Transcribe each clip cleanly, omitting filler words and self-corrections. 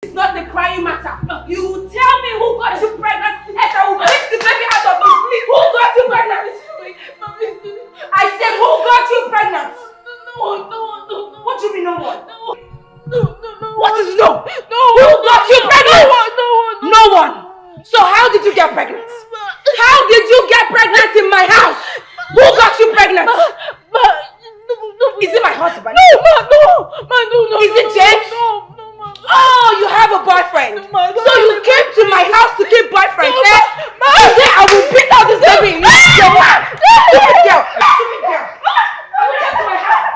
It's not the crying matter. You tell me who got you pregnant and I will take the baby out of you. Who got you pregnant? I said who got you pregnant? No. What do you mean no one? No. What is no? No. Who got you pregnant? No one. So how did you get pregnant? How did you get pregnant in my house? Who got you pregnant? Is it my husband? No. Is it James? No. Oh, you have a boyfriend. So you came to my house to keep boyfriend, eh? I will beat out this baby. Stupid girl. I will come to my house.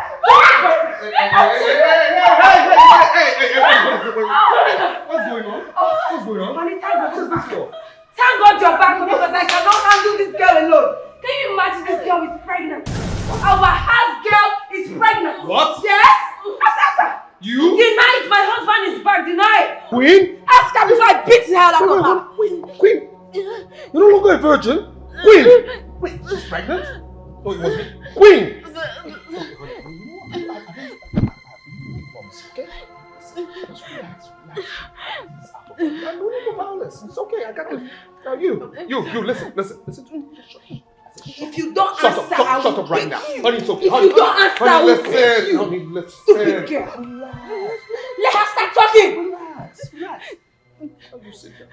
What's going on? Honey, thank God you're back because I cannot handle this girl alone. Can you imagine this girl is pregnant? Our house girl is pregnant. What? Yes? Ask her. You? Deny it, my husband is back, deny it. Queen? Ask her before I beat the hell out of her. Queen? You're no longer a virgin? Queen? Wait, she's pregnant? Oh, it was me. Queen! Okay? Just relax. No violence. It's okay, I got this. Now you, listen to me. If you don't answer, shut up right now. Honey, it's okay. If you don't answer, I will kill you. Honey, listen. Stupid girl. Let her start talking. Relax. How you sit down?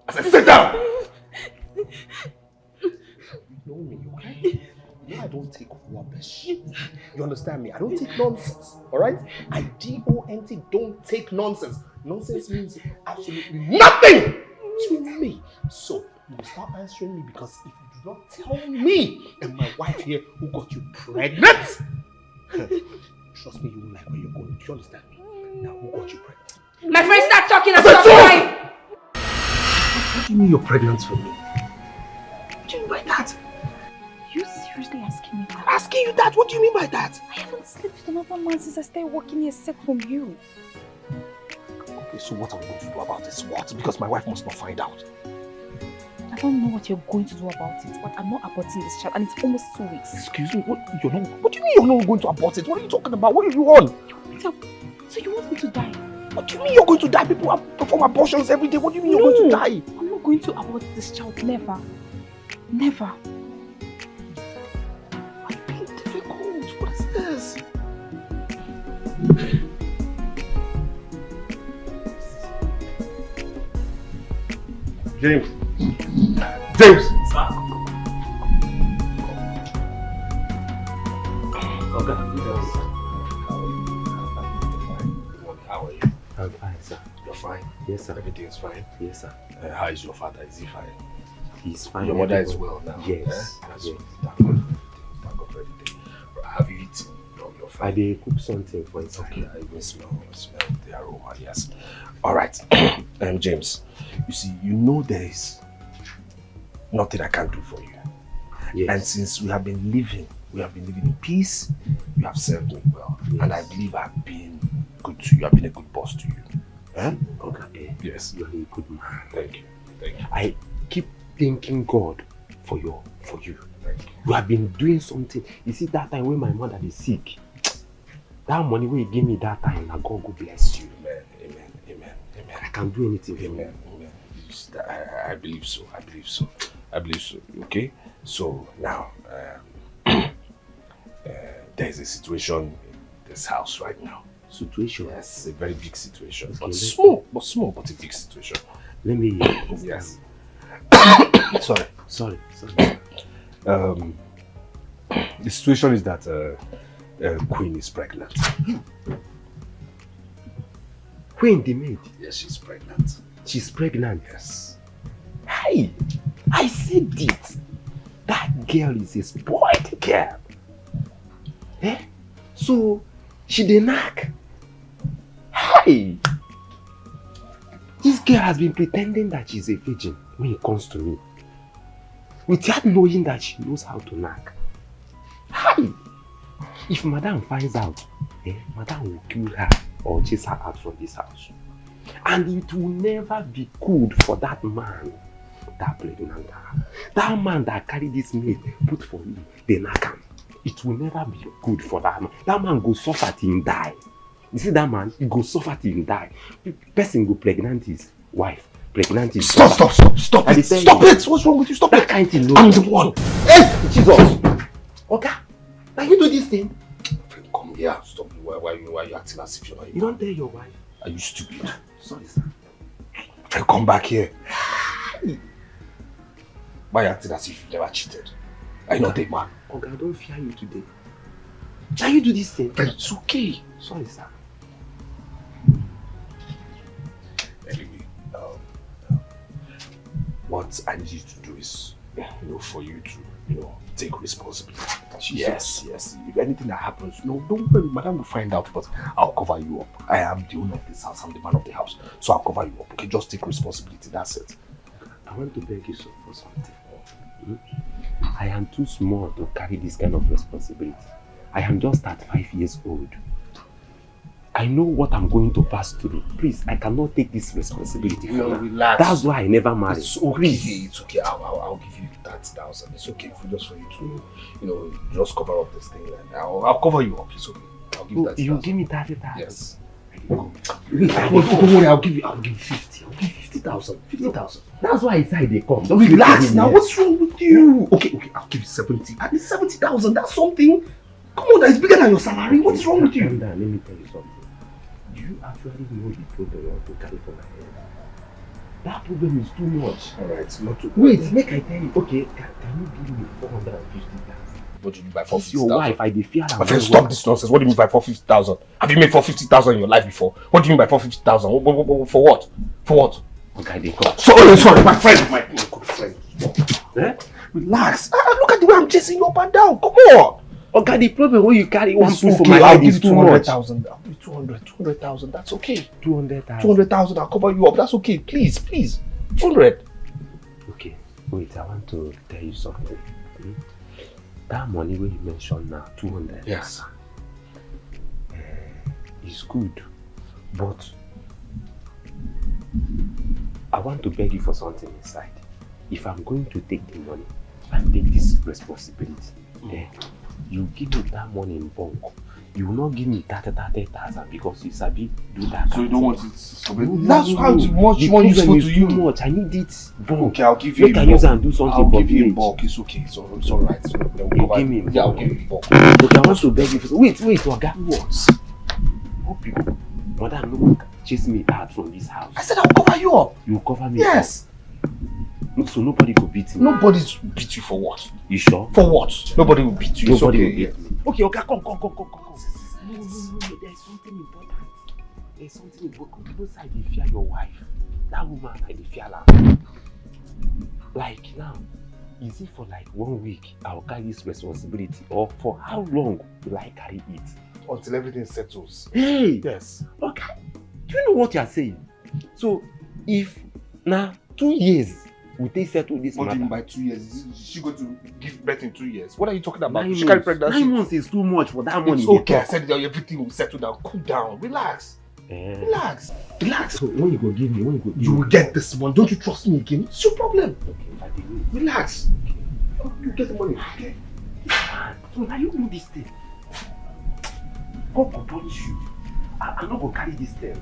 I said sit down! You know me, okay? You know I don't take rubbish. You understand me? I don't take nonsense, alright? I D-O-N-T, don't take nonsense. Nonsense means absolutely nothing to me. So, you will start answering me because if you do not tell me and my wife here who got you pregnant, trust me, you will like where you're going. Do you understand me? Now, who got you pregnant? My friend, start talking and stop crying. What do you mean you're pregnant for me? What do you mean by that? You seriously asking me that? I'm asking you that? What do you mean by that? I haven't slept with another man since I started working here except from you. Okay, so what are we going to do about this? What? Because my wife must not find out. I don't know what you're going to do about it, but I'm not aborting this child and it's almost 2 weeks. Excuse me? What do you mean you're not going to abort it? What are you talking about? What are you on? So you want me to die? What do you mean you're going to die? People perform abortions every day. What do you mean you're going to die? I'm not going to abort this child. Never. Never. I'm being difficult. What is this? James. How are you? I'm fine, sir. You're fine? Yes, sir. Everything is fine? Yes, sir. How is your father? Is he fine? He's fine. Your mother is well now? Yes. That's Yes. Thank God for everything. Have you eaten? No, you're fine. I did cook something for his Okay, I even smell the aroma, yes. Alright, James, you see, you know there is nothing I can't do for you. Yes. And since we have been living in peace, you have served me well. Yes. And I believe I've been good to you. I've been a good boss to you. Eh? Okay. Yes. You're a good man. Thank you. I keep thanking God for you. Thank you. You have been doing something. You see that time when my mother is sick, that money when you give me that time, now God will bless you. Amen. I can do anything for you. Amen. I believe so. Okay? So now, there's a situation in this house right now. Situation? Yes, a very big situation. Okay, But small, but a big situation. Let me... Yes. Sorry. The situation is that Queen is pregnant. Queen, the maid? Yes, she's pregnant. She's pregnant? Yes. Hey, I said it. That girl is a spoiled girl. Eh? So, she did knock. Hey! This girl has been pretending that she's a virgin when it comes to me. Without knowing that she knows how to knock. Hey! If Madame finds out, Madame will kill her or chase her out from this house. And it will never be good for that man that pregnant her. That man that carried this maid put for me, they knock him. It will never be good for that man. That man go suffer till he die. You see that man, he go suffer till he die. Person go pregnant his wife. Pregnant his Stop it! Stop it! What's wrong with you? Stop that it! kind thing. I'm the one. Hey, Jesus! Okay, now you do this thing. Friend, come here. Stop. Why you acting as if you're not? You don't tell your wife. Are you stupid? Sorry, sir. Friend, come back here. Why you acting as if you never cheated? I know that man. Okay, I don't fear you today. Now you do this thing. Friend, it's okay. Sorry, sir. Anyway, what I need you to do is, for you to, take responsibility. Yes. If anything that happens, don't worry, madam will find out, but I'll cover you up. I am the owner of this house, I'm the man of the house, so I'll cover you up. Okay, just take responsibility, that's it. I want to beg you for something. I am too small to carry this kind of responsibility. I am just at 5 years old. I know what I'm going to pass through. Please, I cannot take this responsibility. Relax. That's why I never married. It's okay. It's okay. I'll give you 30,000. It's okay just for you to, just cover up this thing. And I'll cover you up. It's okay. I'll give you 30,000. You give me 30,000? Yes. Don't worry. I'll give you 50. I'll give you 50,000. 50,000. That's why I said they come. Don't relax now. What's wrong with you? Okay. I'll give you 70. At least 70,000. That's something. Come on, that's bigger than your salary. What is wrong with you? Calm down. Let me tell you something. Do you actually know the problem you want to carry for my head? That problem is too much. Alright, not too. Wait, make I tell you. Okay, can you give me 450,000? What do you mean by 450,000? Your wife, I fear her. My friend, stop this nonsense. What do you mean by 450,000? Have you made 450,000 in your life before? What do you mean by 450,000? For what? For what? Okay, they come. Sorry, my friend. My good friend. Eh? Relax. Look at the way I'm chasing you up and down. Come on. Okay, the problem when you carry one it's food okay. for my I'll head give is you too much. 200,000. I'll give you 200,000. That's okay. 200,000. 200,000. I'll cover you up. That's okay. Please. 200. Okay, wait. I want to tell you something. That money when you mentioned now, 200. Yes. Is good, but I want to beg you for something inside. If I'm going to take the money and take this responsibility, you give me that money in bulk. You will not give me 30,000 because you sabi do that. So you don't want it? That's how much more useful to you. Too much. I need it bulk. Okay, I'll give you. You can use and do something I'll for give you in village. bulk. It's okay. It's alright. You give me in bulk. Yeah, I'll give you in bulk. Okay, I want to beg you for. Wait, Oga. What? Hope you, madam, no chase me out from this house. I said I'll cover you up. You cover me. Yes. Up. So nobody will beat me. Nobody will beat you for what? You sure? For what? Nobody will beat you. Nobody will beat me. Okay, come. No, there's something important. There's something important. Both sides they fear your wife. That woman, they fear her. Like now, is it for like 1 week I'll carry this responsibility, or for how long will I carry it? Until everything settles. Hey! Yes. Okay. Do you know what you're saying? So, if now 2 years will they settle this matter? What do you mean by 2 years? Is she going to give birth in 2 years? What are you talking about? 9 she months. pregnancy. 9 months is too much for that money. It's okay. I said that everything will settle down. Cool down. Relax. Relax. So when you go give me, you will get this one. Don't you trust me again? It's your problem. Okay, I will. Relax. Okay. You get the money. Okay. So now you know this thing. God will punish you. I'm not going to carry this thing.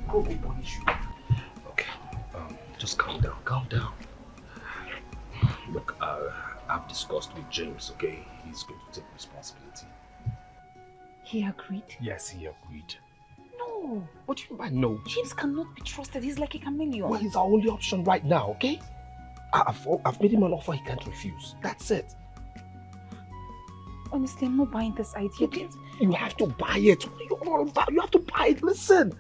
God will punish you. Okay. Just calm down. Calm down. Look, I've discussed with James, okay? He's going to take responsibility. He agreed? Yes, he agreed. No. What do you mean by no? James cannot be trusted. He's like a chameleon. Well, he's our only option right now, okay? I've made him an offer he can't refuse. That's it. Honestly, I'm not buying this idea. You have to buy it. What are you all about? You have to buy it. Listen.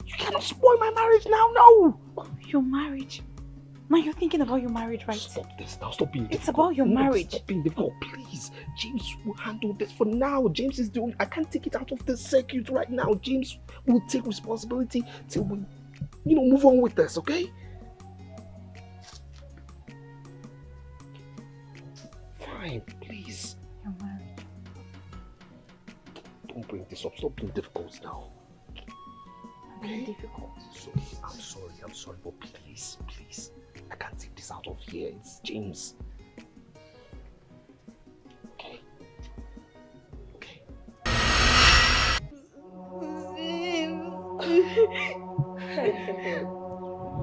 You cannot spoil my marriage now. No. Your marriage? Now you're thinking about your marriage, right? Stop this now. Stop being difficult. It's about your marriage. Stop being difficult, please. James will handle this for now. James is the only... I can't take it out of the circuit right now. James will take responsibility till we, move on with this, okay? Fine, please. Your marriage. Don't bring this up. Stop being difficult now. I'm being difficult. I'm sorry, but please. I can't take this out of here. It's James. Okay.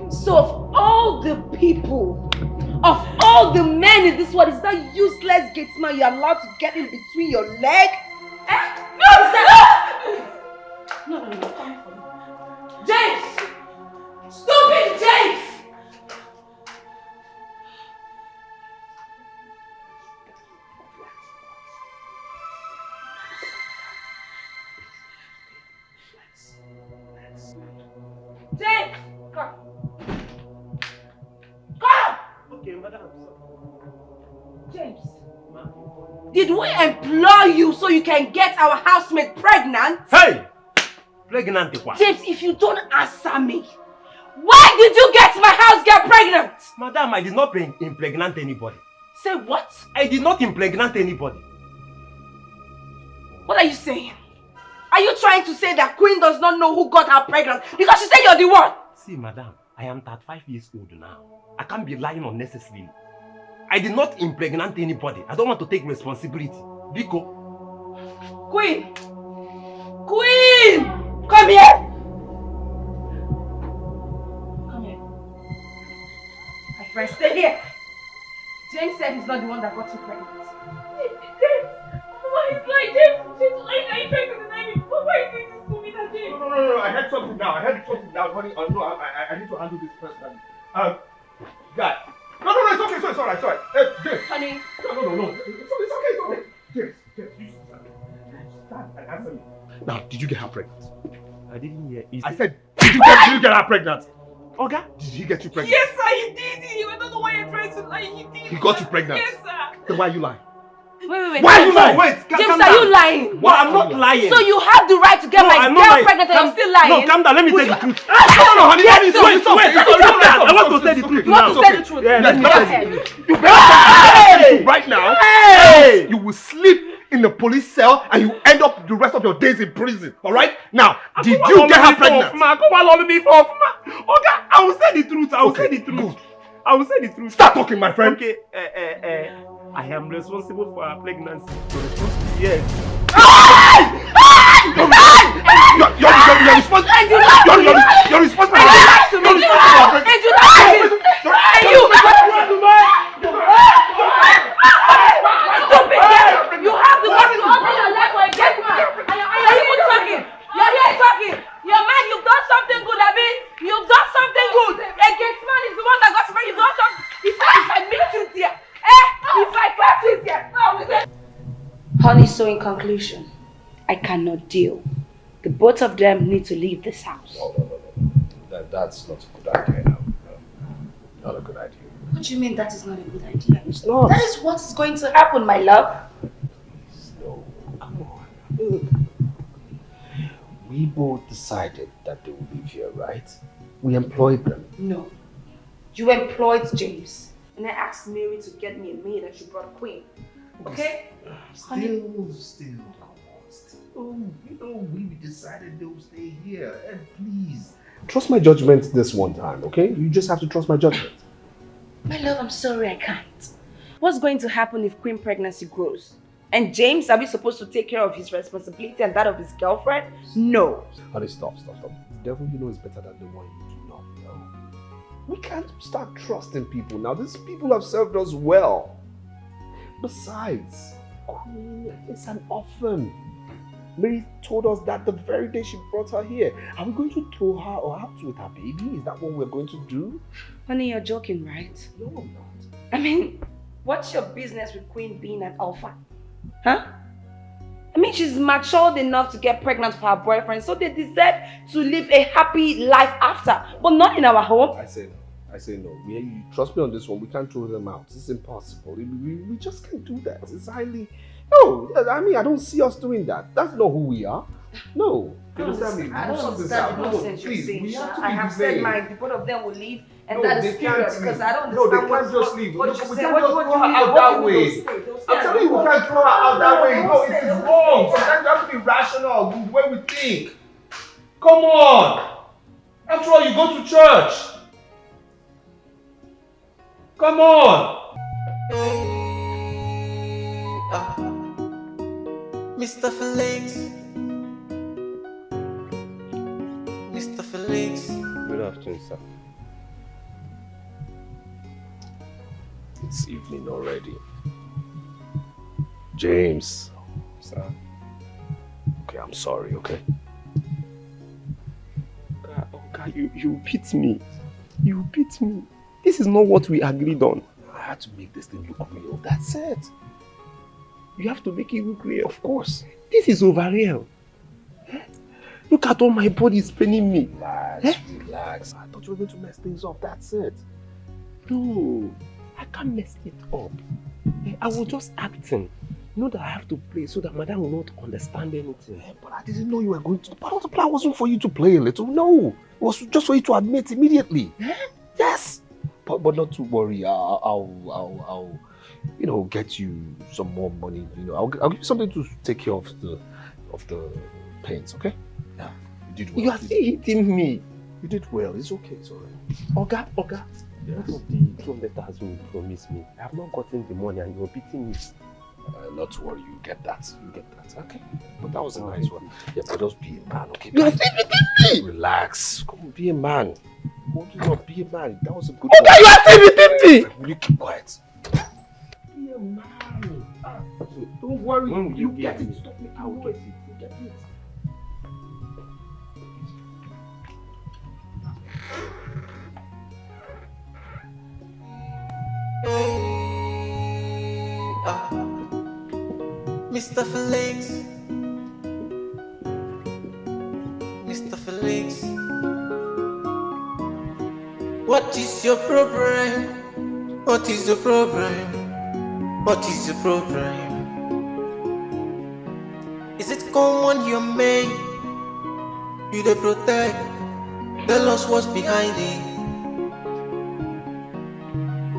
So of all the people, of all the men in this world, is that useless gate man you're allowed to get in between your leg? Eh? No, is that... No, come for me. James! Stupid James! James! Come. Come! Okay, madam. James, did we employ you so you can get our housemate pregnant? Hey! Pregnant what? James, if you don't answer me, why did you get my house girl pregnant? Madam, I did not impregnate anybody. Say what? I did not impregnate anybody. What are you saying? Are you trying to say that Queen does not know who got her pregnant because she said you're the one? See, madam, I am 35 years old now. I can't be lying unnecessarily. I did not impregnate anybody. I don't want to take responsibility. Biko. Queen! Queen! Come here! Come here. My friend, stay here. James said he's not the one that got you pregnant. James! Mama, he's lying. James, I tried to deny him. Why are you doing this to me that James? No. I heard something now. Honey. No, I need to handle this personally. Guy. No, it's okay. It's alright. James. Honey. No. It's okay. James, you stand and answer me. Now, did you get her pregnant? I didn't hear. I said, did you get her pregnant? Okay. Did he get you pregnant? Yes, sir, he did. I don't know why you're trying to lie. He did. He got you pregnant? Yes, sir. Then why are you lying? Wait. Why are you lying? Wait, James, are you lying? Well, I'm not lying. So you have the right to get my girl pregnant and you're still lying? No, calm down. Let me tell you the truth. No, honey. I want to say the truth You want to say the truth? Yeah, let me Go tell ahead. You better say the truth right now. Hey! You will sleep in the police cell and you end up the rest of your days in prison. Alright? Now, did you get her pregnant? Okay, I will say the truth. I will say the truth. Good. I will say the truth. Start talking, my friend. Okay, I am responsible for her pregnancy. Yes. You're responsible. You're responsible. You have the right to open your leg for a gate man. Are you talking? You're here talking. You're mad. You've done something good, Abi. You've done something good. A gate man is the one that got married. You've done something. If I meet you there, if I catch you there. Honey, so in conclusion, I cannot deal. The both of them need to leave this house. No. That's not a good idea now. Not a good idea. What do you mean that is not a good idea? It's not. That is what is going to happen, my love. No, come on. Look. We both decided that they would live here, right? We employed them. No. You employed James. And I asked Mary to get me a maid and she brought Queen. Okay? Still. We decided they would stay here. And please. Trust my judgment this one time, okay? You just have to trust my judgment. My love, I'm sorry I can't. What's going to happen if Queen pregnancy grows? And James, are we supposed to take care of his responsibility and that of his girlfriend? No. Honey, stop. The devil you know is better than the one you do not know. We can't start trusting people now. These people have served us well. Besides, Queen is an orphan. Mary told us that the very day she brought her here. Are we going to throw her or out with her baby? Is that what we're going to do? Honey, you're joking, right? No, I'm not. I mean, what's your business with Queen being an orphan? Huh? I mean, she's matured enough to get pregnant for her boyfriend, so they deserve to live a happy life after, but not in our home. I say no. You trust me on this one. We can't throw them out. It's impossible. We just can't do that. It's highly... No, I mean, I don't see us doing that. That's not who we are. No. I don't understand the nonsense you're saying. I have said mine. The both of them will leave, and that is serious because I don't understand. No, they can't just leave. What We you can't say? just What throw you her out that way. I'm telling you, we can't throw her out that way. No, it is wrong. Sometimes you have to be rational the way we think. Come on. After all, you go to church. Come on. Mr. Felix, Mr. afternoon, sir. It's evening already. James. Sir? Okay, I'm sorry, okay? Okay, you beat me. You beat me. This is not what we agreed on. I had to make this thing look real. That's it. You have to make it look real. Of course. This is over real. Look at all my body is paining me. Relax, relax. I thought you were going to mess things up. That's it. No, I can't mess it up. I was just acting. You know that I have to play so that madam will not understand anything. But I didn't know you were going to. Part of the plan wasn't for you to play a little. No. It was just for you to admit immediately. Yes. But not to worry. I'll you know, get you some more money. You know, I'll give you something to take care of the pains, okay? Yeah. You did well. You are still hitting me. You did well. It's okay. It's alright. Oga. Yes. What of the 200,000 you promised me? I have not gotten the money and you're beating me. Not to worry, you get that. You get that. Okay. But that was a nice one. Yeah, but just be a man, okay? You are still beating me! Relax. Come on, be a man. Won't you not be a man? That was a good one. You are still beating me! Will you keep quiet? Be a man. Don't worry. You get it. Stop me. I will get it. You get it. Mr. Felix, Mr. Felix, what is your problem? What is the problem? What is the problem? Is it common you made? You dey protect? Tell us what's behind it.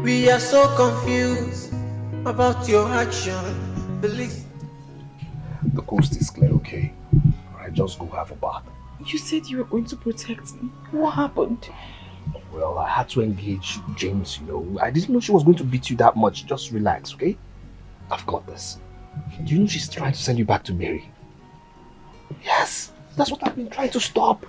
We are so confused about your action, Felix. The coast is clear, okay? Alright, just go have a bath. You said you were going to protect me. What happened? Well, I had to engage James, you know. I didn't know she was going to beat you that much. Just relax, okay? I've got this. Do you know she's trying to send you back to Mary? Yes, that's what I've been trying to stop.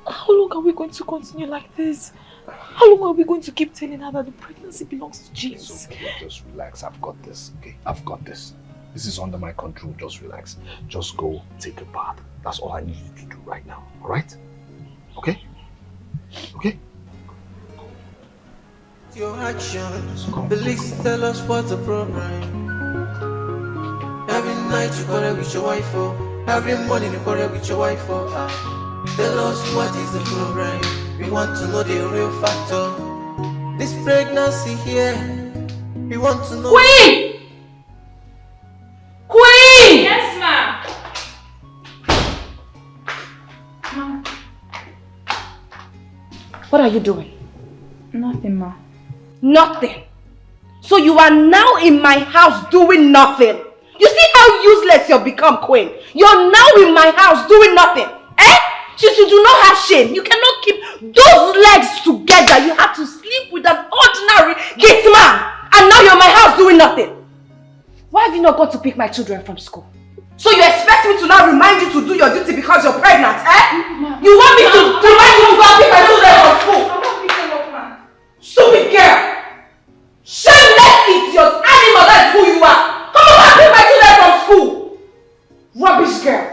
How long are we going to continue like this? How long are we going to keep telling her that the pregnancy belongs to James? It's okay, just relax. I've got this, okay? I've got this. This is under my control. Just relax. Just go take a bath. That's all I need you to do right now, alright? Okay? Okay? Your action, Felix, tell us what's the problem. Every night you quarrel with your wife, oh. Every morning you quarrel with your wife, oh. Tell us what is the problem. We want to know the real factor. This pregnancy here, we want to know. Queen! Queen! Yes, ma'am. Ma. What are you doing? Nothing, Ma. Nothing. So you are now in my house doing nothing. You see how useless you've become, Queen? You're now in my house doing nothing. Eh? Since you do not have shame, you cannot keep those legs together. You have to sleep with an ordinary gate man. And now you're in my house doing nothing. Why have you not gone to pick my children from school? So you expect me to now remind you to do your duty because you're pregnant, eh? You want me to remind you to go and pick my children from school? I'm not picking up, Ma. Stupid girl! Shameless idiot! Animal, that's who you are! Come on and pick my children from school! Rubbish girl!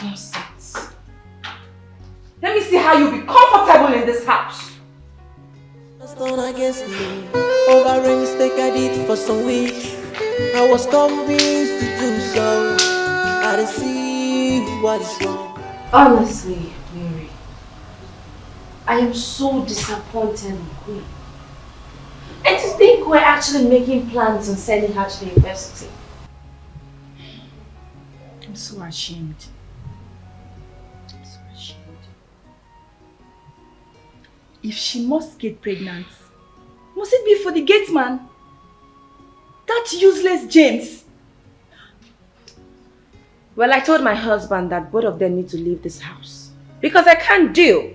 Nonsense. Let me see how you'll be comfortable in this house. Done against me. Over a mistake I did for some weeks. I was convinced to do so. I didn't see what is wrong. Honestly, Mary, I am so disappointed in Queen. And to think we're actually making plans on sending her to the university. I'm so ashamed. I'm so ashamed. If she must get pregnant, must it be for the gate man? That useless James. Well, I told my husband that both of them need to leave this house. Because I can't deal.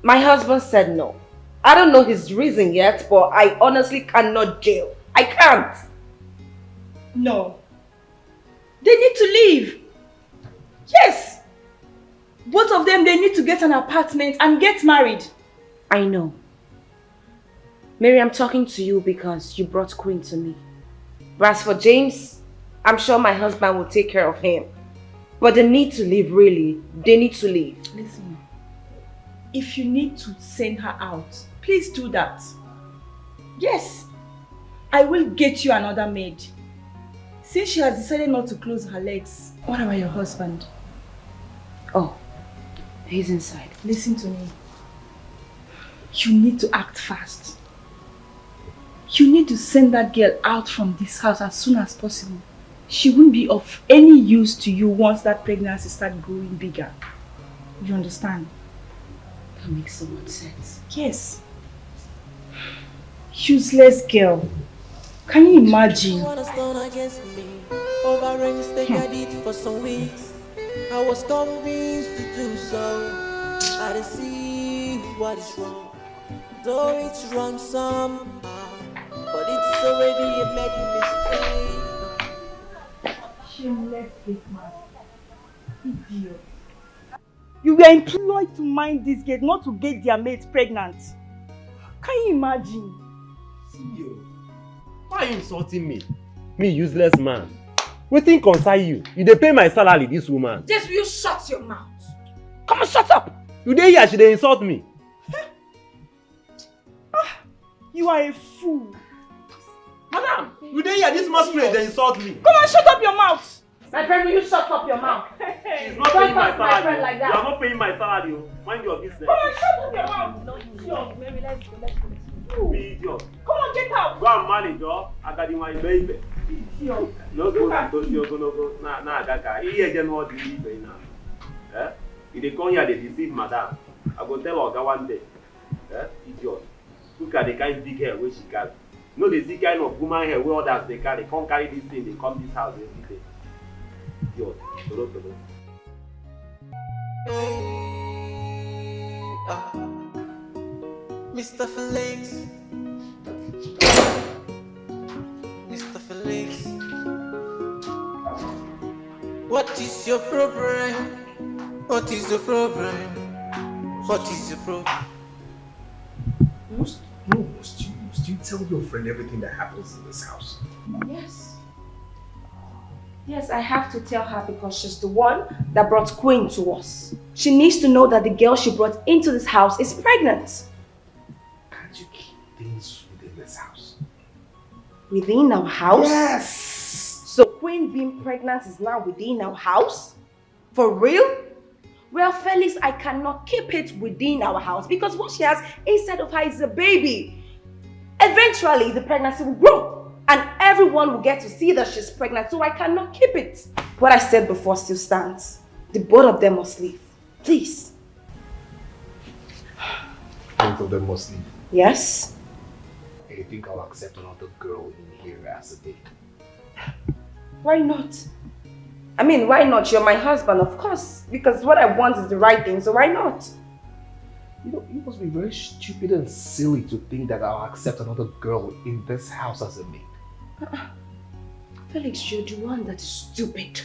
My husband said no. I don't know his reason yet, but I honestly cannot deal. I can't. No. They need to leave. Both of them, they need to get an apartment and get married. I know. Mary, I'm talking to you because you brought Queen to me. But as for James, I'm sure my husband will take care of him. But they need to leave, really. They need to leave. Listen, if you need to send her out, please do that. Yes, I will get you another maid. Since she has decided not to close her legs, what about your husband? Oh, he's inside. Listen to me. You need to act fast. You need to send that girl out from this house as soon as possible. She won't be of any use to you once that pregnancy starts growing bigger. You understand? That makes so much sense. Yes. Useless girl. Can you imagine? I did for some weeks. I was convinced to do so. I didn't see what is wrong. Though it's wrong somehow, but it's already a made mistake. Shameless fake man. Idiot. You were employed to mind this gate, not to get their mates pregnant. Can you imagine? Senor, why are you insulting me? Me, useless man. Wetin concern you? You dey pay my salary, this woman. Just will you shut your mouth? Come on, shut up! You dey here, she dey insult me. You are a fool. Madam, you dey here, this masquerade dey insult me. Come on, shut up your mouth. My friend, will you shut up your mouth? She's not paying my talk to my friend salary. like that. You are not paying my salary. Mind your business. Come on, shut up your mouth. No, idiot. Mary, let's go, let's go. Be idiot. Come on, get out. Go and manage, oh. Akadima baby. Idiot. No go to your go na agaka. Here je no dey live now. Eh? You dey come here dey deceive madam. I go tell Oga one day. Eh? Idiot. Look at the kind big hair wey she carry. No dey see kind of woman hair wey others dey carry. Come carry this thing, dey come this house every day. Idiot. Tolo. Mr. Felix. Mr. Felix. What is your problem? What is your problem? What is your problem? Must you tell your friend everything that happens in this house? Yes. Yes, I have to tell her because she's the one that brought Queen to us. She needs to know that the girl she brought into this house is pregnant. Can't you keep things within this house? Within our house? Yes! So Queen being pregnant is now within our house? For real? Well, Felix, I cannot keep it within our house because what she has inside of her is a baby. Eventually, the pregnancy will grow and everyone will get to see that she's pregnant, so I cannot keep it. What I said before still stands. The both of them must leave. Please. Both of them must leave. Yes? I think I'll accept another girl in here as a date. Why not? I mean, why not? You're my husband, of course. Because what I want is the right thing, so why not? You know, you must be very stupid and silly to think that I'll accept another girl in this house as a maid. Felix, you're the one that is stupid.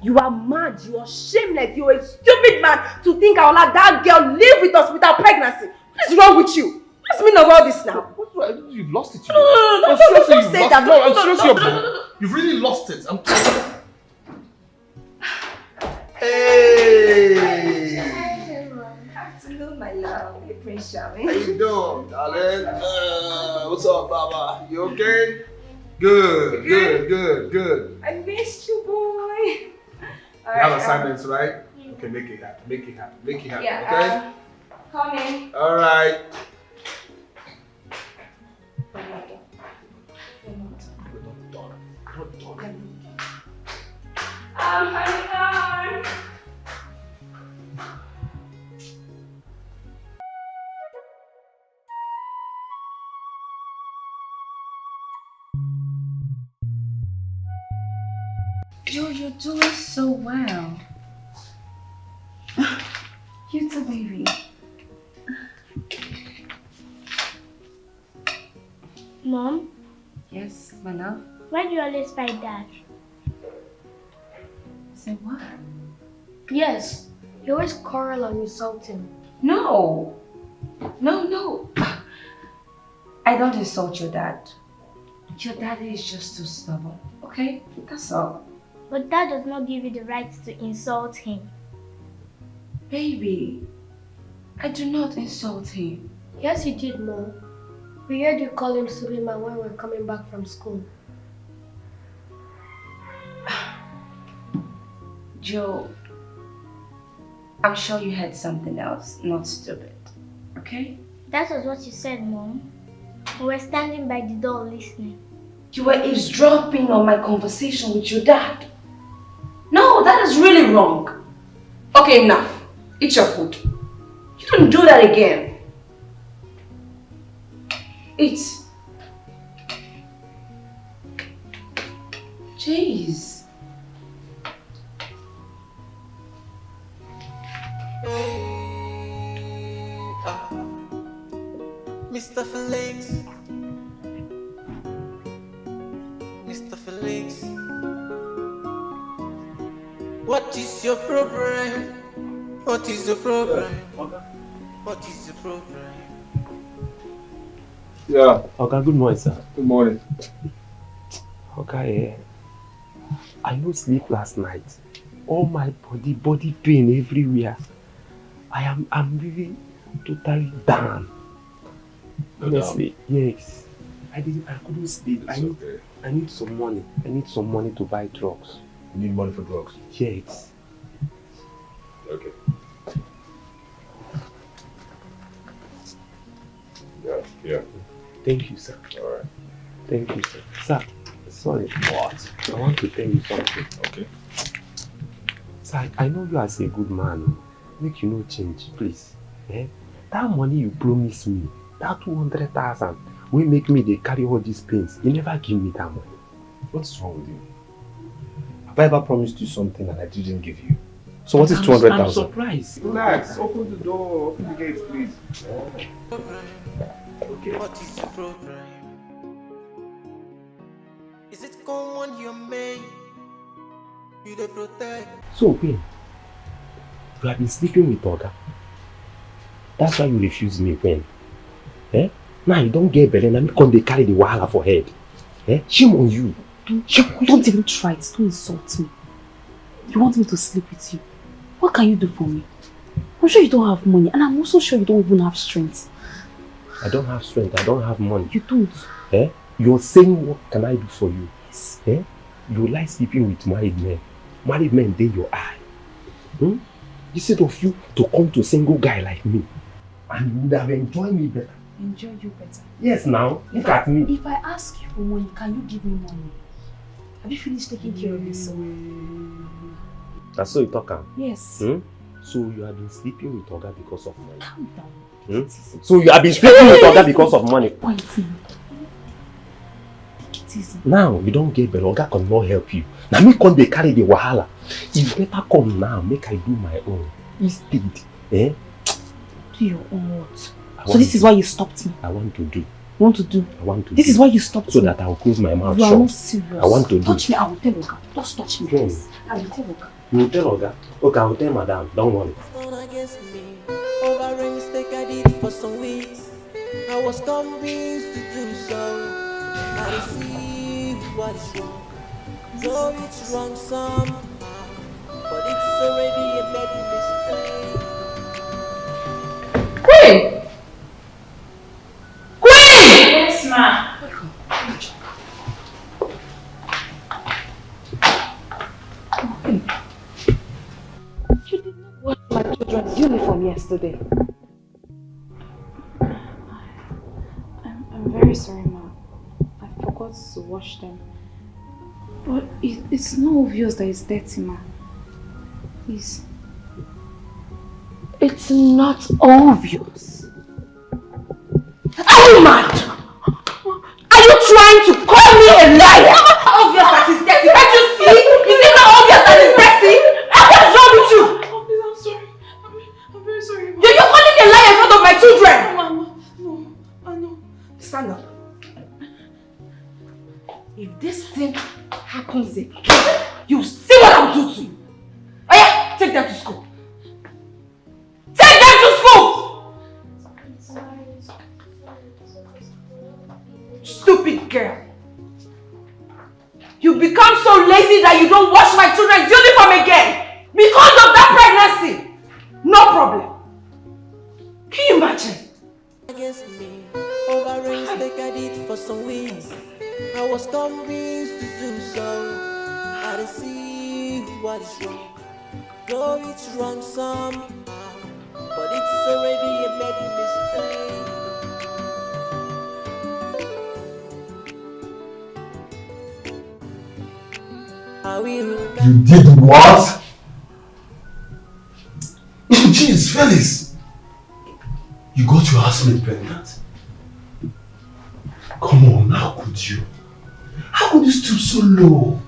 You are mad, you are shameless, you are a stupid man to think I'll let that girl live with us without pregnancy. What is wrong with you? What's the meaning of all this now? You've lost it. No, don't say that. No, I'm serious. You've really lost it. I'm Hey! Afternoon, my love. Hey, Prince Charming. How you doing, darling? What's up, Baba? You okay? Good. I missed you, boy. You have assignments, right? Okay, make it happen. Yeah, Okay? Come in. All right. Honey. You're doing so well. You too, baby. Mom, Yes, my love. why do you always fight Dad? Say what? Yes, You always quarrel and insult him. No. No. I don't insult your dad. Your daddy is just too stubborn, okay? That's all. But that does not give you the right to insult him. Baby, I do not insult him. Yes, you did, Mom. We heard you call him Suleiman when we were coming back from school. Joe, I'm sure you heard something else, not stupid, okay? That was what you said, Mom. We were standing by the door listening. You were eavesdropping on my conversation with your dad. No, that is really wrong. Okay, enough. Eat your food. You don't do that again. Eat. Jeez. Mr. Felix. Mr. Felix. What is your problem? What is the problem? What is the problem? Yeah. Okay, good morning, sir. Good morning. Okay, I no sleep last night. All my body pain everywhere. I'm really totally down. Honestly, yes. I couldn't sleep. I need some money. I need some money to buy drugs. You need money for drugs? Yes. Okay. Yeah. Thank you, sir. Alright. Thank you, sir. Sir, sorry. What? I want to tell you something. Okay. Sir, I know you as a good man. Make you no change, please. Eh? That money you promised me, that 200,000, will make me they carry all these pains. You never give me that money. What's wrong with you? Have I ever promised you something and I didn't give you? So what is 200,000? I'm surprised. Relax. Open the door. Open the gates, please. Okay. What is the problem? Is it common you made? You dey protect. So, Queen, you have been sleeping with Oga. That's why you refuse me, Queen. Eh? Now you don't get better, and because they carry the wahala for head. Eh? Shame on you. Don't even try it. Don't insult me. You want me to sleep with you? What can you do for me? I'm sure you don't have money, and I'm also sure you don't even have strength. I don't have strength. I don't have money. You don't. Eh? You're saying what can I do for you? Yes. Eh? You like sleeping with married men. Married men, they your eye. Instead of you to come to a single guy like me, and you would have enjoyed me better. Enjoy you better. Yes, now look at me. If I ask you for money, can you give me money? Have you finished taking care of yourself? That's so you talk. Yes. So you have been sleeping with Oga because of money. Calm down. So you have been sleeping with Oga because of money. Pointing. Take it easy. Now you don't get better. Oga cannot help you. Now me come they carry the wahala. You better come now. Make I do my own. Instead, eh? Do your own what? So this is why you stopped me. I want to do. You want to do? I want to. This is why you stopped so me. that I will close my mouth You shut. are not serious. I want to do. Touch me, I will tell Oga. Just touch me, please. I will tell Oga. You will tell Oga? Okay, I will tell Madam. Don't worry. Turn against me. Over a mistake I did for some weeks. I was convinced to do so. I see what is wrong. So it's wrong somehow, but it's already a bad mistake. Queen! Queen! Yes, ma. You did not wash my children's uniform yesterday. I'm very sorry, ma. I forgot to wash them. But it's not obvious that it's dirty, ma. Please. It's not obvious. Are you mad? Are you trying to call me a liar? Obvious that it's dirty. Can't you see? Is it not obvious that it's dirty? What's wrong with you? Oh, please, I'm sorry. I'm very sorry, ma. You're calling me a liar in front of my children. No, Mama. No, I know. Stand up. If this thing happens again, you see what I'll do to you. Oh yeah, take them to school. stupid girl. You become so lazy that you don't wash my children's uniform again because of that pregnancy. No problem. Can you imagine? Against me, over rings like I did for some weeks. I was convinced to do so. I didn't see what is wrong. Though it's wrong somehow, but it's already a made mistake. I will. You did what? Jeez, Felix! You got your housemate pregnant? Come on, how could you? How could you stoop so low?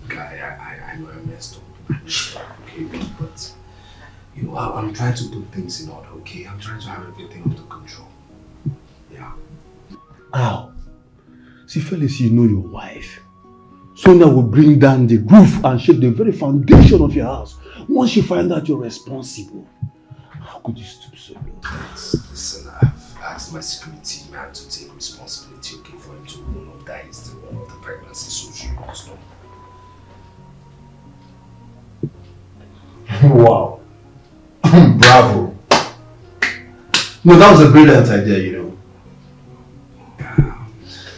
Guy, I know I messed up. Okay, but you know, I'm trying to put things in order, okay? I'm trying to have everything under control. Yeah. How? See, Felix, you know your wife. Sonia will bring down the roof and shake the very foundation of your house once she finds out you're responsible. How could you stoop so low? Listen, I've asked my security man to take responsibility, okay, for him to own up that is the one of the pregnancy, so she must know. Wow. Bravo. No, that was a brilliant idea, you know.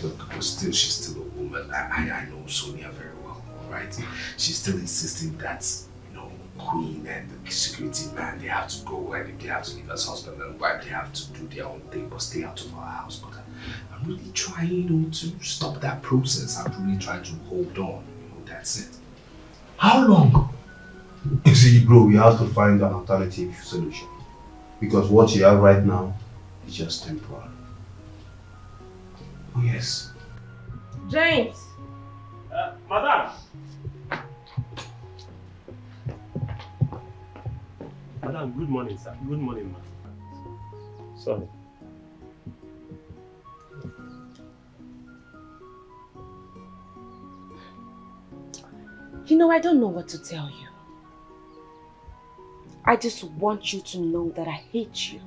Look, but still, she's still a woman. I know Sonia very well, alright? She's still insisting that, you know, Queen and the security man, they have to go, and if they have to leave as husband and wife, they have to do their own thing, but stay out of our house. But I'm really trying, you know, to stop that process. I'm really trying to hold on, you know, that's it. How long? You see, bro, we have to find an alternative solution. Because what you have right now is just temporary. Oh, yes. James. Madam. Madam, good morning, sir. Good morning, ma'am. Sorry. You know, I don't know what to tell you. I just want you to know that I hate you.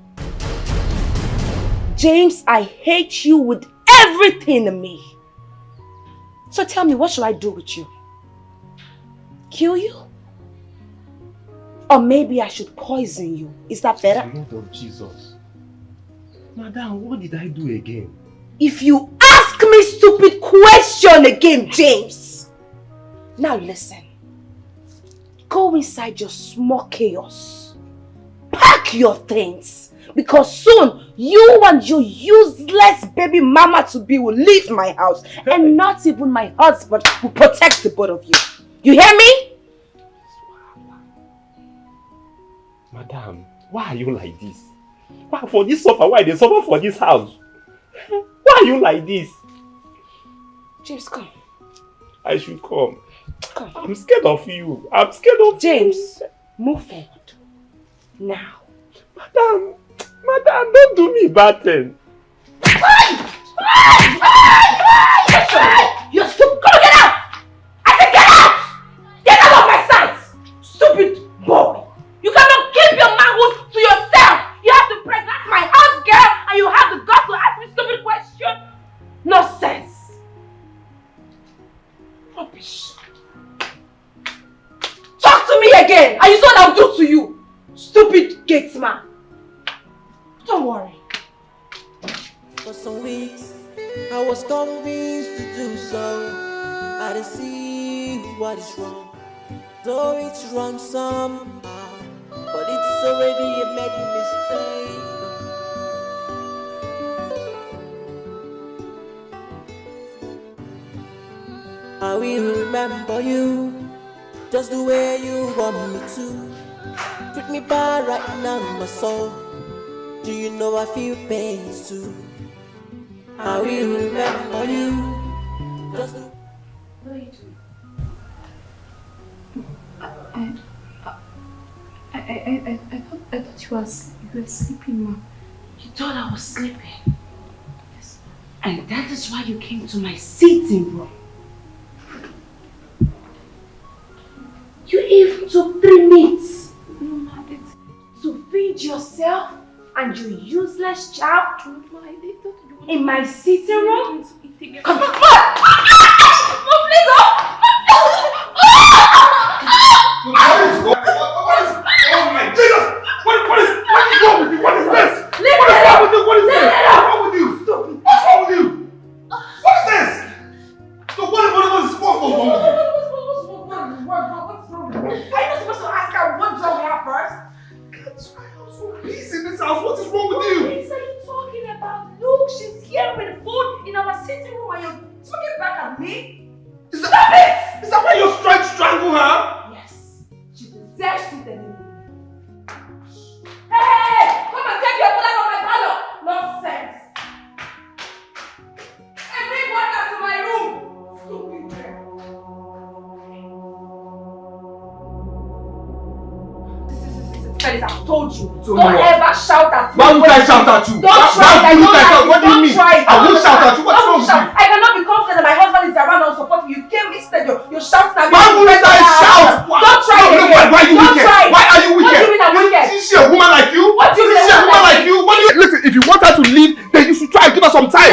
James, I hate you with everything in me. So tell me, what should I do with you? Kill you? Or maybe I should poison you. Is that better? Lord of Jesus. Madam, what did I do again? If you ask me stupid question again, James. Now listen. Go inside your small chaos. Pack your things. Because soon, you and your useless baby mama to be will leave my house. And not even my husband will protect the both of you. You hear me? Madam, why are you like this? Why for this suffer? Why they suffer for this house? Why are you like this? James, come. I should come. Come. I'm scared of you. I'm scared of James, move forward. Now. Madam, don't do me bad thing. You're stupid. Come on, get out! I said get out! Get out of my sight! Stupid boy. You cannot keep your manhood to yourself. You have to pregnant my house girl and you have the guts to ask me stupid question. Nonsense. Rubbish. Talk to me again and you saw what I'll do to you. Stupid gate man. Don't worry. For some weeks, I was convinced to do so. I didn't see what is wrong, though it's wrong somehow, but it's already a made mistake. I will remember you just the way you want me to. Treat me bad right now, my soul. Do you know I feel pain too? I will remember you. Just the... What are you doing? I thought you were sleeping, Ma. You thought I was sleeping? Yes. And that is why you came to my sitting room. You even took 3 minutes to feed yourself and your useless child. Ma, I thought you wanted In my sitting room? Come on! Please, Oh my Jesus! What is wrong with you? What is this? What is wrong with you? What is this? What's wrong with you? What's wrong with you? What is this? So what is wrong with you? What's wrong with me? Are you not supposed to ask her what's wrong with her first? That's why I'm so peace in this house. What is wrong with you? What are you talking about? Look, she's here with food in our sitting room and you're talking back at me? Stop it! Is that why you're trying to strangle her? Yes. She deserves it anyway. Hey! Come and take your food out of my parlor! Nonsense! And bring water to my room! Stupid girl. Fellas, I've told you. Don't ever shout at me. Why would I shout at you? Don't try it. What do you mean? I won't shout at you. What's wrong with you? I cannot be confident that my husband is around and supporting you. You came instead, you're shouting at me. Why would I shout? Don't try it again. Why are you wicked? Why are you wicked? What do you mean I'm wicked? Is she a woman like you? What do you mean Is she a woman like you? What do you listen? If you want her to leave, then you should try and give her some time.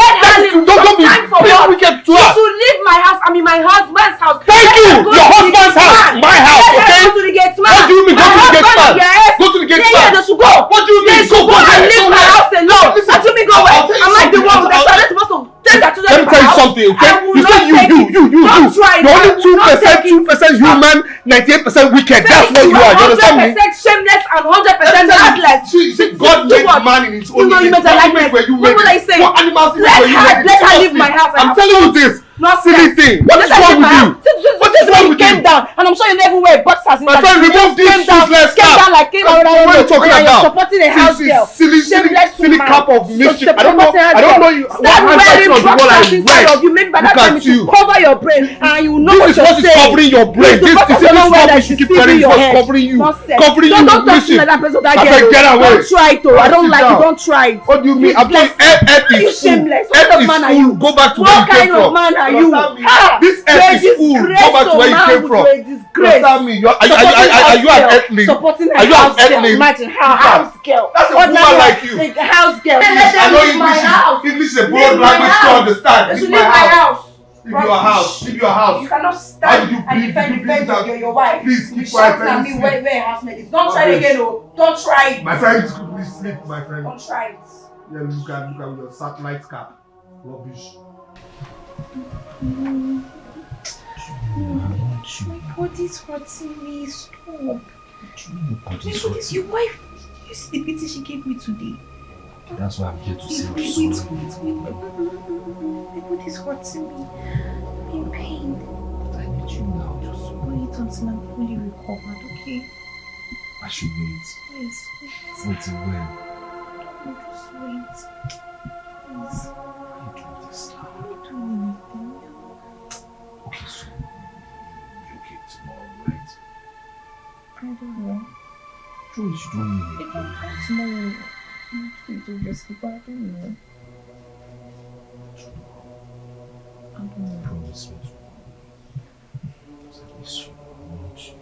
Don't be wicked to her. You should leave my house. I mean my husband's house. Thank you. Your husband's house, my house. Okay. Go to the gate man. What do you mean? Go to the gate man. Go to the gate man. Yeah, they should go. What do you mean? They should go and leave my house alone. What do you mean go away? Am I the one that's supposed to take that to the house? Let me tell you something, okay? You say you. Don't try it. You're only 2% human, 98% wicked. That's what you are. You understand me? 100% shameless and 100% heartless. See, God made man in his own You image. made a likeness. What What I say? What animals Let her leave my house. I'm telling you this. Silly thing. What is wrong with you? What is wrong with you? Came down, and I'm sure you never wear boxers. My friend, remove this useless Came down cap. like What are you talking about? You're supporting a house girl. Silly cap of mischief. I don't know you. Stop wearing boxers inside of you. Maybe by that time you should cover your brain and you know what This is you're what is saying. covering your brain. This is what you should keep wearing. This is covering you. Covering you with mischief. Get away. Don't try it, though. I don't like it. Don't try it. What do you mean? I'm telling you, F You is full. shameless. F What kind of is man are you? full. Go back to where What you came kind of from. man are you? This F is full. Go back to where you came from. Understand me? Are you an earthling? Supporting Are you an house girl. earthling? Imagine her house girl. That's a woman like you. A house girl. I know English is a broad language to understand. Leave my house. Leave your house. Leave your house. You cannot How stand did you and defend your wife. Please You keep quiet. shout at me where housemate is. Don't try it again, oh. Don't try it. My friend, please sleep, my friend. Don't try it. Yeah, look at your satellite cap. Rubbish. My body's hurting me. Stop. Please, your wife. You see the pity she gave me today. That's why I'm here to say Wait. My body's hurting me. I'm in pain. But I need you now. Just wait until I'm fully recovered, okay? I should wait. Please, wait. Until when? Just wait. Please. Why do this now? I'm not doing anything. Okay, so you okay tomorrow, right? I don't know. Joe, you don't mean If it. I'm fine tomorrow, I'm free to just sleep. I don't know. I don't know. Promise me tomorrow. Because I miss you. I want you.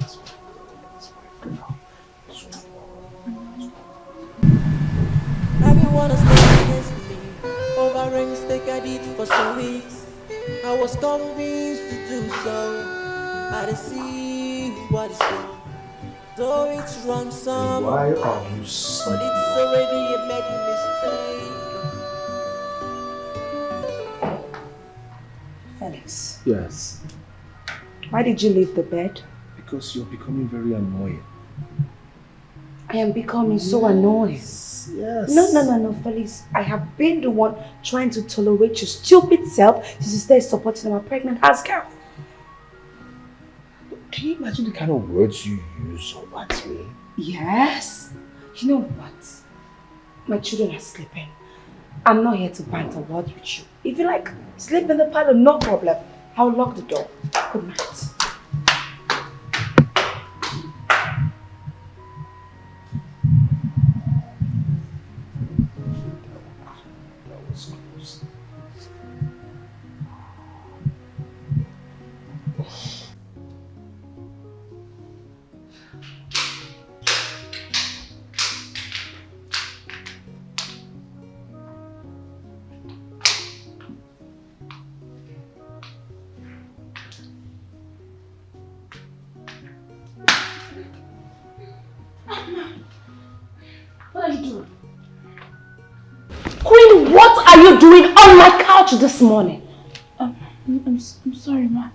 That's fine. Now. So tomorrow. Everyone is standing against me. Over rings, take a deed for some weeks. I was convinced to do so. I didn't see what is wrong. Though it's wrong some, Why are you so? but it's already a made mistake. Felix, Yes. why did you leave the bed? Because you're becoming very annoying. I am becoming so annoyed. Yes. No, Felix. I have been the one trying to tolerate your stupid self since you started supporting our pregnant house girl. Can you imagine the kind of words you use towards me? Yes. You know what? My children are sleeping. I'm not here to banter words with you. If you like, sleep in the parlor, no problem. I'll lock the door. Good night. That was close. What are you doing? Queen, what are you doing on my couch this morning? I'm sorry, ma.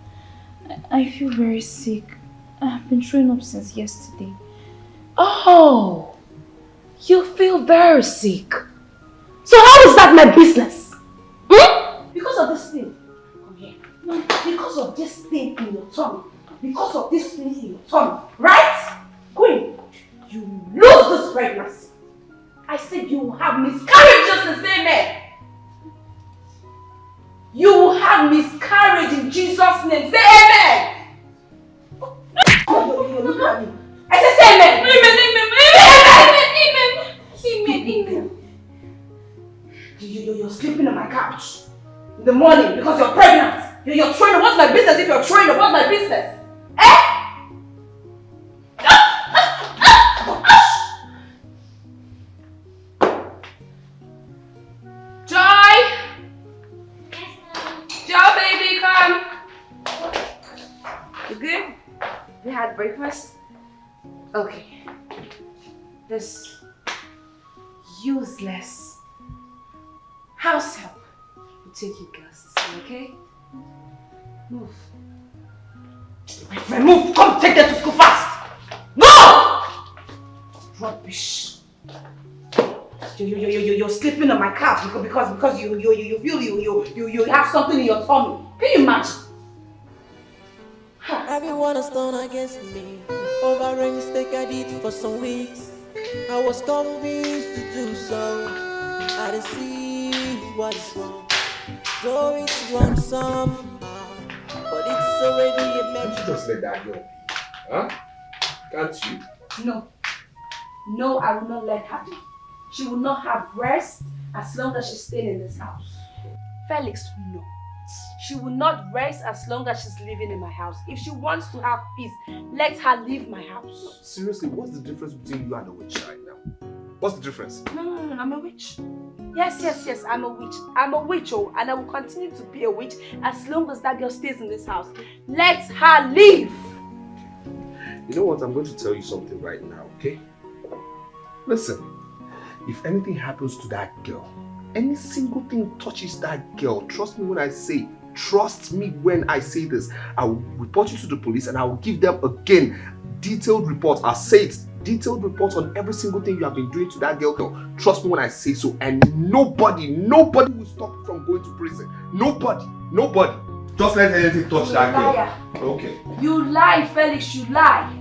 I feel very sick. I've been throwing up since yesterday. Oh, you feel very sick. So how is that my business? Because of this thing. Come here. No, because of this thing in your tummy. Because of this thing in your tummy. Right? Queen, you lose this pregnancy. I said you will have miscarriage just the same man. You will have miscarriage in Jesus' name. Say amen. Look at me. I said say amen. Amen. You're sleeping on my couch in the morning because you're pregnant. You're throwing up. What's my business if you're throwing up? What's my business? Breakfast? Okay. This useless house help will take you girls to school, okay? Move. My friend, move! Come take them to school fast! No! Rubbish. You're sleeping on my couch because you feel you have something in your tummy. Can you imagine? Everyone has done against me. Over a mistake I did for some weeks. I was convinced to do so. I didn't see what is wrong. Though it's wrong somehow, but it's already a mess. Can't you just let that girl be? Huh? Can't you? No. No, I will not let her be. She will not have rest as long as she's staying in this house. Felix, no. She will not rest as long as she's living in my house. If she wants to have peace, let her leave my house. Seriously, what's the difference between you and a witch right now? What's the difference? No, I'm a witch. Yes, I'm a witch. I'm a witch, oh, and I will continue to be a witch as long as that girl stays in this house. Let her leave. You know what? I'm going to tell you something right now, okay? Listen, if anything happens to that girl, any single thing touches that girl, trust me when I say this, I will report you to the police and I will give them again detailed reports. I'll say it, detailed reports on every single thing you have been doing to that girl. Trust me when I say so, and nobody will stop you from going to prison. Nobody. Just let anything touch that girl. Okay. You lie, Felix, you lie.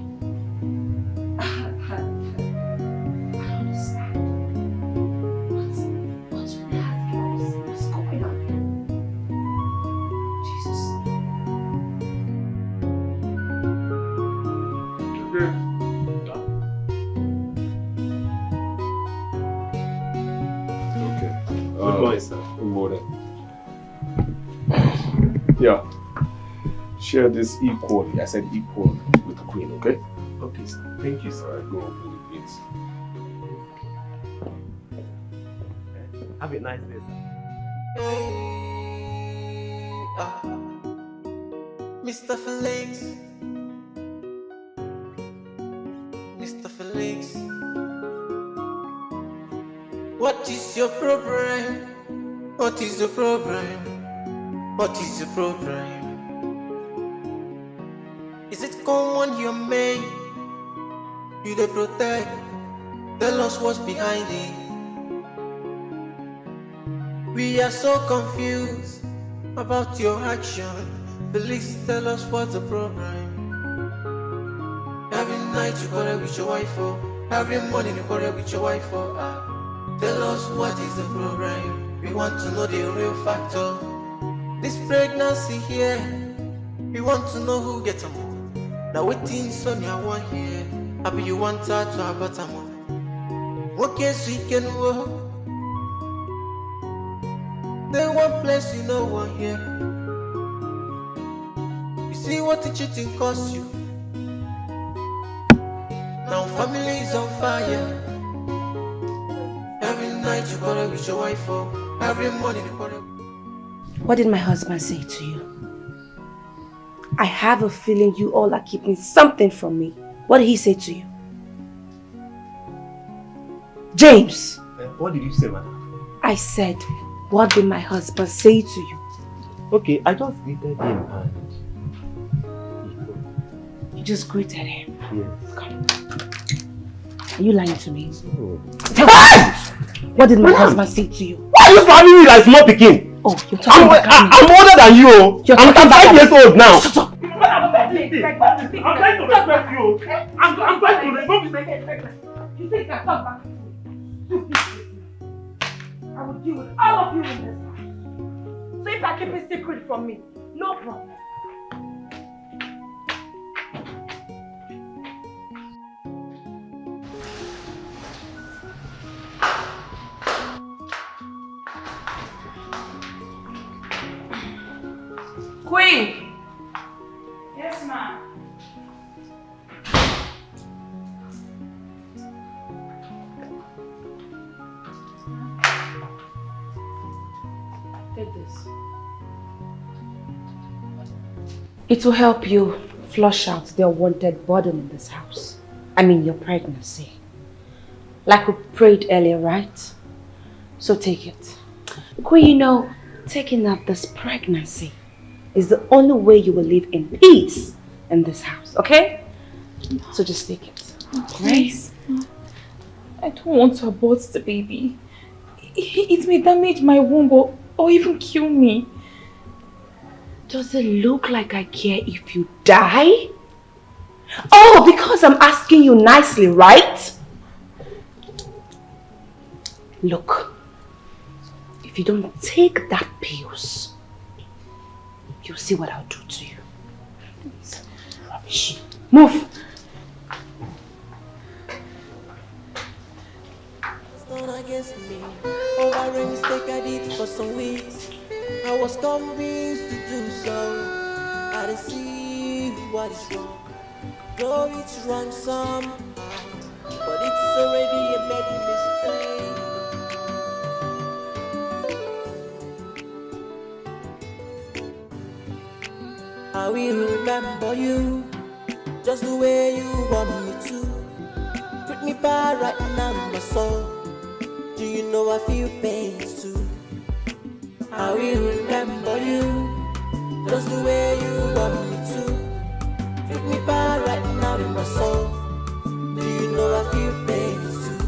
Yeah. Share this equally. I said equal with the queen, okay? Okay, sir. Thank you, sir. Go open it, please. Have a nice day, sir. Mr. Felix. Mr. Felix. What is your problem? What is your problem? What is the problem? Is it common you're made? You dey protect. Tell us what's behind it. We are so confused about your action. Please tell us what's the problem. Every night you quarrel with your wife, oh. Every morning you quarrel with your wife, oh. Tell us what is the problem. We want to know the real factor. This pregnancy here, we want to know who gets them. Now waiting on your one here. I be you want her to have a time. What case we can work? Then one place you know one here. You see what the cheating costs you. Now family is on fire. Every night you quarrel with your wife, oh. Every morning you quarrel. What did my husband say to you? I have a feeling you all are keeping something from me. What did he say to you? James! What did you say, madam? I said, what did my husband say to you? Okay, I just greeted him and... You just greeted him? Yes. Come. Are you lying to me? Oh. Tell me, what did my husband say to you? Why are you slapping me like small pikin? Oh, you're talking about me. I'm older than you. I'm 35 years old now. I'm trying to respect you. I'm trying to respect you. You think I talk back to you? I will deal with all of you in this house. So if I keep a secret from me, no problem. Queen! Yes, ma'am. Take this. It will help you flush out the unwanted burden in this house. I mean your pregnancy. Like we prayed earlier, right? So take it. Queen, you know, taking up this pregnancy is the only way you will live in peace in this house, okay? So just take it. Please. I don't want to abort the baby. It may damage my womb or even kill me. Does it look like I care if you die? Oh, because I'm asking you nicely, right? Look, if you don't take that pills, you'll see what I'll do to you. Rubbish. Move. Against me over a mistake I did for some weeks. I was convinced to do so. I didn't see what is wrong, though it's wrong somehow, but it's already a bad mistake. I will remember you just the way you want me to. Put me by right now, my soul. Do you know I feel pain too? I will remember you just the way you want me to. Take me by right now in my soul. Do you know I feel pain too?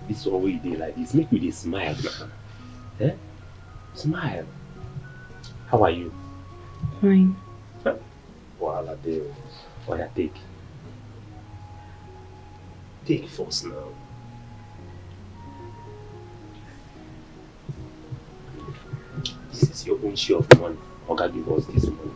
This always day like this. Make me dey smile now. Eh? Smile. How are you? Fine. Voila, there. Why I take? Take first now. This is your own share of money. Oga give us this money.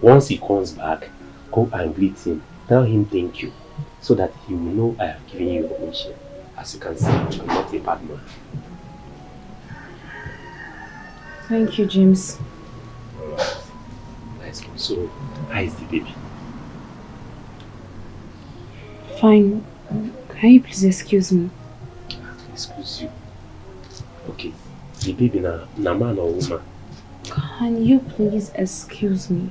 Once he comes back, go and greet him. Tell him thank you, so that he will know I have given you your own share. As you can see, I'm not a bad man. Thank you, James. Alright. Nice one. So, how is the baby? Fine. Can you please excuse me? Excuse you. Okay. The baby na man or woman? Can you please excuse me?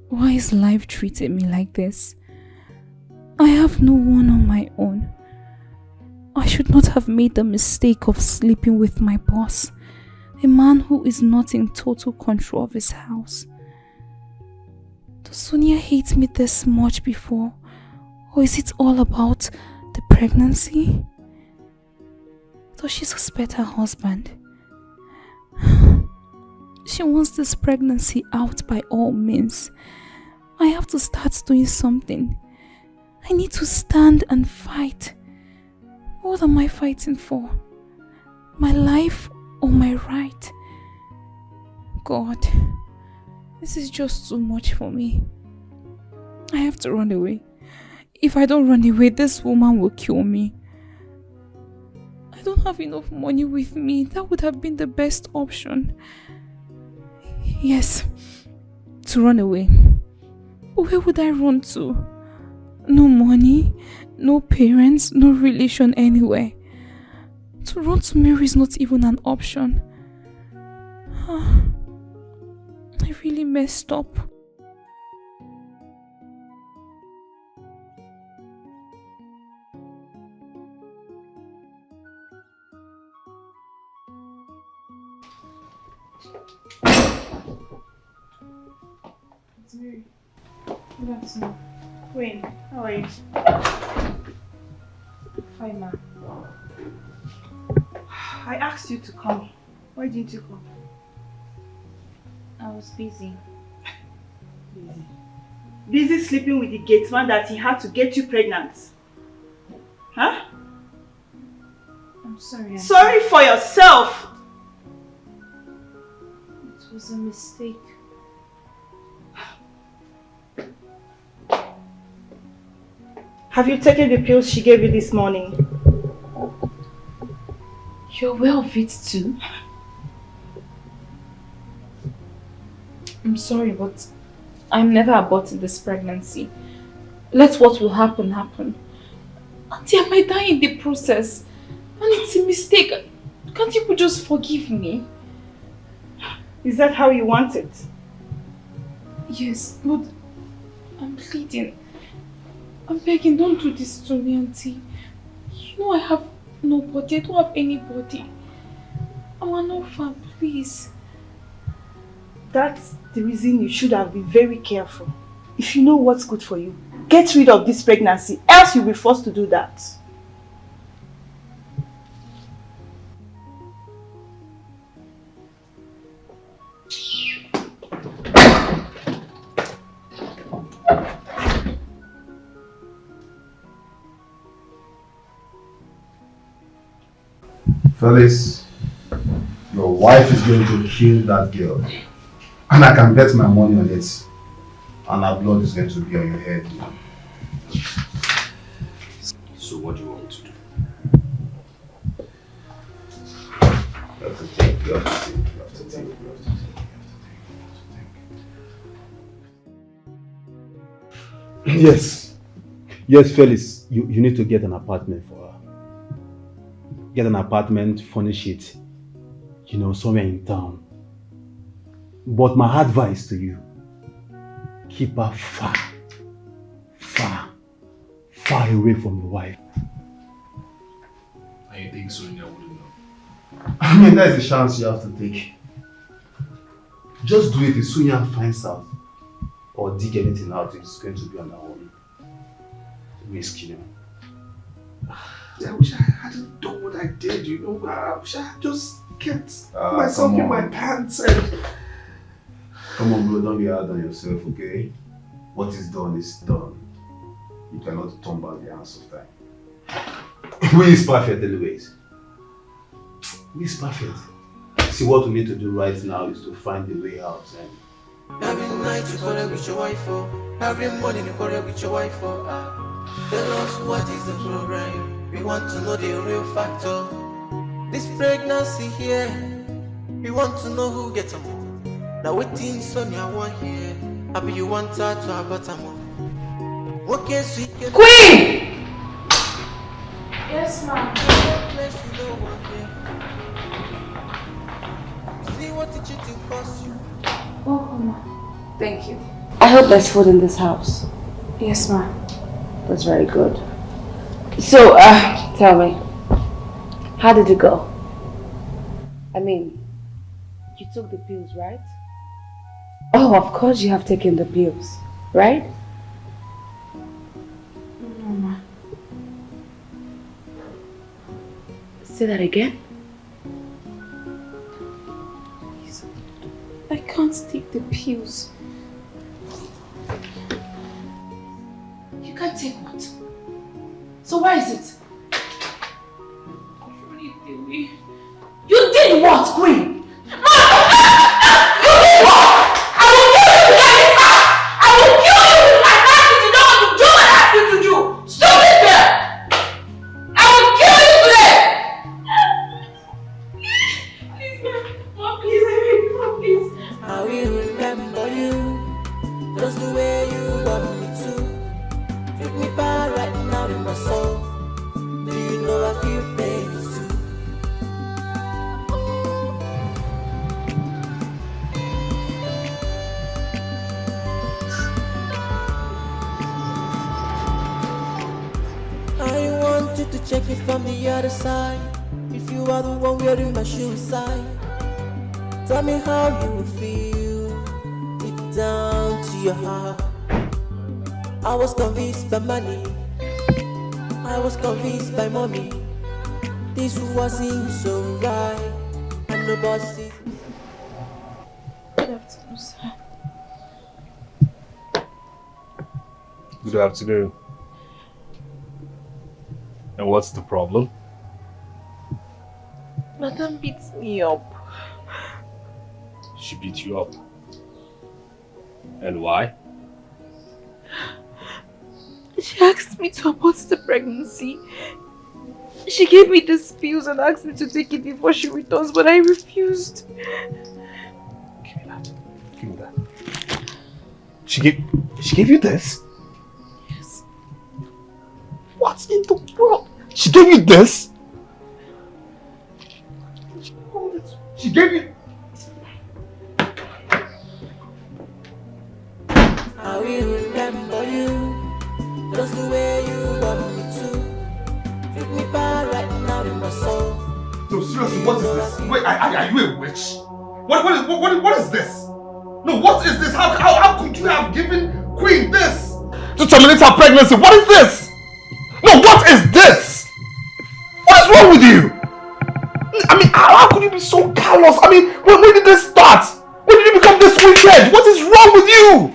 Why is life treating me like this? I have no one on my own. I should not have made the mistake of sleeping with my boss, a man who is not in total control of his house. Does Sonia hate me this much before? Or is it all about the pregnancy? Does she suspect her husband? She wants this pregnancy out by all means. I have to start doing something. I need to stand and fight. What am I fighting for? My life or my right? God, this is just too much for me. I have to run away. If I don't run away, this woman will kill me. I don't have enough money with me. That would have been the best option. Yes, to run away. But where would I run to? No money, No parents, no relation anywhere. To run to Mary is not even an option. I really messed up. It's Mary. Good afternoon. Queen, how are you? Fine, ma. I asked you to come. Why didn't you come? I was busy. Busy. Busy sleeping with the gateman that he had to get you pregnant. Huh? I'm sorry. Sorry for yourself! It was a mistake. Have you taken the pills she gave you this morning? You're aware of it too? I'm sorry, but I'm never aborting this pregnancy. Let what will happen, happen. Auntie, I might die in the process. And it's a mistake. Can't you just forgive me? Is that how you want it? Yes, but I'm pleading. I'm begging, don't do this to me, Auntie. You know I have nobody. I don't have anybody. I'm an orphan, please. That's the reason you should have been very careful. If you know what's good for you, get rid of this pregnancy, else you'll be forced to do that. Fellas, your wife is going to kill that girl. And I can bet my money on it. And her blood is going to be on your head. So what do you want me to do? You have to think, you have to think, you have to think, you have to think, you have to think. Yes. Yes, Felix, you need to get an apartment for her. Get an apartment, furnish it, you know, somewhere in town. But my advice to you, keep her far, far, far away from your wife. And you think Sonia wouldn't know? I mean, that's a chance you have to take. Just do it if Sonia finds out or dig anything out, it's going to be on her own risk, you know. I wish I hadn't done what I did, you know. I wish I had just kept myself in my pants and... Come on, bro, don't be hard on yourself, okay? What is done is done. You cannot turn back the hands of time. Who is perfect anyways? Who is perfect? See, what we need to do right now is to find the way out. And every night you quarrel with your wife, oh. Every morning you quarrel with your wife, oh. Tell us what is the problem. We want to know the real factor. This pregnancy here, we want to know who gets them. Now waiting Sonia one here. I be you want her to have bottom. What can she get? Queen! Yes, ma'am. See what the cheating cost you. Oh, ma'am. Thank you. I hope there's food in this house. Yes, ma'am. That's very good. So, tell me, how did it go? I mean, you took the pills, right? Oh, of course you have taken the pills, right? No, ma'am. Say that again. Please. I can't take the pills. You can't take what? So why is it? Throw it away. You did what, Queen? You did what? I will kill you to get this out! I will kill you if I ask you to do what you do and ask you to do! Stupid girl! I will kill you today! Please, ma'am, please, I beg you, ma'am, please. I will remember you, just the way you want me to. Take me back right now in my soul. check it from the other side. If you are the one wearing my shoe side, tell me how you feel deep down to your heart. I was convinced by money, I was convinced by mommy. This wasn't so right, and nobody sees. Good afternoon, sir. Good afternoon. And what's the problem? Madam beats me up. She beat you up. And why? She asked me to abort the pregnancy. She gave me these pills and asked me to take it before she returns, but I refused. Give me that. Give me that. She gave you this? Yes. What in the world? She gave you this? She gave you... I will remember you, just the way you want me to. Treat me bad right now in my soul. No, seriously, what is this? Wait, are you a witch? What is this? No, what is this? How could you have given Queen this? To terminate her pregnancy, what is this? No, what is this? What is wrong with you? I mean, how could you be so callous? I mean, when did this start? When did you become this wicked? What is wrong with you?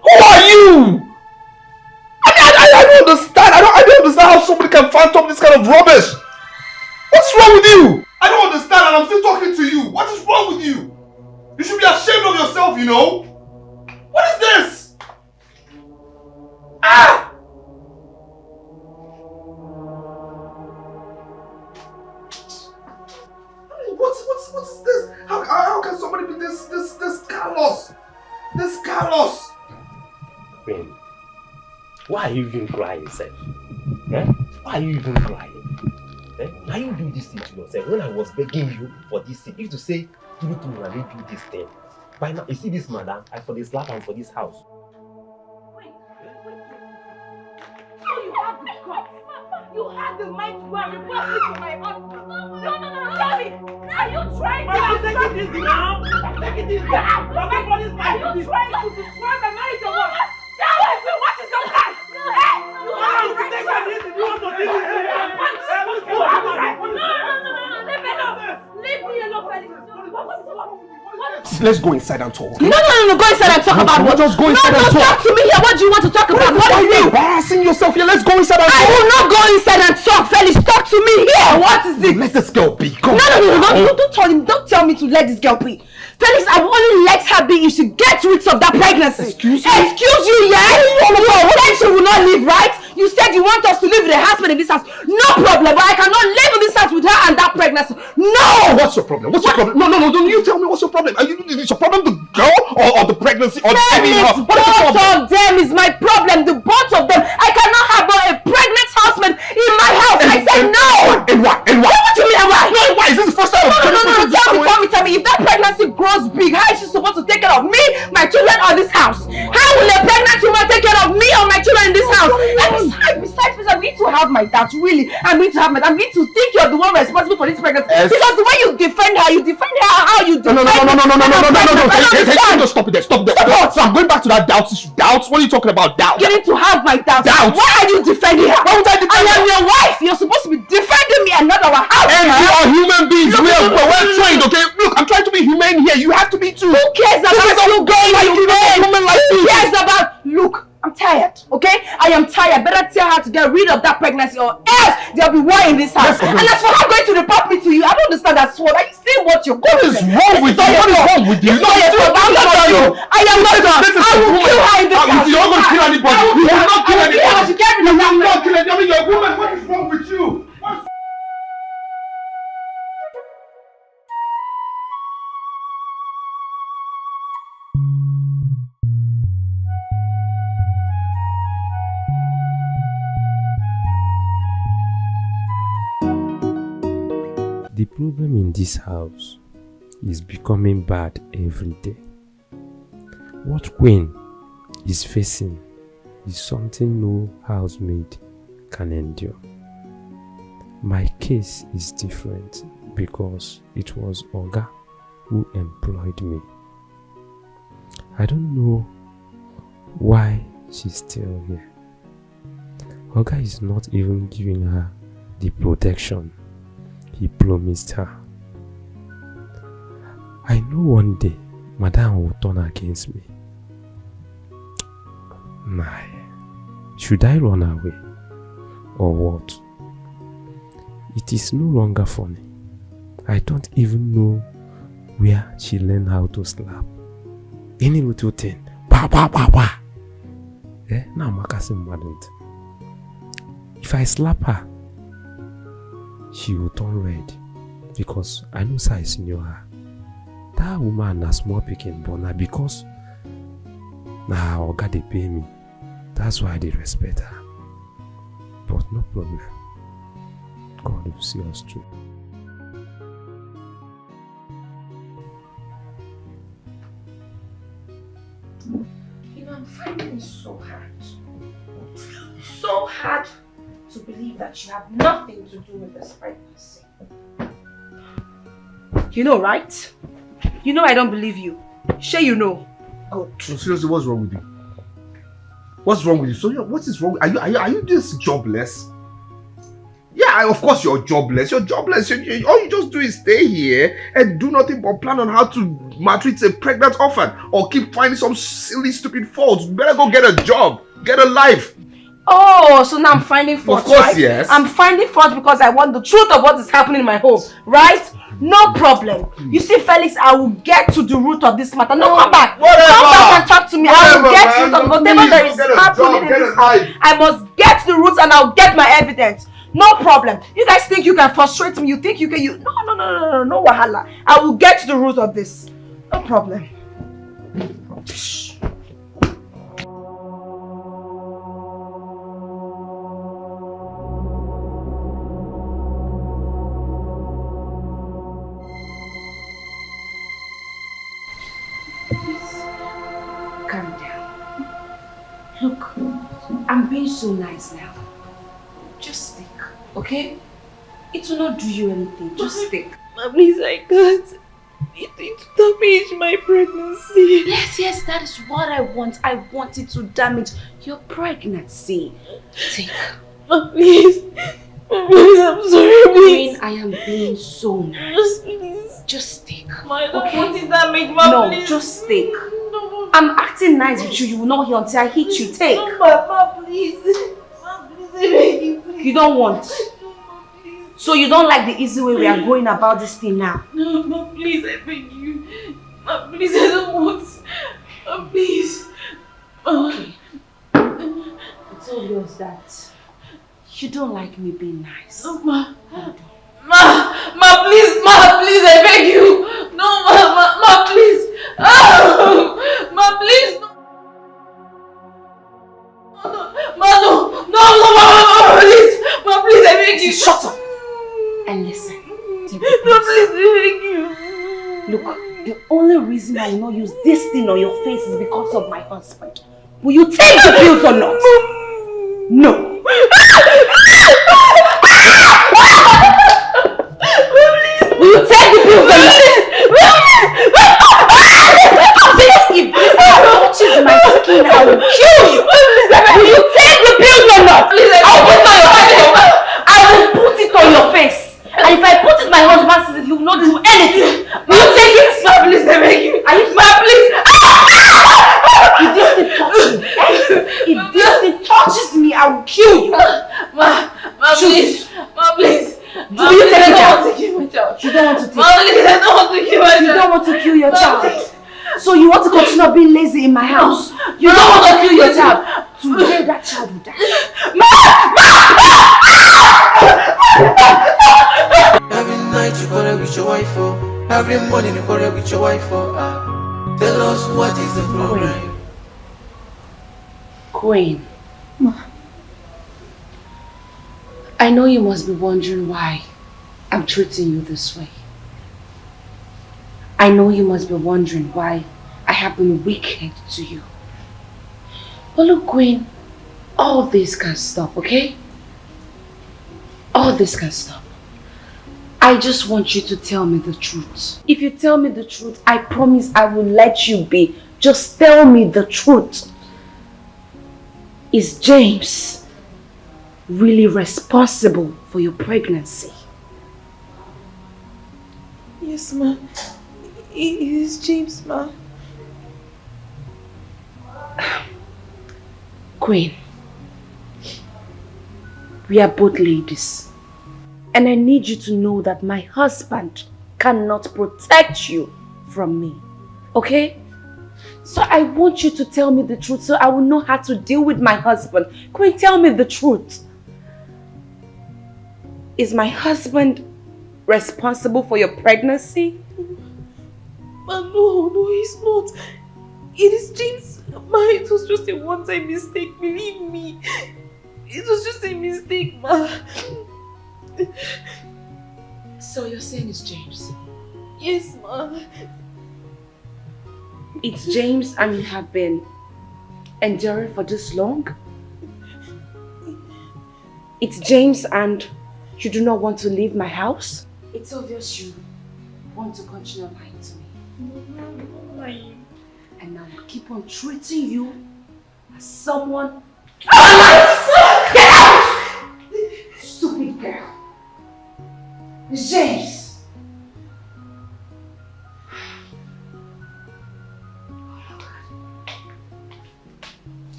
Who are you? I don't understand. I don't understand how somebody can phantom this kind of rubbish. What's wrong with you? I don't understand, and I'm still talking to you. What is wrong with you? You should be ashamed of yourself, you know? What is this? Ah! What is this? How can somebody be this callous? This callous? Queen, why are you even crying, sir? Eh? Why are you even crying? Eh? Why you do this thing to yourself? When I was begging you for this thing, you used to say, through I didn't do this thing. By now, you see this madam, I for this lap and for this house. Wait. So you have the guts. You had the mind to go and report me to my husband. No, tell me. Are you trying to take it easy now? Take it easy. Everybody's Are you trying to destroy my marriage or what? Tell me, what is your plan? Hey, you have to take it easy. You want to take it easy. You have to take it. No. Leave me alone. Leave me alone, Felix. Let's go inside and talk. No, go inside and talk about what? Just go inside and talk. Talk to me here. What do you want to talk about? What are you embarrassing yourself here? Let's go inside and talk. I will not go inside and talk, Felix. Talk to me here. What is this? Let this girl be. Come No, don't tell me to let this girl be. Felix, I will only let her be if she gets rid of that pregnancy. Excuse you, yes? You said she will not leave, right? You said you want us to live with a husband in this house. No problem, but I cannot live in this house with her and that pregnancy. No! What's your problem? What's your problem? No, don't you tell me what's your problem. Is your problem the girl or the pregnancy or Felix, both of them is my problem. The both of them. I cannot have a pregnant husband in my house. I said no! And why? What do you mean and why? No, why? Is this the first time? No, tell me. If that pregnancy grows big, how is she supposed to take care of me, my children, or this house? How will a pregnant woman take care of me or my children in this house? And besides, I need to have my doubts, really. I need to think you're the one responsible for this pregnancy. Because the way you defend her how you defend her. No. Stop it there. Stop. So I'm going back to that doubts issue. Doubts? What are you talking about? Doubts? You need to have my doubts. Why are you defending her? Why would I defend her? I am your wife. You're supposed to be defending me and not our house. And we are human beings. We're well trained, okay? Look, I'm trying to be humane here. You have to be too. Who cares about you being humane? Who cares about... Look, I'm tired, okay? I am tired. Better tell her to get rid of that pregnancy or else there'll be war in this house. And as for her going to report me to you, I don't understand that sword. Are you seeing what you're going to do? What is wrong with you? I am not your I will kill her in this house. You're not going to kill anybody. You will not kill anybody. You will not kill anybody. I mean, you're a woman. What is wrong with you? The problem in this house is becoming bad every day. What Queen is facing is something no housemaid can endure. My case is different because it was Oga who employed me. I don't know why she's still here. Oga is not even giving her the protection he promised her. I know one day Madam will turn against me. My, should I run away or what? It is no longer funny. I don't even know where she learned how to slap. Any little thing, bah bah bah bah. Now Makasim madn't. If I slap her, she will turn red because I know size in her. That woman has small picking, but now because now Oga they pay me, that's why they respect her. But no problem. God will see us through. You know, I'm finding it so hard. So hard to believe that you have nothing to do with this pregnancy. You know, right? You know I don't believe you. Sure you know. Good. So seriously, what's wrong with you? What's wrong with you? So what is wrong? Are you just jobless? Yeah, of course you're jobless. You're jobless. All you just do is stay here and do nothing but plan on how to maltreat a pregnant orphan or keep finding some silly, stupid faults. Better go get a job. Get a life. Oh, so now I'm finding fault, Of course, right? yes. I'm finding fault because I want the truth of what is happening in my home, right? No problem. You see, Felix, I will get to the root of this matter. No, come back. Whatever. Come back and talk to me. I will get to the root of whatever Please there go is get a happening job, in get this a house. life. I must get to the roots and I'll get my evidence. No problem. You guys think you can frustrate me? You think you can? No, wahala. I will get to the root of this. No problem. Calm down. Look, I'm being so nice now. Just think, okay? It will not do you anything. Just think. Please, I can't. It damage my pregnancy. Yes, that is what I want. I want it to damage your pregnancy. Take. Please. Please, I'm sorry, please. Queen, I am being so nice. Just think. I don't okay? want it damage, ma, No, please. just think. I'm acting nice with you. You will not hear until I hit you. Take. No, ma, please. Ma, please, I beg you, please. You don't want. So you don't like the easy way we are going about this thing now? No, ma, please, I beg you. Ma, please, I don't want. Ma, please. Okay. It's obvious that you don't like me being nice. No, ma. Ma, please, I beg you. No, ma, please. Oh, ma, please. No, please. Ma, please, I beg you. Shut up and listen. No, please, I beg you. Look, the only reason I will not use this thing on your face is because of my husband. Will you take the pills or not? No. Will you take the pills or not? If this touches my skin, I will kill you. Will you take the pills or not? I will put it on your face. And if I put it my husband sees it, he will not do anything. Will you take it? Ma, please, I beg you. Are you please. If this thing touches me, if this thing touches me, I will kill you. Ma, please. Ma, please. Do you take it out? Kill my child. You don't want to take it. Ma, please, I don't want to kill my child. You don't want to kill your child. Please. So you want to continue being lazy in my house? You don't want to kill your child. Today that child will die. Every night you quarrel with your wife, oh. Every morning you quarrel with your wife, oh. Tell us what is the problem. Queen. I know you must be wondering why I'm treating you this way. I know you must be wondering why I have been wicked to you. But look, Queen, all this can stop, okay? All this can stop. I just want you to tell me the truth. If you tell me the truth, I promise I will let you be. Just tell me the truth. Is James really responsible for your pregnancy? Yes, ma. It is James, ma. Queen, we are both ladies. And I need you to know that my husband cannot protect you from me. Okay? So I want you to tell me the truth so I will know how to deal with my husband. Queen, tell me the truth. Is my husband responsible for your pregnancy? Ma, no, he's not. It is James. Ma, it was just a one-time mistake, believe me. It was just a mistake, ma. So you're saying it's James? Yes, ma. It's James and you have been enduring for this long? It's James and you do not want to leave my house? It's obvious you want to continue lying to me. No, I'm not lying. And I will keep on treating you as someone. Oh, get out! Stupid girl. It's James.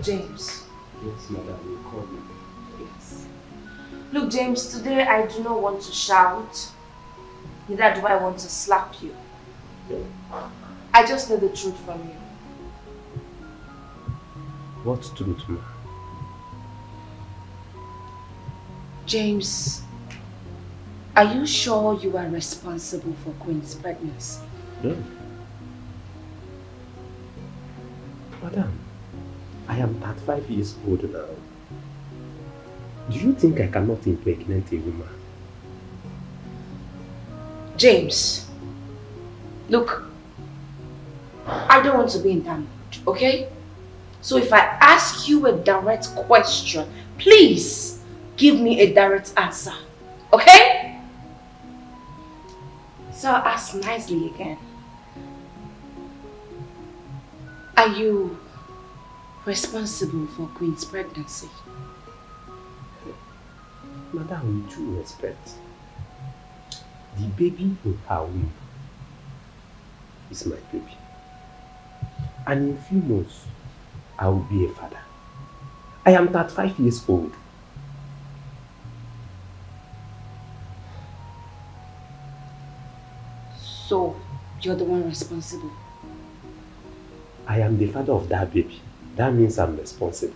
James. Yes, madam, you called me. Yes. Look, James, today I do not want to shout. Neither do I want to slap you. Yeah. I just know the truth from you. What truth, ma? James, are you sure you are responsible for Queen's pregnancy? No. Madam, I am 35 years old now. Do you think I cannot impregnate a woman? James, look, I don't want to be in that mood, okay? So if I ask you a direct question, please give me a direct answer, okay? So I'll ask nicely again. Are you responsible for Queen's pregnancy? Madam, with due respect, the baby in her womb is my baby. And in a few months, I will be a father. I am 35 years old. So, you're the one responsible? I am the father of that baby. That means I'm responsible.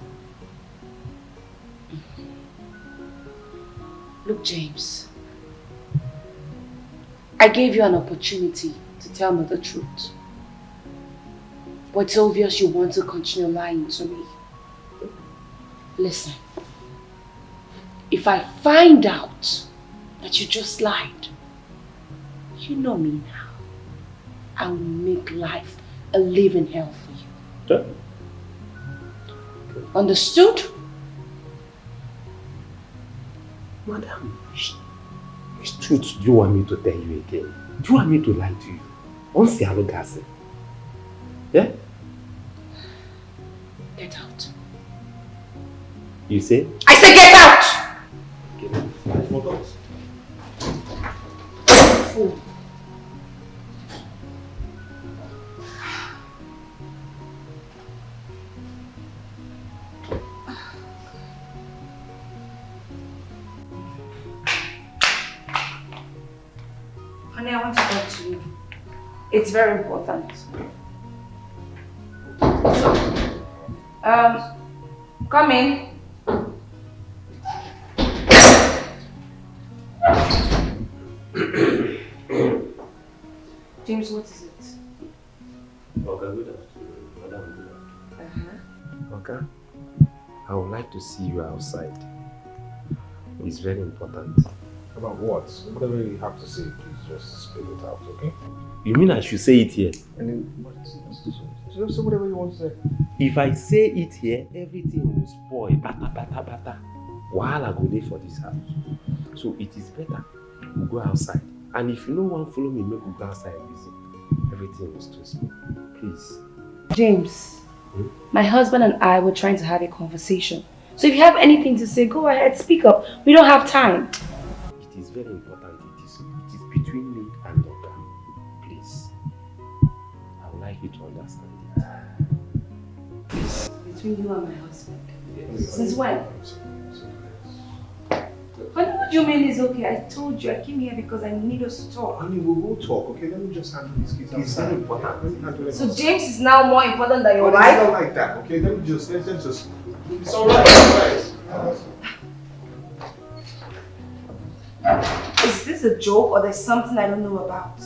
Look, James, I gave you an opportunity to tell me the truth. But it's obvious you want to continue lying to me. Listen, if I find out that you just lied, you know me now. I will make life a living hell for you. Done. Understood? Madam, which truth do you want me to tell you again? Do you want me to lie to you? Once you have a gas. Yeah? Get out. You say? I said get out! Okay, I forgot. Fool. Honey, I want to talk to you. It's very important. Come in. James, what is it? Okay, good afternoon. Madam, good afternoon. Okay. I would like to see you outside. It's very important. About what? Whatever you have to say, please just spit it out, okay? You mean I should say it here? And then, just say whatever you want to say. If I say it here, everything will spoil. Bata, bata, bata. Wahala go dey for this house. So it is better we go outside. And if you no want follow me, make we go outside busy. Everything will still smooth. Please. James, my husband and I were trying to have a conversation. So if you have anything to say, go ahead, speak up. We don't have time. It is very important. It is between me and Oga. Please. I would like you to understand it. Please. Between you and my husband? Yes. Since when? Honey, what do you mean is okay? I told you I came here because I need us to talk. Honey, we'll talk, okay? Let me just handle these kids. It's very important. Let me handle it. So James is now more important than your But wife? it's not like that, okay? Let's just... It's alright, guys. Is this a joke or there's something I don't know about?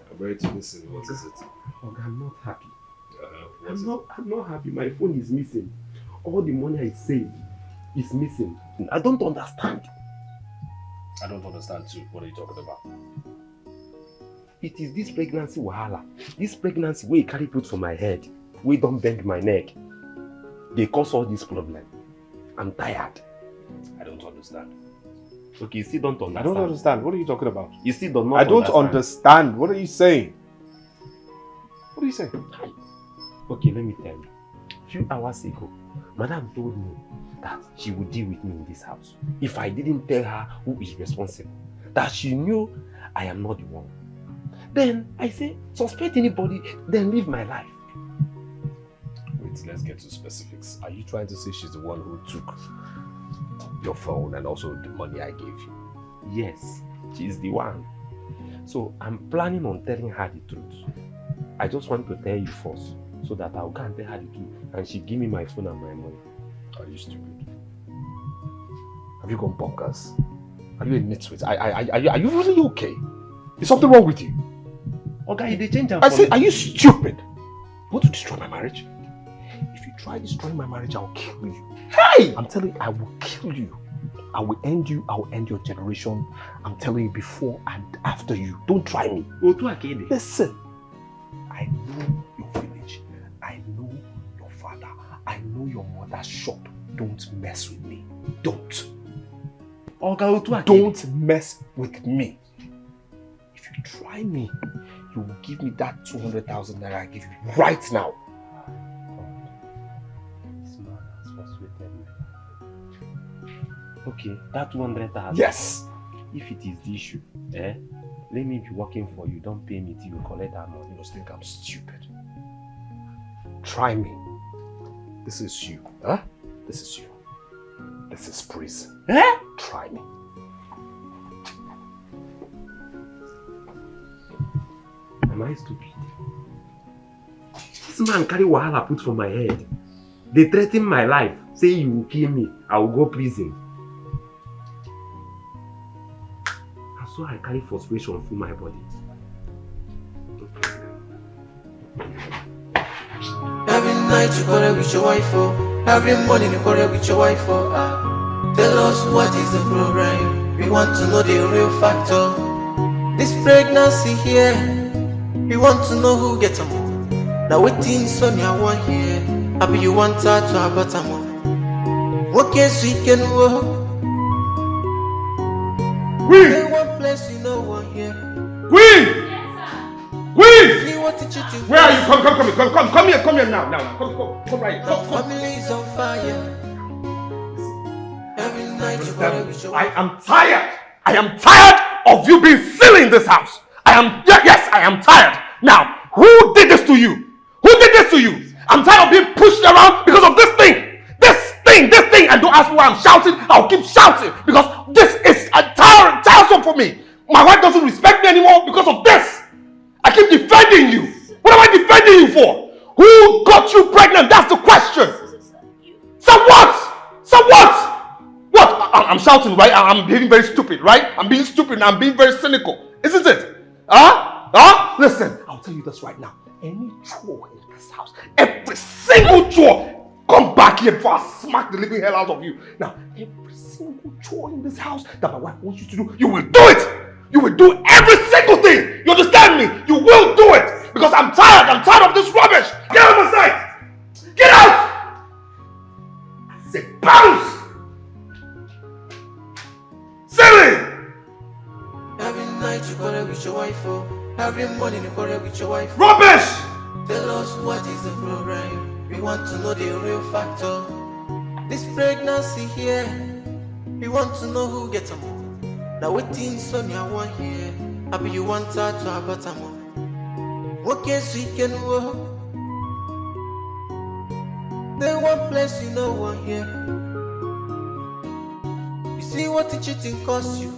I'm ready to listen. What is it? Oga, I'm not happy. I'm not happy. My phone is missing. All the money I saved is missing. I don't understand. I don't understand too. What are you talking about? It is this pregnancy wahala. This pregnancy wey carry put for my head. We don't bend my neck. They cause all this problem. I'm tired. I don't understand. Okay, you still don't understand. I don't understand. What are you talking about? You still don't know. I don't understand. What are you saying? What are you saying? Okay, let me tell you. A few hours ago, Madam told me that she would deal with me in this house if I didn't tell her who is responsible. That she knew I am not the one. Then I say, suspect anybody, then live my life. Wait, let's get to specifics. Are you trying to say she's the one who took your phone and also the money I gave you? Yes, she's the one. So I'm planning on telling her the truth. I just want to tell you first, so that I'll go and tell her the truth and she give me my phone and my money. Are you stupid? Have you gone bonkers? Are you a nitwit? Are you really okay? Is something wrong with you? Okay, they change. I said, are you stupid? You want to destroy my marriage? If you try destroying my marriage, I'll kill you. Hey! I'm telling you, I will kill you. I will end you. I will end your generation. I'm telling you, before and after you. Don't try me. Listen. I know your village. I know your father. I know your mother's shop. Don't mess with me. Don't. Don't mess with me. If you try me, you will give me that 200,000 naira I give you right now. This man has persuaded me. Okay, that 200,000. Yes. If it is the issue, let me be working for you. Don't pay me till you collect that money. You must think I'm stupid. Try me. This is you. Huh? This is you. This is prison. Try me. Am I stupid? This man carry wahala put for my head. They threaten my life. Say you will kill me. I will go prison. And so I carry frustration through my body. Every night you quarrel with your wife, oh. Every morning you quarrel with your wife, oh. Tell us what is the problem. We want to know the real factor. This pregnancy here, we want to know who gets them. Now waiting Sonia one here. Happy you want her to have a time. What case we can walk? Queen! One place you know one here. Queen! Queen! See what it you do. Where are you? Come here now. Come right. Come. Family is on fire. Every night you quarrel with your I am tired. I am tired of you being silly in this house. I am tired. Now, who did this to you? Who did this to you? I'm tired of being pushed around because of this thing. And don't ask me why I'm shouting. I'll keep shouting because this is tiresome for me. My wife doesn't respect me anymore because of this. I keep defending you. What am I defending you for? Who got you pregnant? That's the question. So what? What? I'm shouting, right? I'm being very stupid, right? I'm being stupid and I'm being very cynical. Isn't it? Huh? Huh? Listen, I'll tell you this right now. Any chore in this house, every single chore, come back here before I smack the living hell out of you. Now, every single chore in this house that my wife wants you to do, you will do it. You will do every single thing. You understand me? You will do it. Because I'm tired. I'm tired of this rubbish. Get out of my sight. Get out. I said bounce. Silly. Every night you quarrel with your wife, oh. Every morning you quarrel with your wife. Rubbish! Tell us what is the problem. We want to know the real factor. This pregnancy here, we want to know who gets them. Now waiting Sonia one here. I be you want her to have a more. What case we can work? Then one place you know one here. You see what the cheating costs you.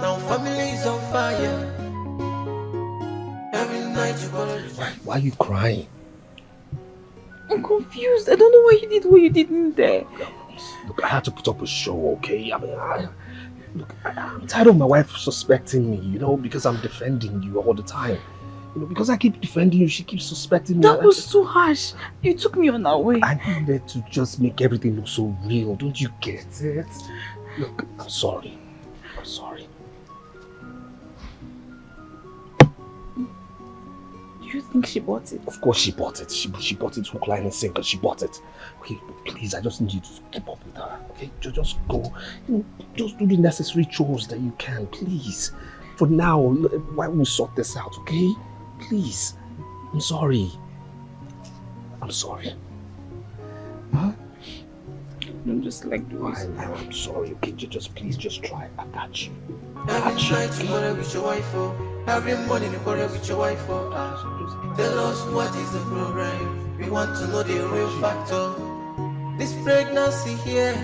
Now family is on fire. Every night you call it. Why are you crying? I'm confused. I don't know why you did what you did in there. Look, I had to put up a show, okay? I mean, I'm tired of my wife suspecting me, you know, because I'm defending you all the time. You know, because I keep defending you, she keeps suspecting me. That was too harsh. You took me on our way. I needed to just make everything look so real. Don't you get it? Look, I'm sorry. I'm sorry. Do you think she bought it? Of course she bought it. She bought it hook, line and sinker. She bought it. Okay, but please, I just need you to keep up with her. Okay, just go. You know, just do the necessary chores that you can, please. For now, why don't we sort this out, okay? Please. I'm sorry. I'm sorry. Huh? I'm just like this. I'm sorry, okay? Just please, just try. I got you. Every night you quarrel with your wife, oh. Every morning you quarrel with your wife, oh. Tell us what is the problem. We want to know the real factor. This pregnancy here,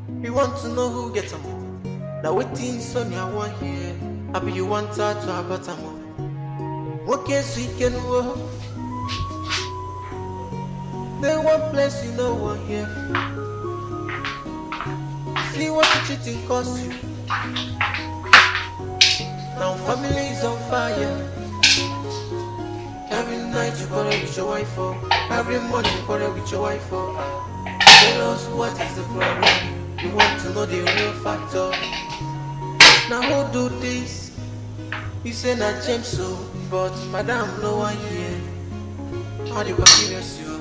we want to know who gets them. Now waiting Sonia one here. I be you want her to have a more. What case we can work? Then one place you know one here. See what the cheating costs you. Now family is on fire. Every night you quarrel with your wife, oh. Every morning you quarrel with your wife, oh. Tell us what is the problem. We want to know the real factor. Now who do this? You say not James so, but madam no one here. How do you curious you?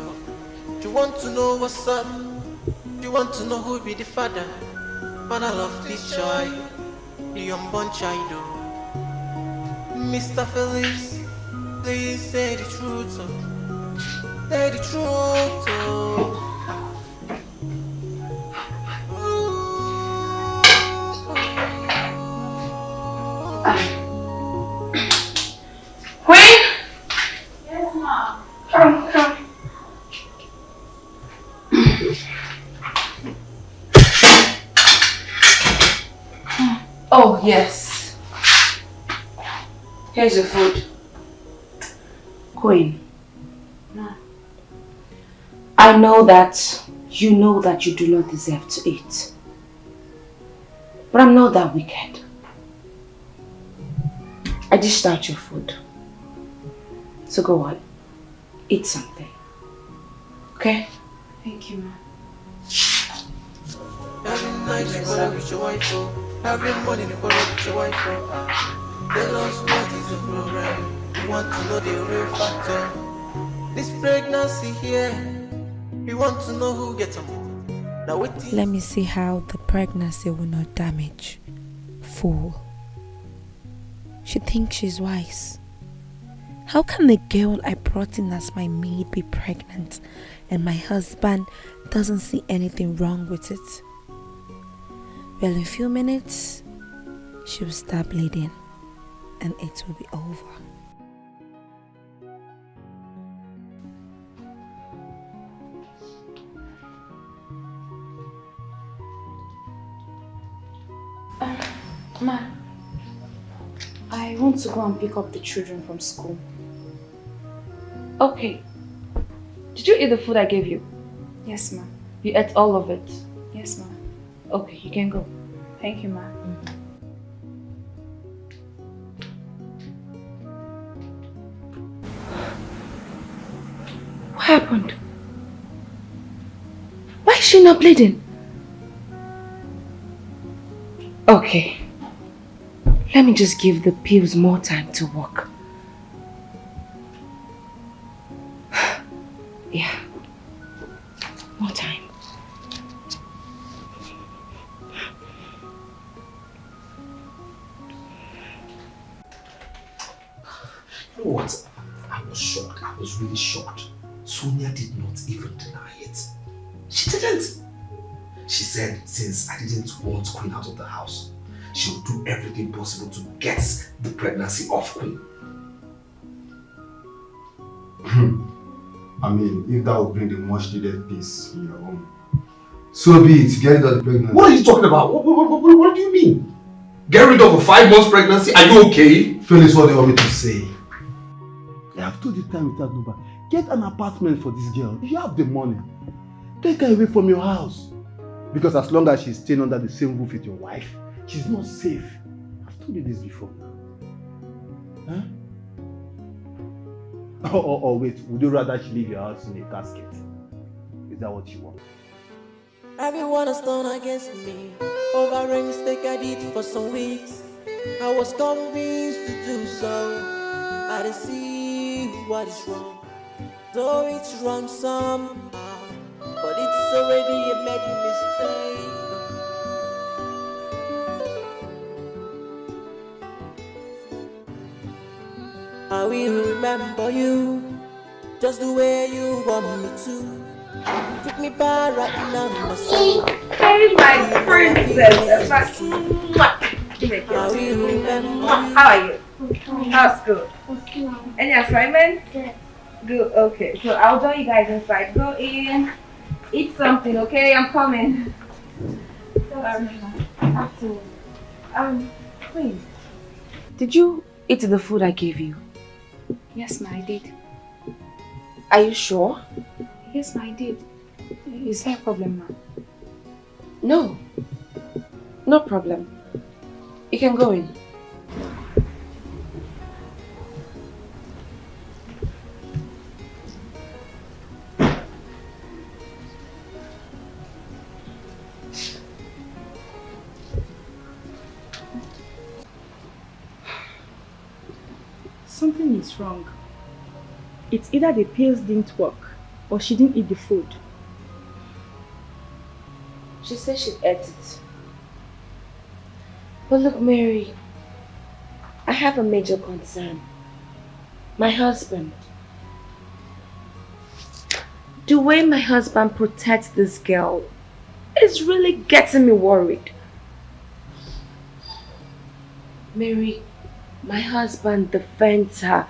Do you want to know what's up? Do you want to know who will be the father? Father of this child, the unborn child. Mr. Felix, please say the truth, oh. Say the truth, oh. Queen? Yes, ma'am. Come. Oh, yes. Here's your food. Queen, I know that you do not deserve to eat. But I'm not that wicked. I dished out your food. So go on, eat something. Okay? Thank you, ma'am. Every night you quarrel with your wife, oh. Every morning you quarrel with your wife, oh. Tell us what is the problem. We want to know the real factor. This pregnancy here, we want to know who gets them. Now waiting. Let me see how the pregnancy will not damage. Fool. She thinks she's wise. How can the girl I brought in as my maid be pregnant and my husband doesn't see anything wrong with it? Well, in a few minutes, she will start bleeding and it will be over. Ma, I want to go and pick up the children from school. Okay. Did you eat the food I gave you? Yes, ma. You ate all of it? Yes, ma. Okay, you can go. Thank you, ma. happened? Why is she not bleeding? Okay. Let me just give the pills more time to work. Yeah. More time. You know what? I was shocked. I was really shocked. Sonia did not even deny it. She didn't. She said since I didn't want Queen out of the house, she would do everything possible to get the pregnancy off Queen. I mean, if that would bring the much needed peace in your home, so be it. Get rid of the pregnancy. What are you talking about? What do you mean? Get rid of a 5 months pregnancy? Are you okay? Felix, what do you want me to say? I have told you time without number. Get an apartment for this girl. You have the money. Take her away from your house. Because as long as she's staying under the same roof with your wife, she's not safe. I've told you this before. Huh? Oh, wait. Would you rather she leave your house in a casket? Is that what you want? Everyone has turned against me over a mistake I did for some weeks. I was convinced to do so. I didn't see what is wrong, though it's wrong somehow, but it's already a made mistake. I will remember you just the way you want me to. Treat me bad right now, my soul. Hey, my princess. How are you? How's good? Any assignments? Good, okay. So I'll join you guys inside. Go in, eat something, okay? I'm coming. Queen, did you eat the food I gave you? Yes, ma, I did. Are you sure? Yes, ma, I did. Is there a problem, ma? No. No problem. You can go in. Something is wrong. It's either the pills didn't work or she didn't eat the food. She said she ate it. But look, Mary, I have a major concern. My husband. The way my husband protects this girl is really getting me worried. Mary, my husband defends her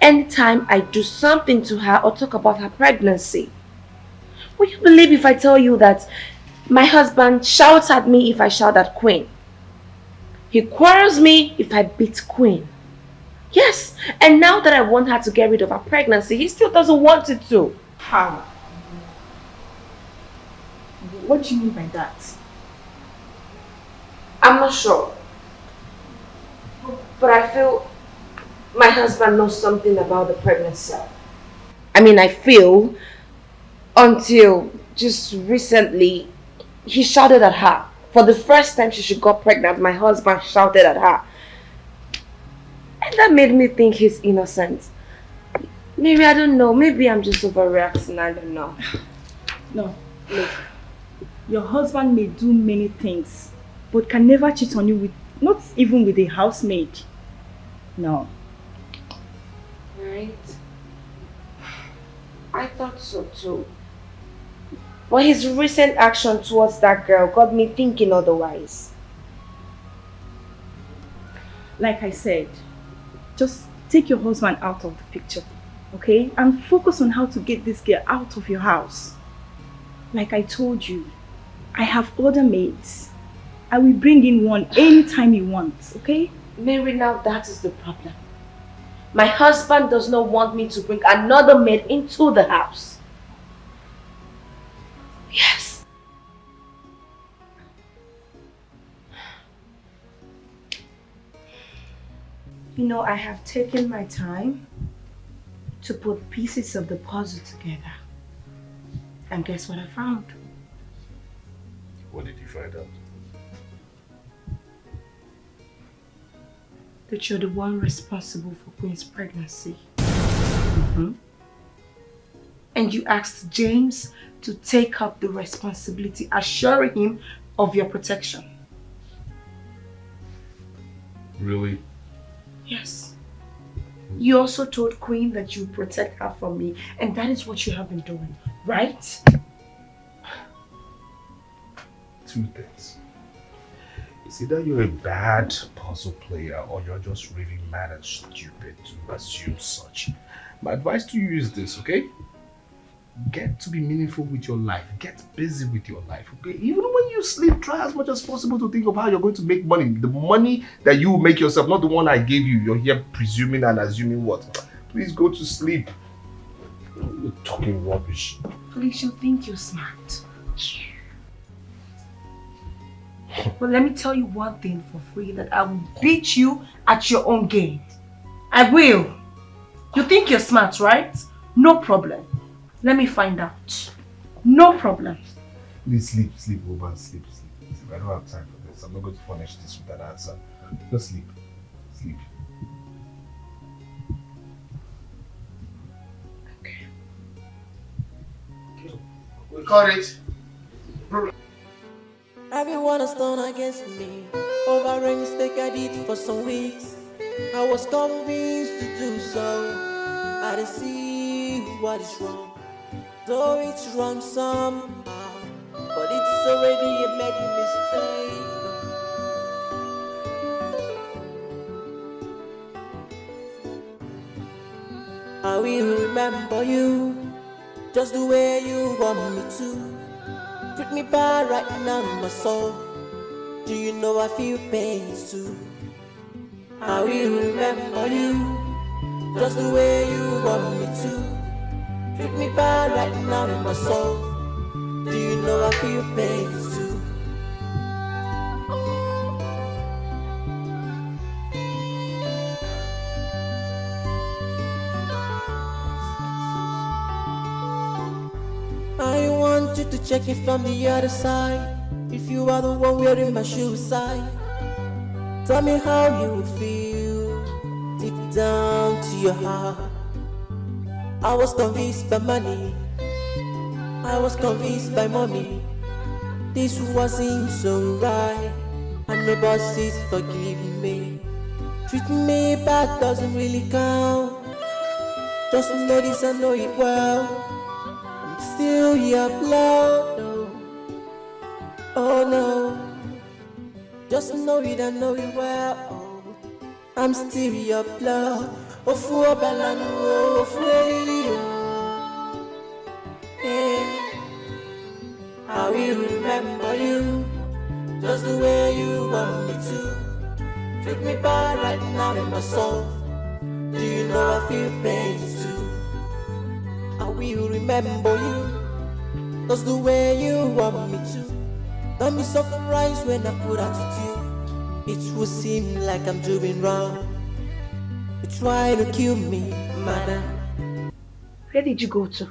anytime I do something to her or talk about her pregnancy. Will you believe if I tell you that my husband shouts at me if I shout at Queen? He quarrels me if I beat Queen. Yes, and now that I want her to get rid of her pregnancy, he still doesn't want it to. How? What do you mean by that? I'm not sure. But I feel my husband knows something about the pregnancy. I mean, I feel until just recently he shouted at her. For the first time she got pregnant, my husband shouted at her. And that made me think he's innocent. Maybe, I don't know, maybe I'm just overreacting, I don't know. No, look. Your husband may do many things, but can never cheat on you with, not even with a housemaid. No. Right. I thought so too. But his recent action towards that girl got me thinking otherwise. Like I said, just take your husband out of the picture, okay? And focus on how to get this girl out of your house. Like I told you, I have other maids. I will bring in one anytime you want, okay? Mary, now that is the problem. My husband does not want me to bring another maid into the house. Yes. You know, I have taken my time to put pieces of the puzzle together. And guess what I found? What did you find out? That you're the one responsible for Queen's pregnancy. And you asked James to take up the responsibility, assuring him of your protection. Really? Yes. You also told Queen that you would protect her from me, and that is what you have been doing, right? Two things. It's either you're a bad puzzle player or you're just really mad and stupid to assume such. My advice to you is this, okay? Get to be meaningful with your life. Get busy with your life, okay? Even when you sleep, try as much as possible to think of how you're going to make money. The money that you make yourself, not the one I gave you. You're here presuming and assuming what? Please go to sleep. You're talking rubbish. Please, you think you're smart. But let me tell you one thing for free, that I will beat you at your own game. I will. You think you're smart, right? No problem. Let me find out. No problem. Please sleep, woman, sleep. I don't have time for this. I'm not going to furnish this with an answer. Just sleep. Sleep. Okay. We got it. Everyone has turned against me over a mistake I did for some weeks. I was convinced to do so. I didn't see what is wrong. Though it's wrong somehow, but it's already a made mistake. I will remember you just the way you want me to. Treat me bad right now in my soul. Do you know I feel pains too? I will remember you just the way you want me to. Treat me bad right now in my soul. Do you know I feel pains too? I want you to check it from the other side. If you are the one wearing my shoe side, tell me how you feel deep down to your heart. I was convinced by money, I was convinced by money. This wasn't so right, and my bosses forgive me. Treating me bad doesn't really count. Just know this, I know it well. I'm still your blood, oh no. Just know it, I know it well. Oh, I'm still your blood. Oh, for Balano, oh, for I will remember you just the way you want me to. Treat me bad right now in my soul. Do you know I feel pains too? I will remember you just the way you want me to. Don't be surprised when I put attitude. It will seem like I'm doing wrong. You try to kill me, madam. Where did you go to?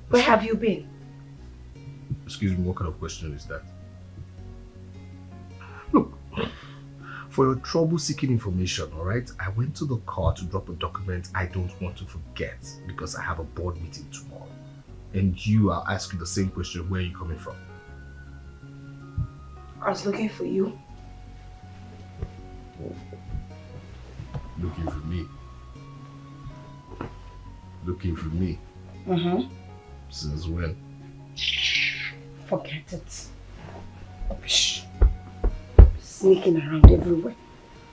Where have you been? Excuse me, what kind of question is that? Look, for your trouble-seeking information, alright? I went to the car to drop a document I don't want to forget because I have a board meeting tomorrow. And I'll ask you the same question, where are you coming from? I was looking for you. Looking for me? Looking for me? Since when? Forget it. Shh. Sneaking around everywhere.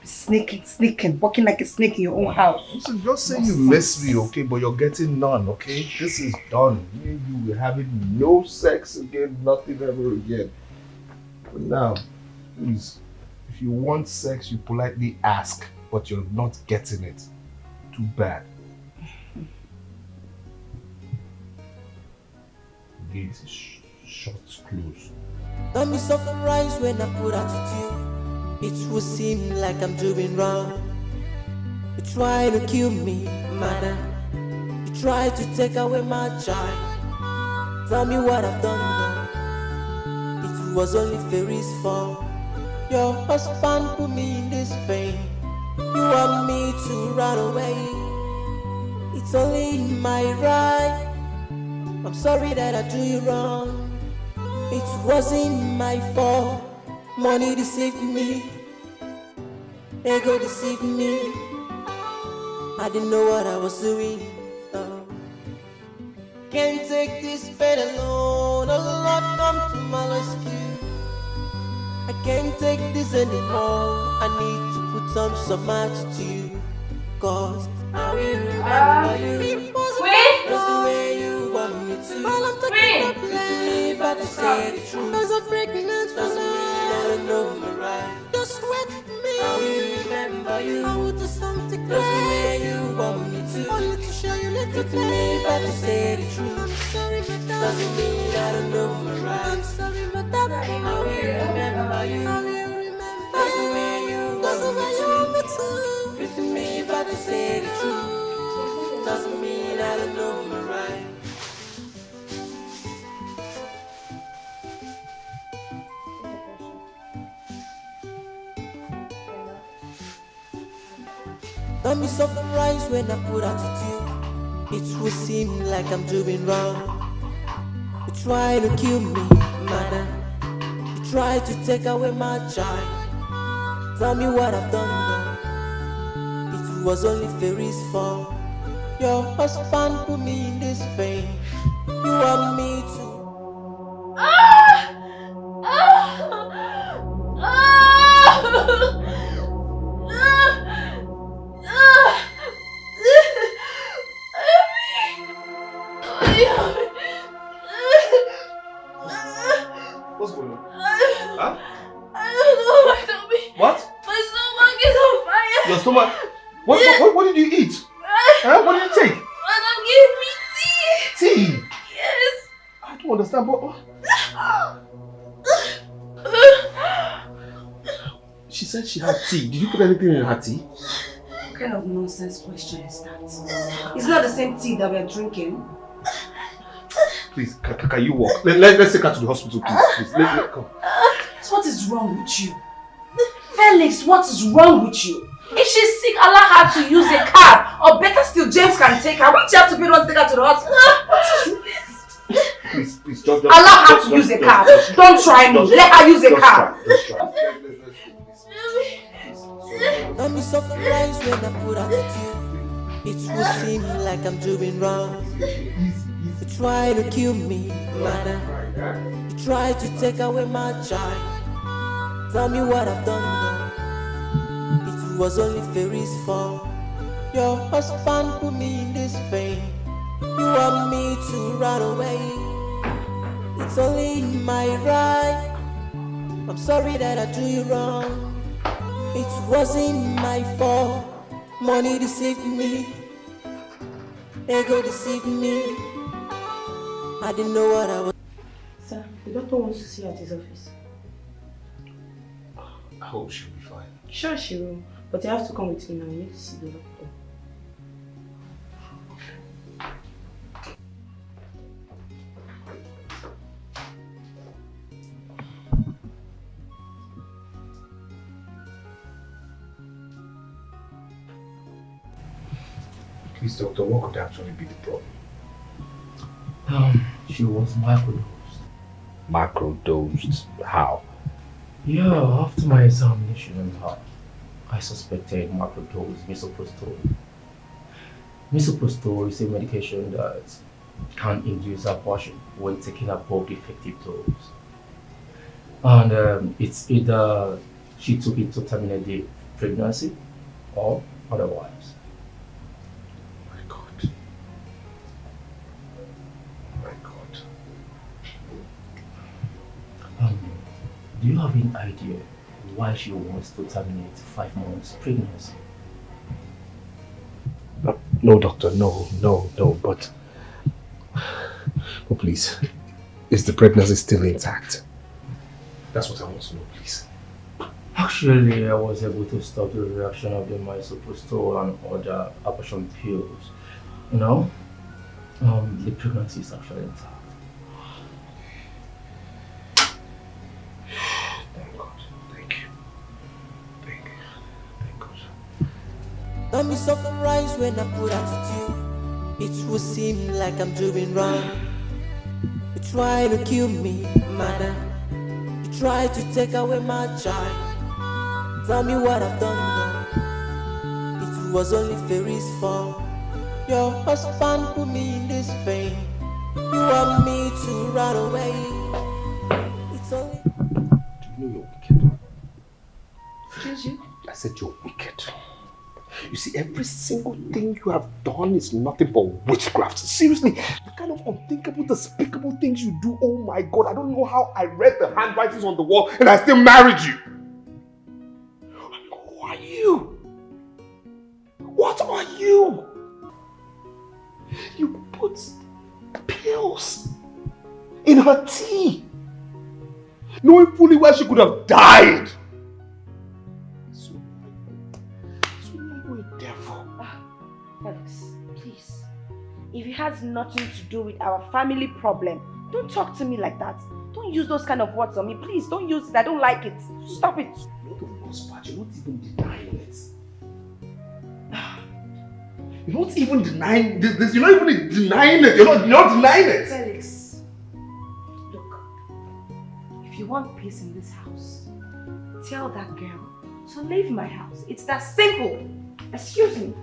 Sneaking, walking like a snake in your own house. Listen, just say you miss me, okay? But you're getting none, okay? This is done. Me and you, we're having no sex again, nothing ever again. But now, please, if you want sex, you politely ask, but you're not getting it. Too bad. This is short, close. Don't be surprised when I put attitude. It will seem like I'm doing wrong. You try to kill me, madam. You try to take away my child. Tell me what I've done wrong. It was only Fairy's fault. Your husband put me in this pain. You want me to run away. It's only my right. I'm sorry that I do you wrong. It wasn't my fault. Money deceived me. Ego deceived me. I didn't know what I was doing. Can't take this pain alone. Oh Lord, come to my rescue. I can't take this anymore. I need to put some attitude. Cause I will remember you. Wait! That's the way you want me to. While I'm taking up play, but to say the truth. Cause I'm pregnant for now. I don't know my right. Just wait for me. I will remember you. I will do something great. That's the way you want me to. Only to show you little to me, but to say the truth. I'm sorry, but doesn't mean I don't know my right. I'm sorry, but that I will remember you. I will remember. That's the way you want me to. Treat me, but to say the truth. Doesn't mean I don't know my right. Don't be surprised when I put attitude. It will seem like I'm doing wrong. You try to kill me, madam. You try to take away my child. Tell me what I've done wrong. It was only Fairy's fault. Your husband put me in this pain. You want me to. What's going on? Huh? I don't know, my tummy. What? My stomach is on fire. Your stomach? What did you eat? Huh? What did you take? Madam gave me tea. Tea? Yes. I don't understand, but... She said she had tea. Did you put anything in her tea? What kind of nonsense question is that? It's not the same tea that we're drinking. Please, can you walk? Let's take her to the hospital, please. Come. So what is wrong with you? Felix, what is wrong with you? If she's sick, allow her to use a cab. Or better still, James can take her. Which you have to be the one to take her to the hospital? Please, just allow her to use a cab. Don't try me. Let her use a cab. Don't be surprised when I put attitude. It will seem like I'm doing wrong. You try to kill me, madam. You try to take away my child. Tell me what I've done wrong. It was only Fairy's fault. Your husband put me in this pain. You want me to run away. It's only my right. I'm sorry that I do you wrong. It wasn't my fault. Money deceived me. Ego deceived me. I didn't know what I was. Sir, the doctor wants to see you at his office. I hope she'll be fine. Sure she will. But you have to come with me now. We need to see the doctor. Please, doctor, what could actually be the problem? She was microdosed. Microdosed? How? Yeah, after my examination, I suspected microdose misoprostol. Misoprostol is a medication that can induce abortion when taken above the effective dose. And it's either she took it to terminate the pregnancy or otherwise. Do you have any idea why she wants to terminate 5 months pregnancy? No, doctor, no, but please, is the pregnancy still intact? That's what I want to know, please. Actually, I was able to stop the reaction of the misoprostol and other abortion pills. You know, the pregnancy is actually intact. Thank God. Thank you. Thank God. Let me surprise when I put attitude. It will seem like I'm doing wrong. You try to kill me, madam. You try to take away my child. Tell me what I've done wrong. It was only Fairy's fault. Your husband put me in this pain. You want me to run away. It's only... Do you know you're wicked? Excuse you? I said you're wicked. You see, every single thing you have done is nothing but witchcraft. Seriously, the kind of unthinkable, despicable things you do, oh my God, I don't know how I read the handwritings on the wall and I still married you. Who are you? What are you? You put pills in her tea, knowing fully well she could have died. Felix, please. If it has nothing to do with our family problem, don't talk to me like that. Don't use those kind of words on me. Please, don't use it. I don't like it. Stop it. Not of course, but you're not even denying it. You're not even denying this. You're not even denying it. You're not denying it. Felix, look. If you want peace in this house, tell that girl to leave my house. It's that simple. Excuse me.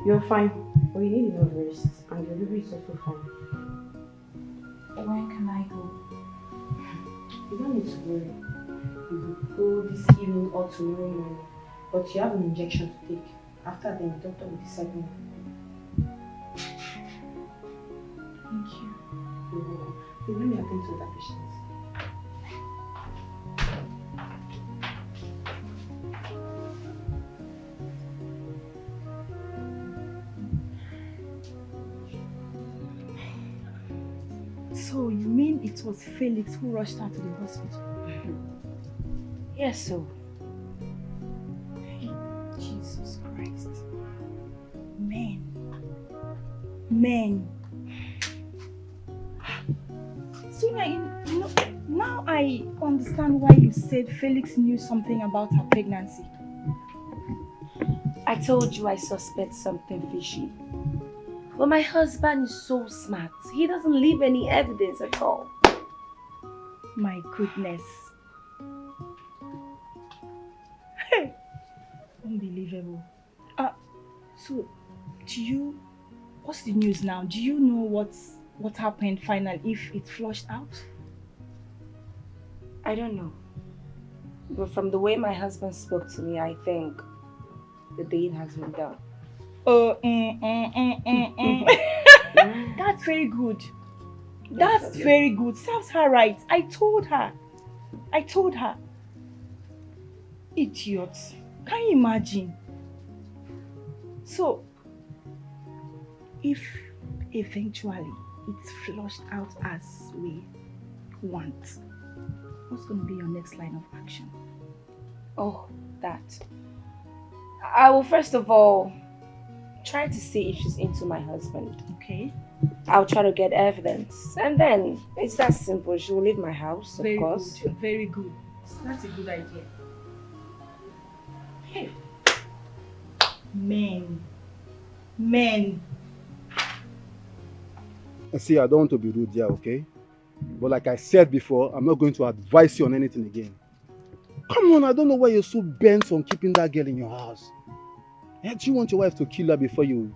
You're fine, but you need enough rest, and your baby is also fine. When can I go? You don't need to worry. You will go this evening or tomorrow morning, but you have an injection to take. After then, the doctor will decide when. Thank you. You're welcome. Please let me attend to that patient. So you mean it was Felix who rushed her to the hospital? Yes, so. Jesus Christ. Men. Men. So you know, now I understand why you said Felix knew something about her pregnancy. I told you I suspect something fishy. But my husband is so smart. He doesn't leave any evidence at all. My goodness. Hey. Unbelievable. So, what's the news now? Do you know what happened finally, if it flushed out? I don't know. But from the way my husband spoke to me, I think the deed has been done. That's very good. That's very good. Serves her right. I told her. Idiots. Can you imagine? So, if eventually it's flushed out as we want, what's going to be your next line of action? Oh, that. I will first of all try to see if she's into my husband. Okay. I'll try to get evidence. And then it's that simple. She will leave my house, of course. Good. Very good. That's a good idea. Hey. Men. See, I don't want to be rude here, okay? But like I said before, I'm not going to advise you on anything again. Come on, I don't know why you're so bent on keeping that girl in your house. Do you want your wife to kill her before you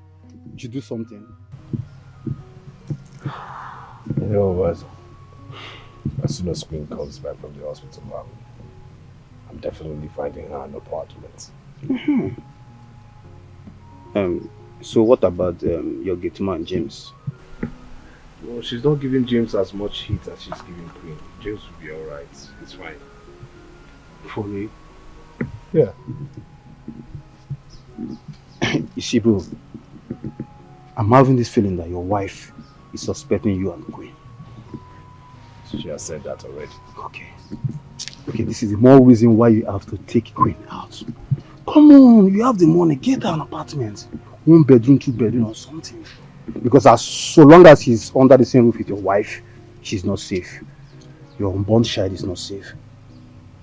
do something? You know what? As soon as Queen comes back from the hospital, Mom, I'm definitely finding her an apartment. So what about your gate man, James? Well, she's not giving James as much heat as she's giving Queen. James will be alright. It's fine. For me? Yeah. You see, bro, I'm having this feeling that your wife is suspecting you and Queen. She has said that already. Okay, this is the more reason why you have to take Queen out. Come on, you have the money, get her an apartment. 1 bedroom, 2 bedroom or something. Because so long as she's under the same roof with your wife, she's not safe. Your unborn child is not safe.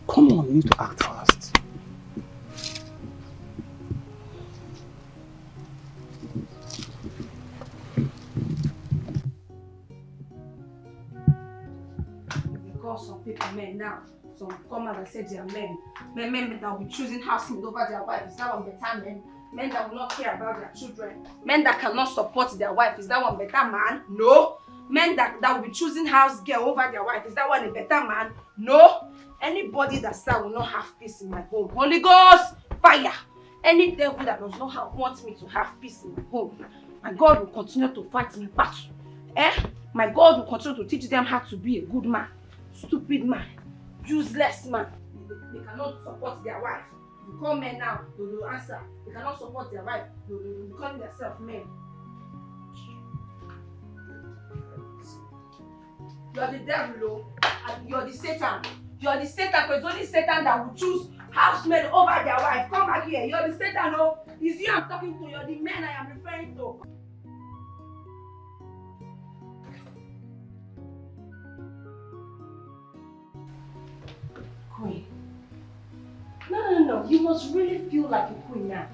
Come on, you need to act fast. Because some people, men now, some come out and say they are men. Men that will be choosing housemaid over their wife. Is that one better men? Men that will not care about their children. Men that cannot support their wife. Is that one better man? No. Men that will be choosing house girl over their wife. Is that one a better man? No. Anybody that said will not have peace in my home. Holy Ghost, fire. Any devil that does not want me to have peace in my home, my God will continue to fight me battle. My God will continue to teach them how to be a good man, stupid man, useless man. They cannot support their wife. You call men now, they will answer. They cannot support their wife. They will become themselves men. You are the devil, and you are the Satan. You are the Satan, because it's only Satan that will choose housemaid over their wife. Come back here. You are the Satan, no? It's you I'm talking to. You are the men I am referring to. Queen. No. You must really feel like a queen now.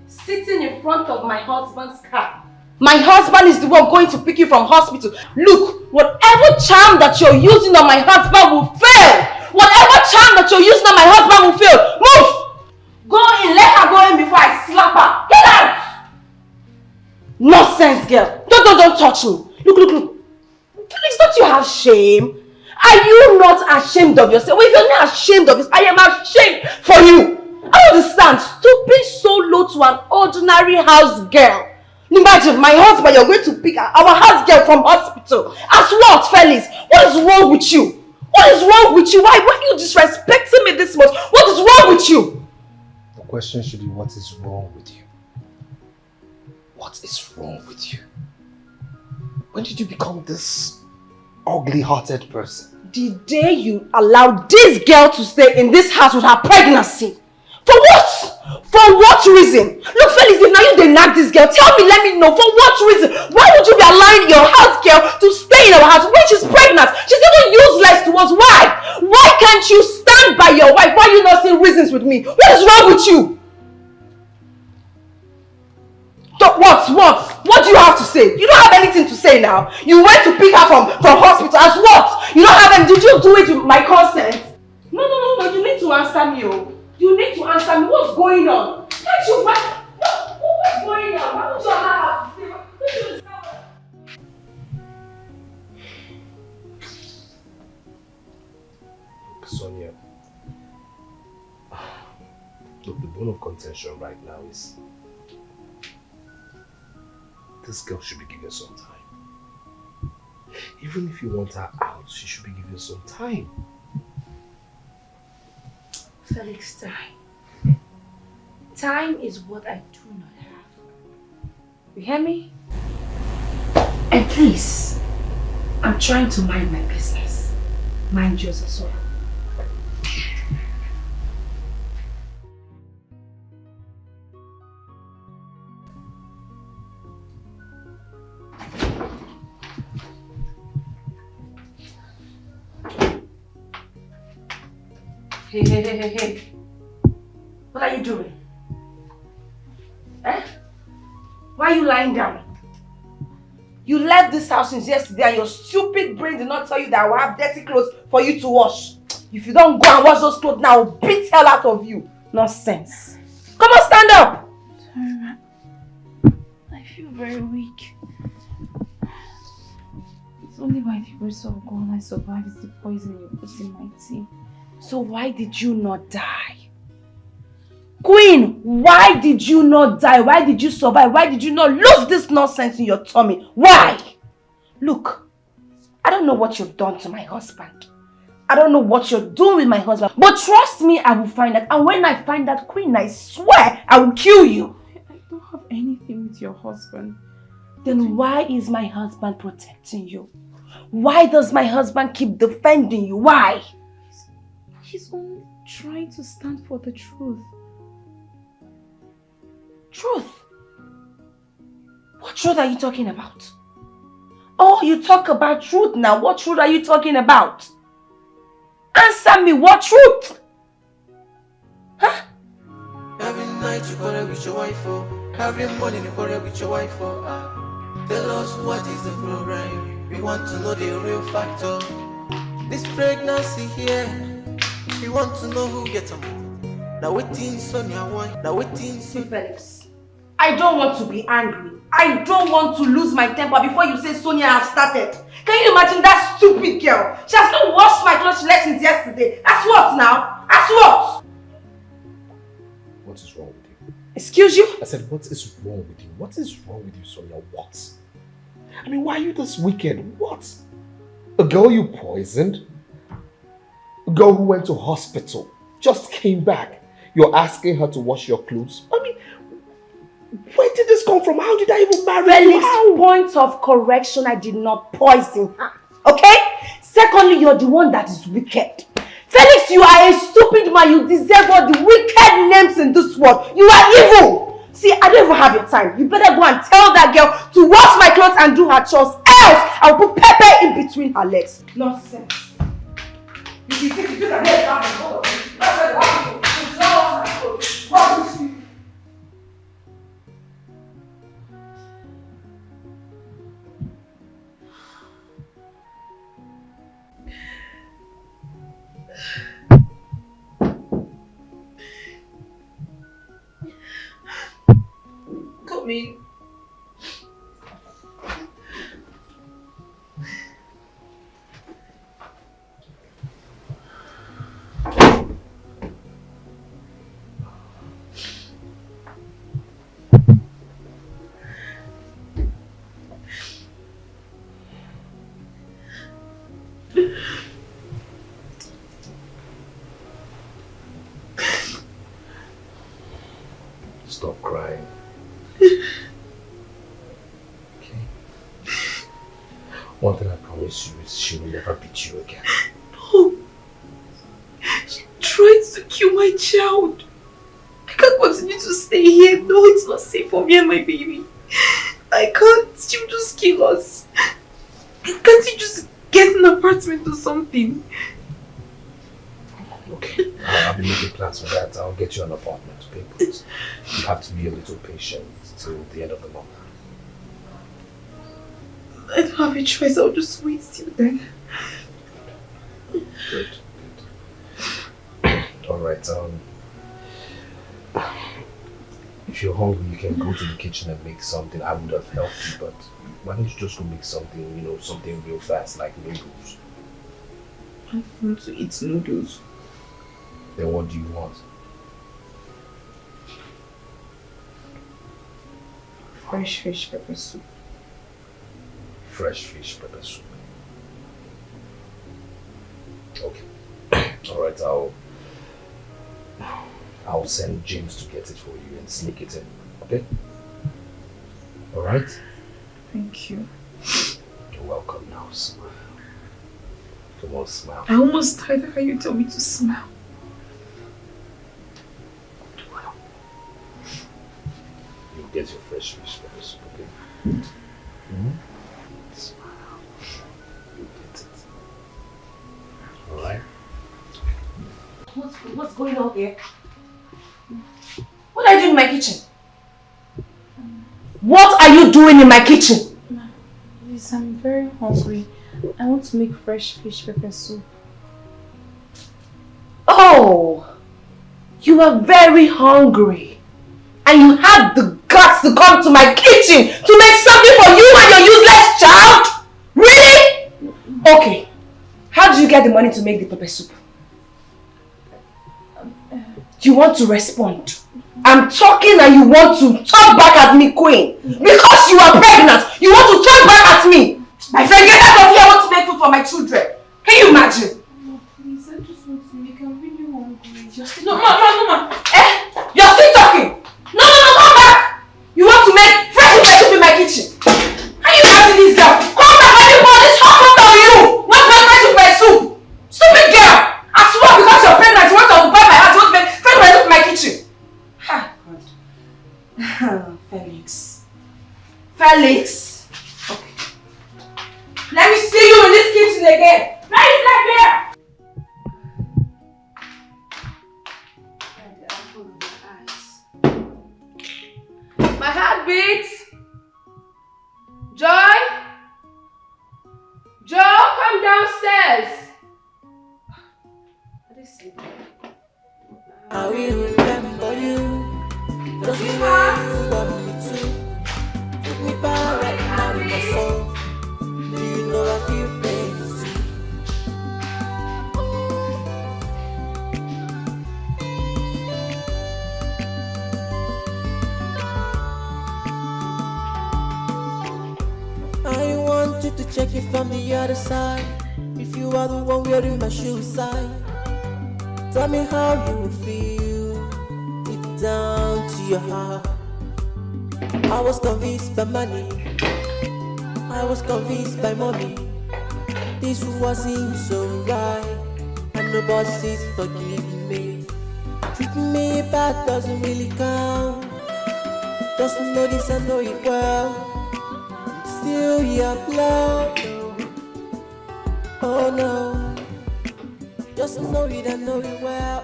Sitting in front of my husband's car. My husband is the one going to pick you from hospital. Look, whatever charm that you're using on my husband will fail. Whatever charm that you're using on my husband will fail. Move! Go in, let her go in before I slap her. Get out! Nonsense, girl. Don't touch me. Look. Please, don't you have shame? Are you not ashamed of yourself? Well, if you're not ashamed of yourself, I am ashamed for you. I understand. Stooping so low to an ordinary house girl. Imagine, my husband, you're going to pick our house girl from hospital. As what, Felix? What is wrong with you? What is wrong with you? Why are you disrespecting me this much? What is wrong with you? The question should be, what is wrong with you? What is wrong with you? When did you become this ugly-hearted person? The day you allowed this girl to stay in this house with her pregnancy. For what? For what reason? Look, Felix, if now you deny this girl, tell me, let me know. For what reason? Why would you be allowing your house girl to stay in our house when she's pregnant? She's even useless to us. Why? Why can't you stand by your wife? Why are you not seeing reasons with me? What is wrong with you? What do you have to say? You don't have anything to say now. You went to pick her from hospital as what? You don't have any. Did you do it with my consent? No. You need to answer me, oh. You need to answer me. What's going on? Can't you? What's going on? Why would you have to say? Sonia, look, the bone of contention right now is this girl should be given some time. Even if you want her out, she should be given some time. Felix, time. Time is what I do not have. You hear me? And please, I'm trying to mind my business. Mind yours as well. Hey. What are you doing? Why are you lying down? You left this house since yesterday and your stupid brain did not tell you that I will have dirty clothes for you to wash. If you don't go and wash those clothes now, I'll beat hell out of you. Nonsense. Come on, stand up. Sorry, ma. I feel very weak. It's only by the grace of God I survived the poison you put in my tea. So why did you not die? Queen, why did you not die? Why did you survive? Why did you not lose this nonsense in your tummy? Why? Look, I don't know what you've done to my husband. I don't know what you're doing with my husband. But trust me, I will find out. And when I find that, Queen, I swear I will kill you. I don't have anything with your husband. Then why is my husband protecting you? Why does my husband keep defending you? Why? He's only trying to stand for the truth. Truth? What truth are you talking about? Oh, you talk about truth now. What truth are you talking about? Answer me, what truth? Huh? Every night you quarrel with your wife, oh. Every morning you quarrel with your wife, oh. Tell us what is the problem. We want to know the real factor. This pregnancy here, we want to know who gets them. Now waiting Sonia one. Now waiting Sonia. Felix, I don't want to be angry. I don't want to lose my temper before you say Sonia has started. Can you imagine that stupid girl? She has not washed my clothes since yesterday. That's what now? That's what? What is wrong with you? Excuse you? I said, what is wrong with you? What is wrong with you, Sonia? What? I mean, why are you this wicked? What? A girl you poisoned? A girl who went to hospital, just came back. You're asking her to wash your clothes? I mean, where did this come from? How did I even marry you? Felix, point of correction, I did not poison her. Okay? Secondly, you're the one that is wicked. Felix, you are a stupid man. You deserve all the wicked names in this world. You are evil. See, I don't even have your time. You better go and tell that girl to wash my clothes and do her chores. Else, I'll put pepper in between her legs. Nonsense. You think you can head down and go. Come in. Stop crying. Okay. One thing I promise you is she will never beat you again. No. She tried to kill my child. I can't continue to stay here. No, it's not safe for me and my baby. I can't. She will just kill us. Can't you just get an apartment or something? Okay. I'll be making plans for that. I'll get you an apartment, okay? But you have to be a little patient till the end of the month. I don't have a choice. I'll just wait till then. Good. Alright, if you're hungry, you can go to the kitchen and make something. I would have helped you, but why don't you just go make something, you know, something real fast, like noodles? I want to eat noodles. Then what do you want? Fresh fish pepper soup. Fresh fish pepper soup. Okay. Alright, I'll send James to get it for you and sneak it in. Okay? Alright? Thank you. You're welcome. Now smile. Come on, smile. I almost died. How you tell me to smile? You'll get your fresh fish pepper soup, okay? Mm-hmm. Smile. You'll get it. Alright? What's going on here? What are you doing in my kitchen? What are you doing in my kitchen? Please, I'm very hungry. I want to make fresh fish pepper soup. Oh, you are very hungry. And you have the guts to come to my kitchen to make something for you and your useless child? Really? Okay. How did you get the money to make the pepper soup? You want to respond. I'm talking and you want to talk back at me, Queen. Because you are pregnant, you want to talk back at me. My friend, get out of here. I want to make food for my children. Can you imagine? No, please, I just want to make. I'm really hungry. No, Mama. You're still talking. No, come back. You want to make fresh soup in my kitchen. Can you imagine this girl? Come back, let me pour this hot water on you. Not make fresh soup. Stupid girl. I swear because you're pregnant, you want to occupy my house, you want to make fresh soup in my kitchen. Felix. Okay. Let me see you in this kitchen again. Right here. My heart beats. Joy. Joe, come downstairs. Are they sleeping? I will remember you. Just the way you want me to. Take me back right now in my soul. Do you know I feel pain too? I want you to check it from the other side. If you are the one wearing my shoe side, tell me how you will feel deep down to your heart. I was convinced by money, I was convinced by mommy. This wasn't so right, and the bosses forgiving me. Treating me bad doesn't really count. Just know this, I know it well. Still your blood. Oh no. Just know it, I know it well.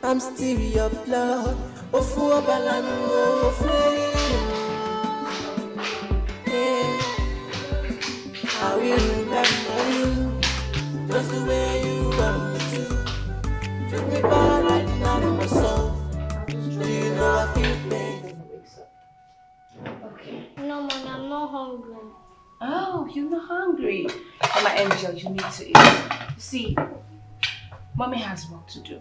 I'm still your blood. Oh, for balanu, oh, for yeah. I will remember you just the way you want me to. Take me back right now in my soul. Do you know I feel pain? Okay. No, Mom, I'm not hungry. Oh, you're not hungry. Oh, my angel, you need to eat. See, Mommy has work to do.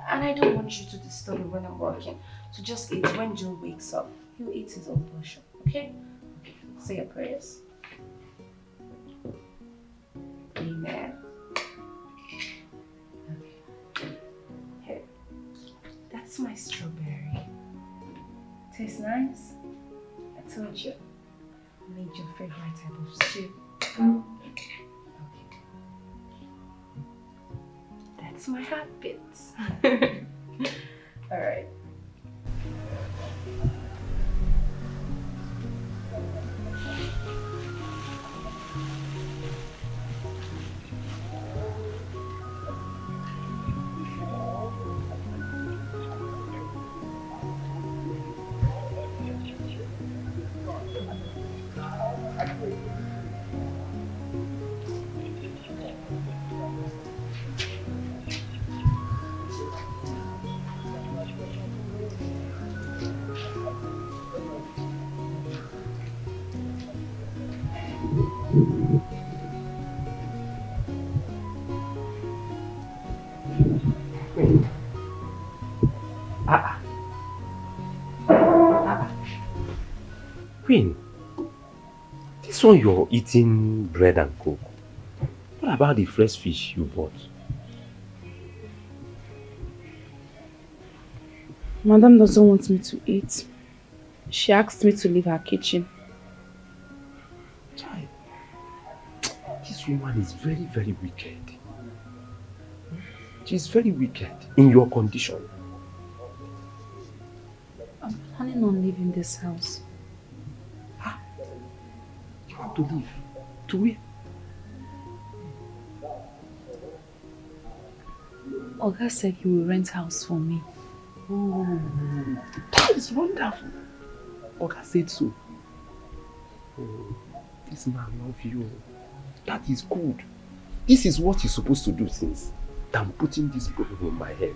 And I don't want you to disturb me when I'm working. So just eat. When Joe wakes up, he'll eat his own portion. Okay? Say your prayers. Amen. Okay. Here. That's my strawberry. Tastes nice? I told you. I made your favorite type of stew. Okay. That's my heartbeat. Alright. Queen, this one you're eating bread and coke. What about the fresh fish you bought? Madam doesn't want me to eat. She asked me to leave her kitchen. Child, this woman is very, very wicked. She's very wicked in your condition. I'm planning on leaving this house. You want to leave? To where? Oga said he will rent house for me. Oh, that is wonderful. Oga said so. Oh, this man loves you. That is good. This is what you're supposed to do since. than putting this problem on my head.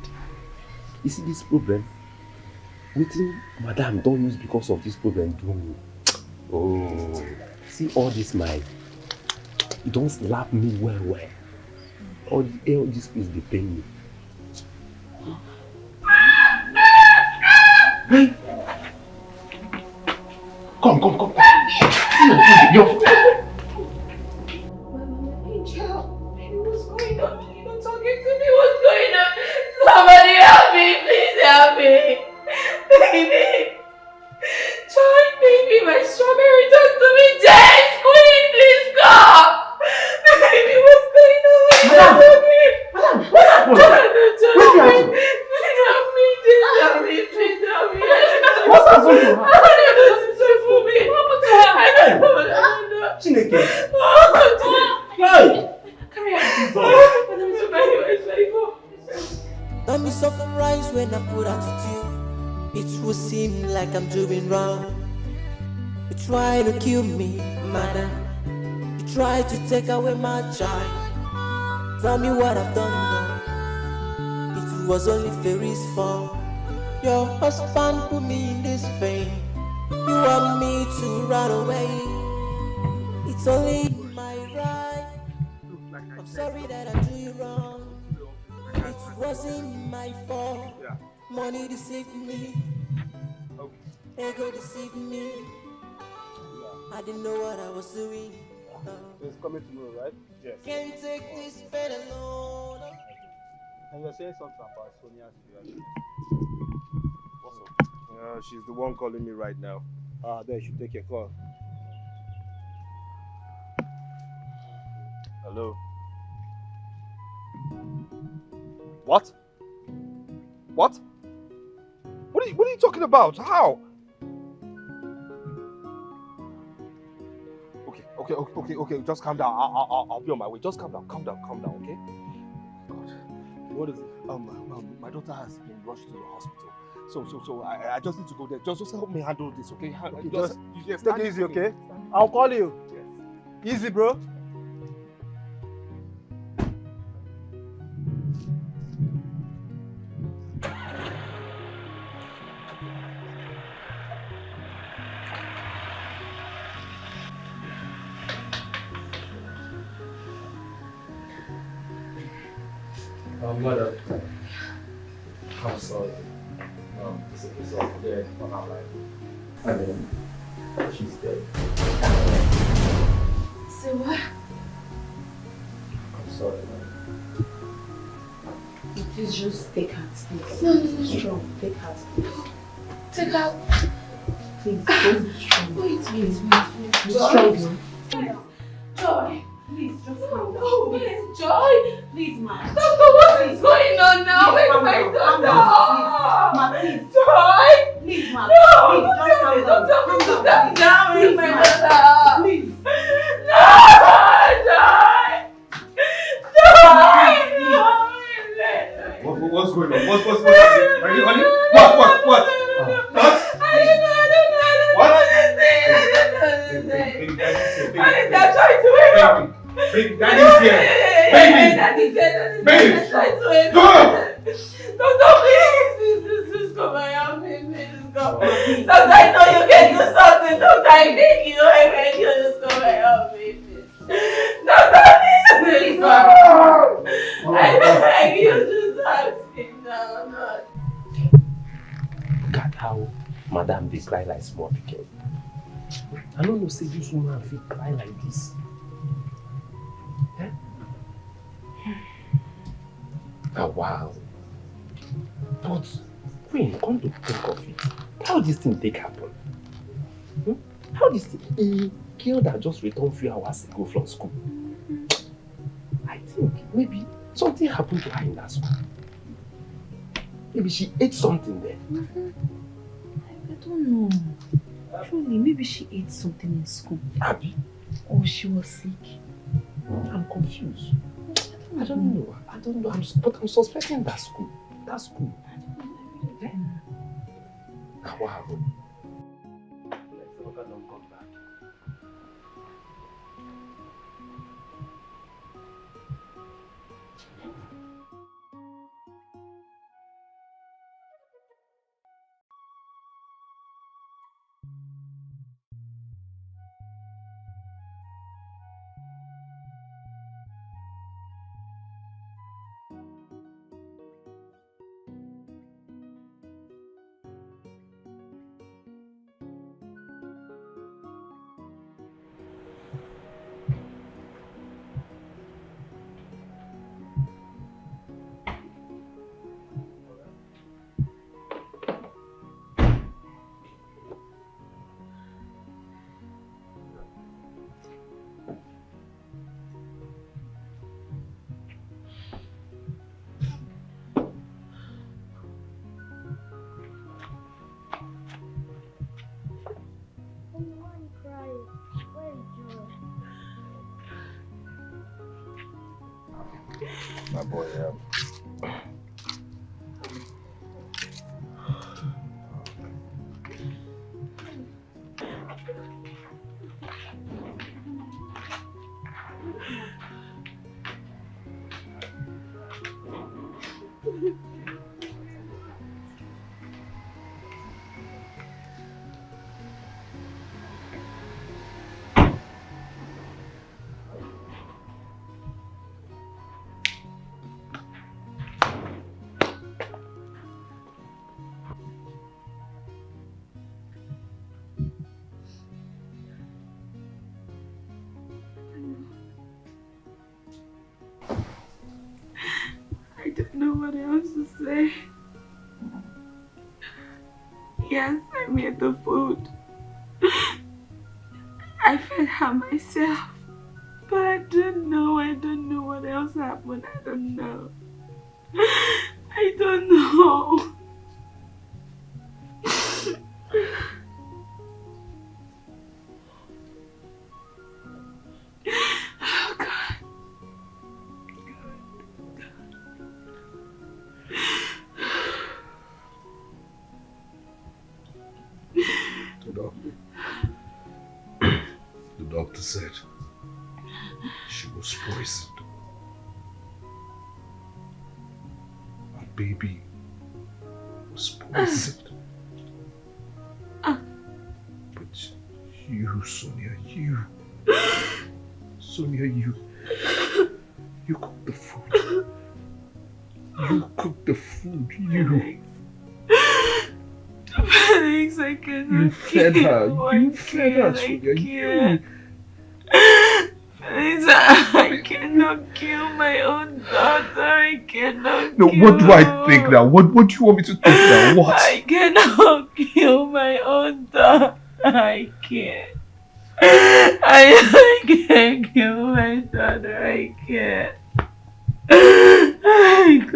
You see this problem? Waiting, madam, don't use because of this problem, do me. Oh, see all this my, you don't slap me well. All this place, they pain me. Hey! Come. See your food. What's going on? You're not talking to me. What's going on? Somebody help me. Please help me. Baby. Child, baby, my strawberry, talk to me. James, Queen, please come. Baby, what's going on? Madam! What? What's happened to her? Chineke. Hey! Let me summarize when I put attitude. It would seem like I'm doing wrong. You try to kill me, madam. You try to take away my child. Tell me what I've done wrong. It was only Fairy's fault. Your husband put me in this pain. You want me to run away. It's only my right. I'm sorry that I do you wrong. It wasn't my fault. Money deceived me. Ego deceived me. I didn't know what I was doing. It's coming tomorrow, right? Yes. Can't take this pain alone. And you're saying something about Sonia's reality. What's up? She's the one calling me right now. Then you should take your call. Hello? What? What? What are you talking about? How? Okay. Just calm down. I'll be on my way. Just calm down, okay? God. What is it? My daughter has been rushed to the hospital. So I just need to go there. Just help me handle this, okay? Just take it easy, okay? I'll call you. Yes. Easy, bro. Mother, I'm sorry. It's all dead on our life. I mean, she's dead. Say what? I'm sorry, man. Please just take her, please. No. Strong, take her, please. Take out. Please, don't be strong. Wait. Strong. Joy. Please, just calm down. Oh, wait, Joy. Please, ma. Doctor, what is going on now? Wait, my doctor. Ma, please. Joy. Please, ma. No. Please, just calm down. Calm down. Please, My ma. daughter. Please. No, Joy. What's going on? What's happening? Are you honey? What? I don't know. What? Baby, they're trying to wake up. Baby, daddy's here. Baby. Daddy's trying to wake Go. up. Doctor, please come and help me. Please come. Doctor, I know you can do something. Doctor, I beg you. Just come and help me. Doctor, please come. I beg you. Just help me. No. Look at how madam they cry like small pikin. I don't know say this woman feel cry like this. Eh? Oh, wow. But Queen, come to think of it, how this thing take happen? How this thing, a girl that just returned a few hours ago from school, I think maybe something happened to her in that school. Maybe she ate something there. I don't know. Truly, maybe she ate something in school. Abby? Or she was sick. I'm confused. I don't know. But I'm suspecting that school. That school. Wow. Let's look at them come back. My boy, I don't know what else to say. Yes, I made the food. I fed her myself. But I don't know what else happened. I don't know. I don't know. Oh God. The doctor said she was poisoned. Our baby was poisoned. But you, Sonia, you cooked the food. You cooked the food, you. Felix, I cannot. You fed her. You fed her, Sonia. You. Felix, I cannot kill my own daughter. I cannot. No, what do I think now? What do you want me to think now? What? I cannot kill my own daughter. I can't. I can't kill my daughter. I can't. I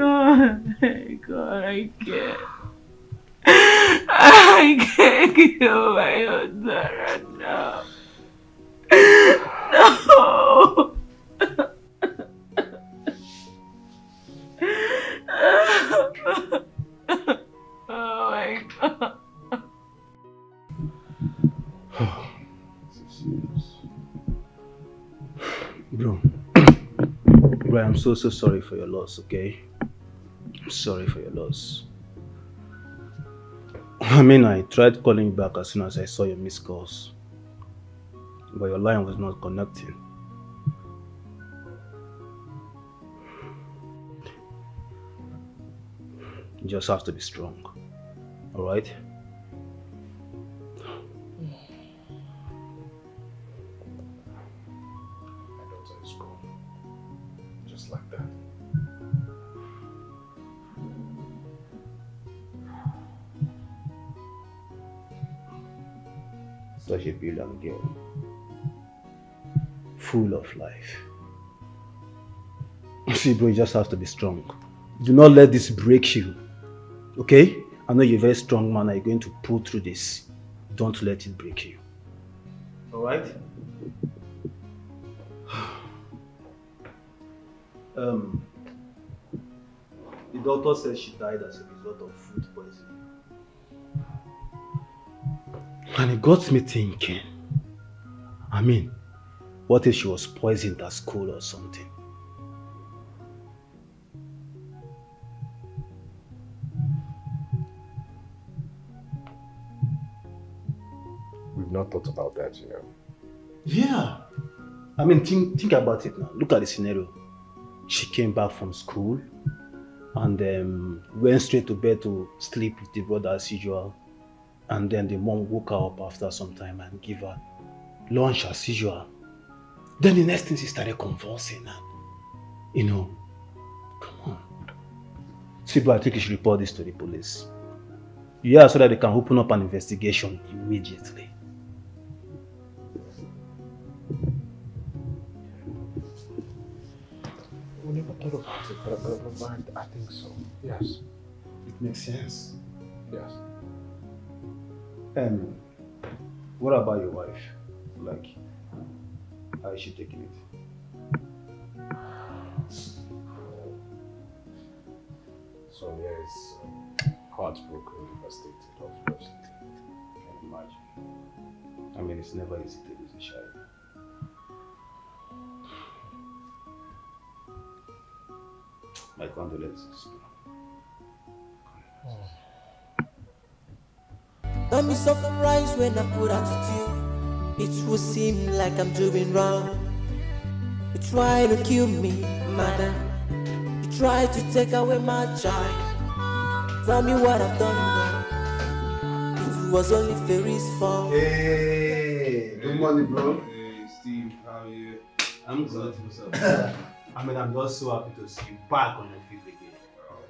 can't. I can't kill my own daughter. No. No. Oh my God. Bro, I'm so sorry for your loss, okay? I'm sorry for your loss. I mean, I tried calling you back as soon as I saw your missed calls, but your line was not connecting. You just have to be strong, alright? Like that. Such a brilliant girl, full of life. See, bro, you just have to be strong. Do not let this break you, okay? I know you're a very strong man and you're going to pull through this. Don't let it break you. Alright? The doctor says she died as a result of food poisoning. And it got me thinking, I mean, what if she was poisoned at school or something? We've not thought about that, you know. Yeah. I mean, think about it now. Look at the scenario. She came back from school and went straight to bed to sleep with the brother as usual. And then the mom woke her up after some time and gave her lunch as usual. Then the next thing she started convulsing and, you know, come on. See, bro, I think you should report this to the police. Yeah, so that they can open up an investigation immediately. We never thought about it, but I think so. Yes. It makes sense. Yes. What about your wife? Like, how is she taking it? So yes, heartbroken, devastated, of course. Can you imagine? I mean, it's never easy to lose a child. My condolences. Don't be surprised when I put attitude. It will seem like I'm doing wrong. You try to kill me, madam. You try to take away my child. Tell me what I've done wrong. It was only Fairy's fault. Hey, good morning, bro. Hey, Steve, how are you? I'm good. What's up? I mean, I'm just so happy to see you back on your feet again. Oh,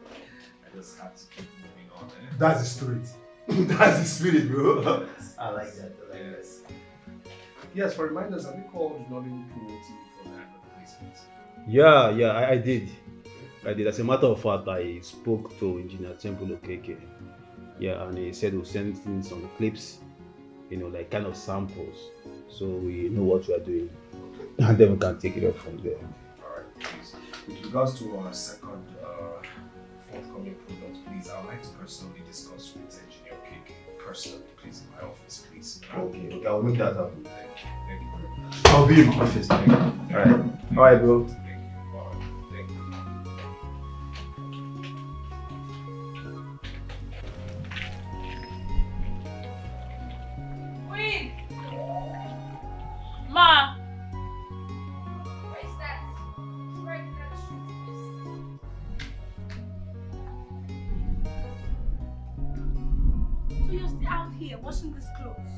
I just had to keep moving on. That's the spirit. That's the spirit, bro. I like that. Yes, for reminders, have you called Nollywood Community for the advertisement? Yeah, I did. As a matter of fact, I spoke to Engineer Temple Okeke. Yeah, and he said we'll send in some clips, like kind of samples, so we know what we are doing. And then we can take it up from there. Alright, please. With regards to our second forthcoming product, please, I would like to personally discuss with Engineer Okeke personally, please, in my office, please. Okay, I'll make that happen. Thank you very much. I'll be in my office. Alright, bro. Queen! Ma! Where's that? So you're still out here washing these clothes?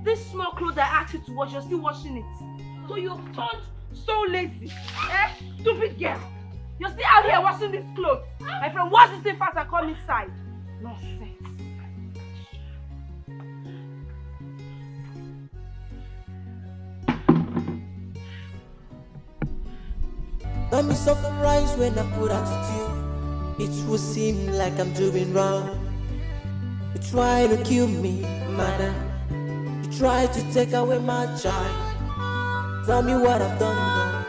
This small clothes I asked you to wash, you're still washing it. So you've turned so lazy. Stupid girl. You're still out here washing these clothes. My friend, wash this thing fast and come inside. Nonsense. Don't be surprised when I put attitude. It will seem like I'm doing wrong. You try to kill me, madam. You try to take away my child. Tell me what I've done wrong.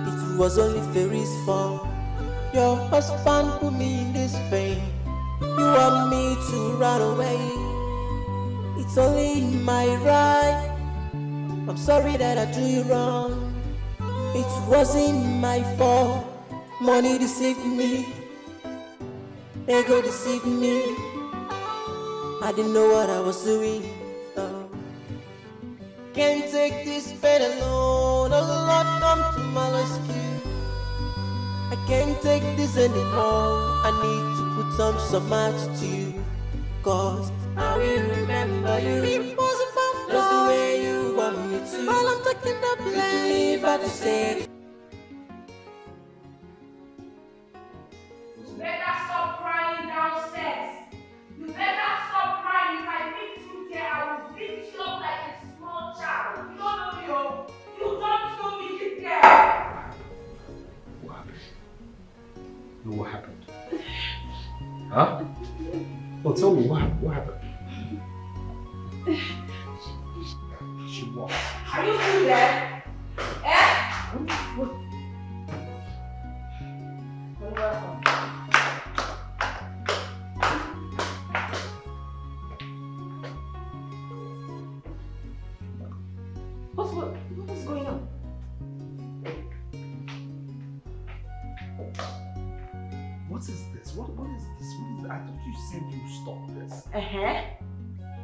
It was only Fairy's fault. Your husband put me in this pain. You want me to run away. It's only my right. I'm sorry that I do you wrong. It wasn't my fault. Money deceived me. Ego deceived me. I didn't know what I was doing. Can't take this pain alone. Oh Lord, come to my rescue. I can't take this anymore. I need to put some match to you. Cause I will remember you. Impossible. Just the way you want me to. While I'm taking the blame, but to say. You better stop crying downstairs. You better stop crying. If I beat you there, I will beat you up like a small child. You don't know me, oh. You don't know me, this girl. What happened? No, what happened? Huh? Well, tell me, what happened? She what? Are you still there? What? What's going on? What is this? What is this? I thought you said you stop this.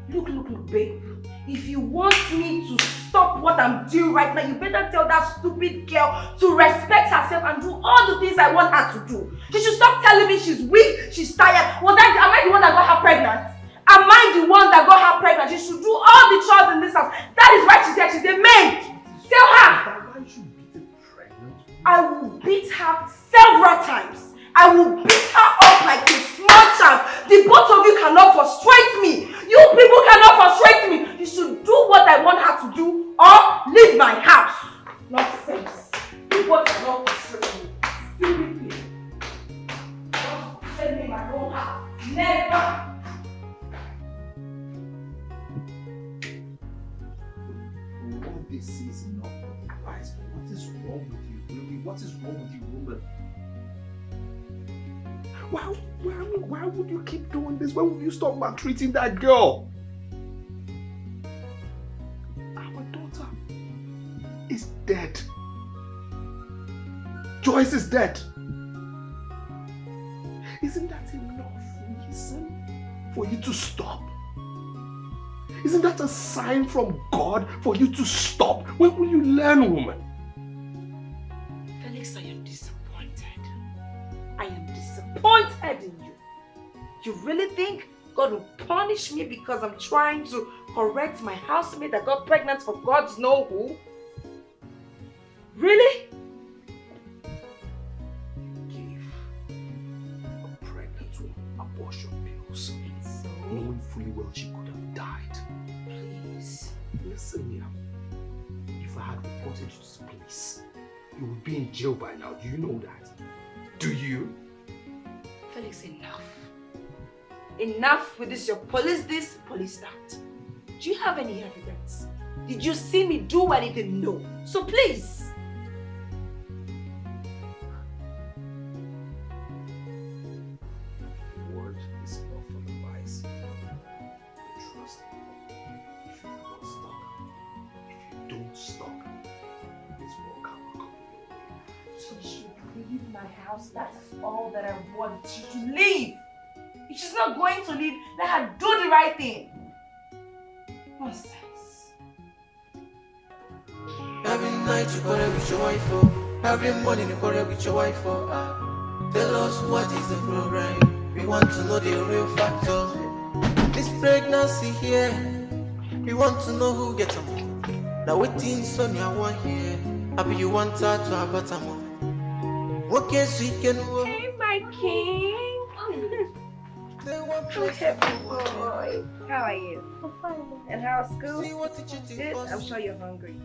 Look, babe. If you want me to stop what I'm doing right now, you better tell that stupid girl to respect herself and do all the things I want her to do. She should stop telling me she's weak, she's tired. Am I the one that got her pregnant? Am I the one that got her pregnant? She should do all the chores in this house. That is why she said she's a maid. Tell her. Why should you beat a pregnant? I will beat her several times. I will beat her up like a small child. The both of you cannot frustrate me. You people cannot frustrate me. You should do what I want her to do or leave my house. Nonsense. You both cannot frustrate me. Stupid people. Don't frustrate me in my own house. Never. All this is enough of advice, but what is wrong with you, really? What is wrong with you, woman? Why would you keep doing this? When will you stop maltreating that girl? Our daughter is dead. Joyce is dead. Isn't that enough reason for you to stop? Isn't that a sign from God for you to stop? When will you learn, woman? Felix, I am disappointed. I am disappointed in you. You really think God will punish me because I'm trying to correct my housemate that got pregnant for God's know who? Really? Give a pregnant woman abortion pills, knowing fully well she could have died. Please. Listen here. If I had reported you to the police, you would be in jail by now. Do you know that? Do you? Felix, enough. Enough with this, your police this, police that. Do you have any evidence? Did you see me do anything? No. So please. Word is not for the wise. Trust me. If you don't stop, this world can't come your way. So you should leave my house. That's all that I want you to leave. If she's not going to leave, let her do the right thing. Nonsense. Every night you quarrel with your wife, oh. Every morning you quarrel with your wife, oh. Tell us what is the problem. We want to know the real factor. This pregnancy here, we want to know who get them. Now waiting Sonia one here. Happy you want her to have a time. What can she can work? Hey, my king. Okay, boy. How are you? I'm fine. And how's school? Good. I'm sure you're hungry.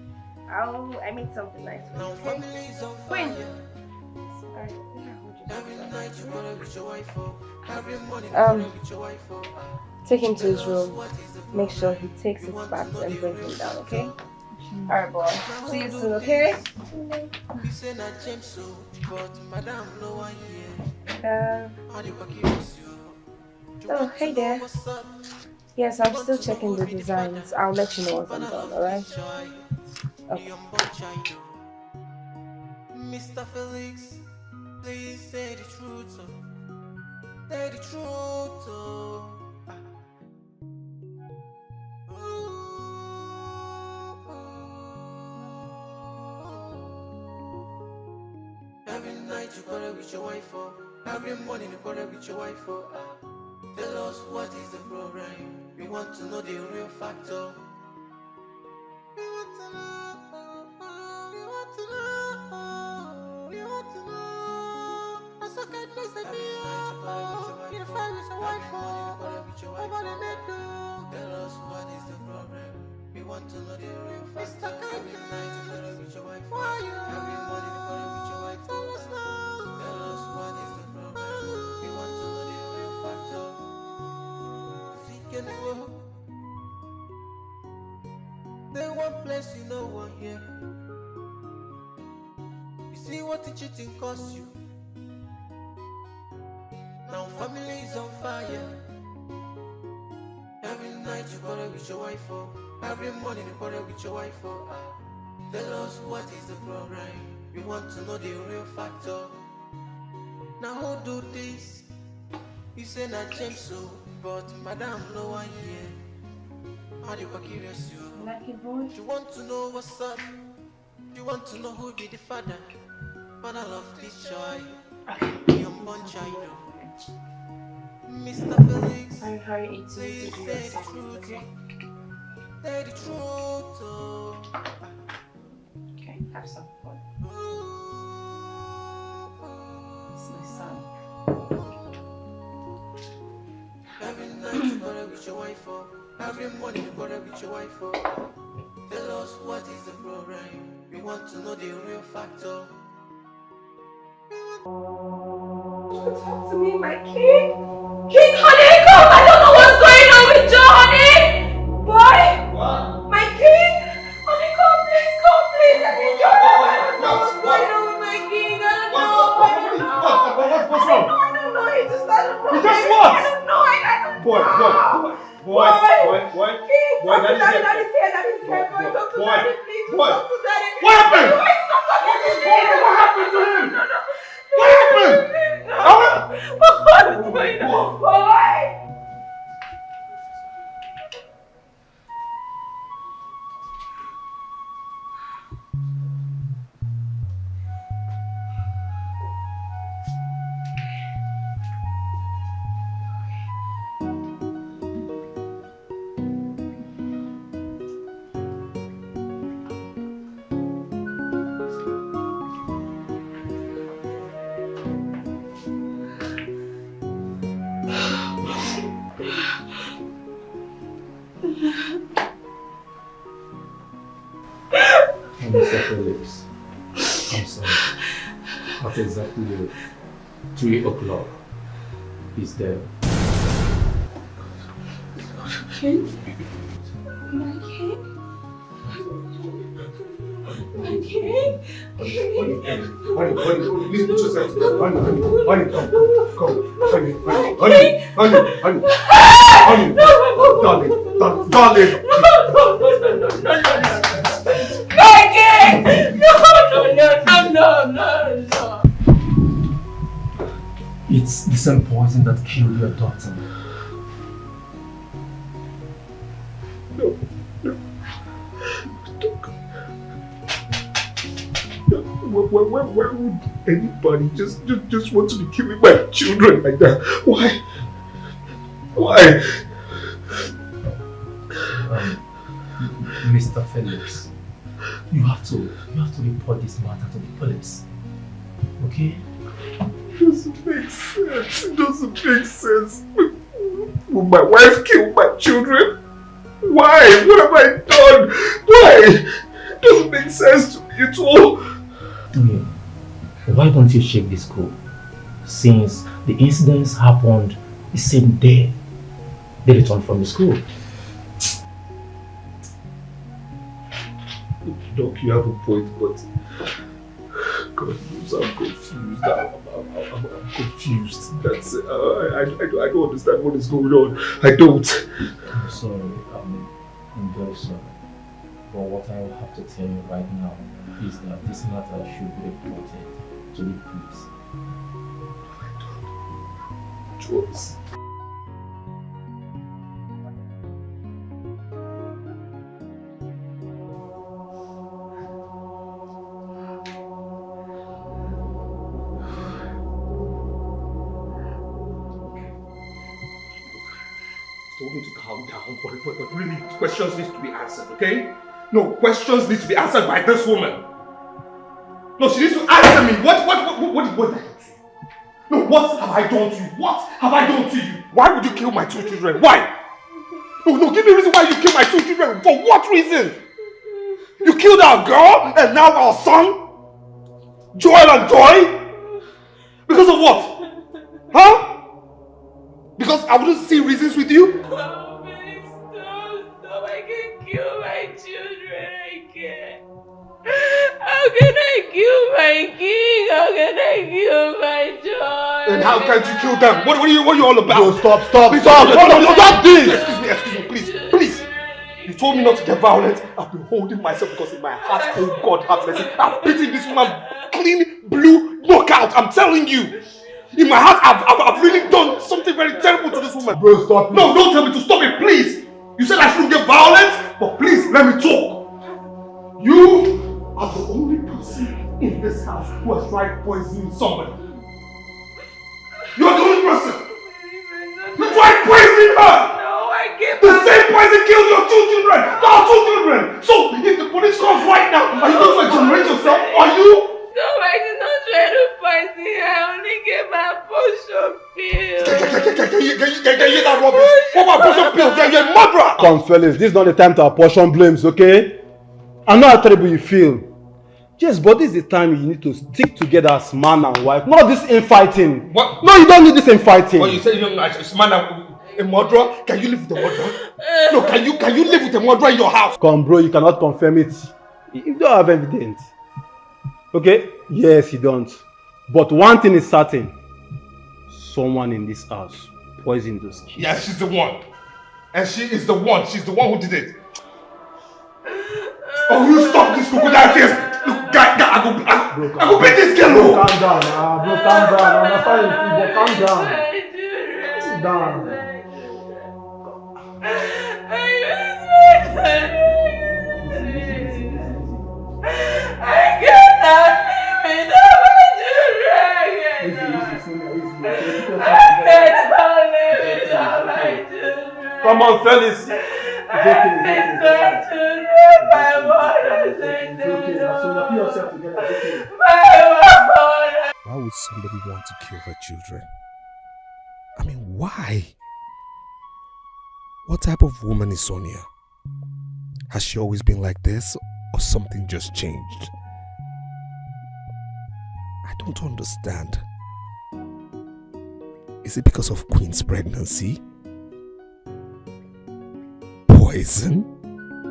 I made something nice for you. Queen. Take him to his room. Make sure he takes his bath and brings him down, okay? Alright, boy. See you soon, okay? Oh, hey there. Yes, I'm still checking the designs. I'll let you know once I'm done, alright? Okay. Mr. Felix, please say the truth, say the truth, Every night you quarrel with your wife, every morning you quarrel with your wife, Tell us what is the problem. We want to know the real factor. We want to know. We want to know. We want to know. I so can't miss the video. You fight with your wife, nobody make you. Tell us what is the problem. We want to know the real factor. Every night you quarrel with your wife. Every morning you quarrel with your wife. Tell us now. Tell us what is the problem. We want to know the real factor. There one place you know one here. You see what the cheating costs you. Now family is on fire. Every night you quarrel with your wife, every morning you quarrel with your wife, Tell us what is the problem. We want to know the real factor. Now who do this? You say not James so. But madam, no one here. How do you curious you? Lucky boy. You want to know what's up? You want to know who be the father? Father of this child. Your born child. Mr. Felix. I'm very eating to please do say your the truth. okay? Say the truth. Okay, have some fun. It's my son. Every night you quarrel with your wife, every morning you quarrel with your wife, Tell us what is the problem. We want to know the real factor. Talk to me, my king. King Honeycomb, I don't know what's going on with you, honey. Boy, what? My king. Honeycomb, please come, please. I need your help. I don't know what's going on with my king. I don't know. What's wrong? I don't know. He just You just what? No, I don't know. Boy, Daddy's here. Talk to Daddy, please. Talk to Daddy. What happened? What happened to him? What happened? What's going on? Boy! Mr. Phillips, I'm sorry. At exactly 3 o'clock, he's there. King? My king? My king? Honey, please put yourself together. Honey, come. Honey, darling. My king! No. It's the same poison that killed your daughter. No. Why would anybody just want to be killing my children like that? Why? Mr. Phillips, you have to report this matter to the police. Okay? It doesn't make sense. Will my wife kill my children? Why? What have I done? Why? It doesn't make sense to me at all. Why don't you check the school? Since the incidents happened the same day they returned from the school. Doc, you have a point, but God knows I'm confused. I'm confused. That's I don't understand what is going on. I don't. I'm sorry. I'm very sorry. But what I will have to tell you right now is that this matter should be reported to the police. Choice. Told me to calm down, but really, questions need to be answered, okay? No, questions need to be answered by this woman. No, she needs to answer me. What did I do to you? No, what have I done to you? What have I done to you? Why would you kill my 2 children? Why? No, give me a reason why you killed my 2 children. For what reason? You killed our girl and now our son? Joel and Joy? Because of what? Huh? Because I wouldn't see reasons with you? Oh, please stop. I can kill my children. I can't. How can I kill my king? How can I kill my joy? And how can't you kill them? What are you all about? No, stop. Please, stop this! Excuse me, please. You told me not to get violent. I've been holding myself because in my heart, oh God, have mercy. I'm beating this woman clean blue knockout. I'm telling you. In my heart, I've really done something very terrible to this woman. Bro, stop. No, don't tell me to stop it, please. You said I shouldn't get violent, but please let me talk. You are the only person in this house who has tried poisoning somebody. You're the only person. You tried poisoning her. No, I can't. The same poison killed your 2 children. Our 2 children. So if the police comes right now, are you going to exonerate yourself? Are you? No, I did not try to poison her. I only gave my potion pill. Can you hear that rubbish? What about potion pills? You're a murderer. Come, fellas, this is not the time to apportion blames, okay? I know how terrible you feel. Yes, but this is the time you need to stick together as man and wife. Not this infighting. What? No, you don't need this infighting. What you say? It's man a murderer? Can you live with a murderer? No, can you live with a murderer in your house? Come, bro, you cannot confirm it. You don't have evidence. Okay? Yes, you don't. But one thing is certain. someone in this house poisoned those kids. Yeah, she's the one. And she is the one. She's the one who did it. Oh, you stop this crocodile tears. Look, guy, I go beat this girl. Bro, calm down. Bro, calm down. I'm not fighting you, but calm down. Sit down. I cannot live without my children. Come on, fellas. Why would somebody want to kill her children? I mean, why? What type of woman is Sonia? Has she always been like this, or something just changed? I don't understand. Is it because of Queen's pregnancy? Poison?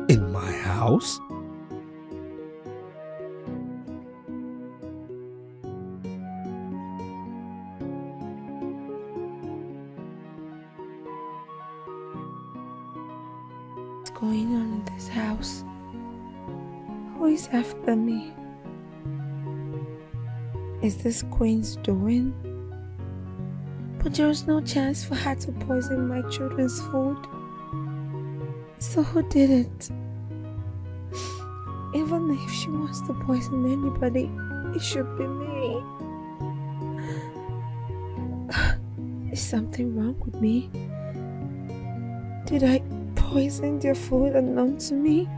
In my house? What's going on in this house? Who is after me? Is this Queen's doing? But there was no chance for her to poison my children's food. So who did it? Even if she wants to poison anybody, it should be me. Is something wrong with me? Did I poison their food unknown to me?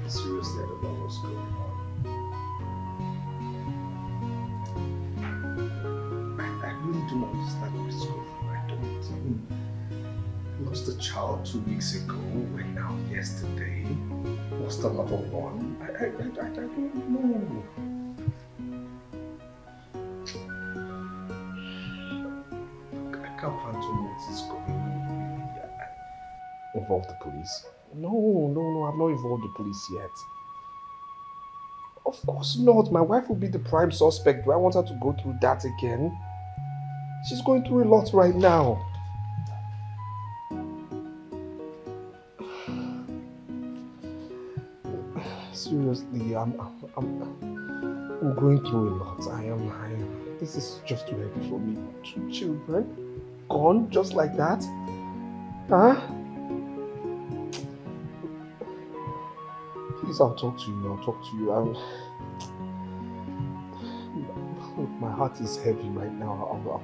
Seriously, I don't know what's going on. I really don't understand what is going on. I don't. I lost a child 2 weeks ago, and now yesterday lost another one. I don't know. I can't fathom what is going on. Involve the police? No, I've not involved the police yet. Of course not. My wife will be the prime suspect. Do I want her to go through that again? She's going through a lot right now. Seriously, I'm going through a lot. I am. This is just too heavy for me. 2 children gone just like that? Huh? Please, I'll talk to you. Look, my heart is heavy right now.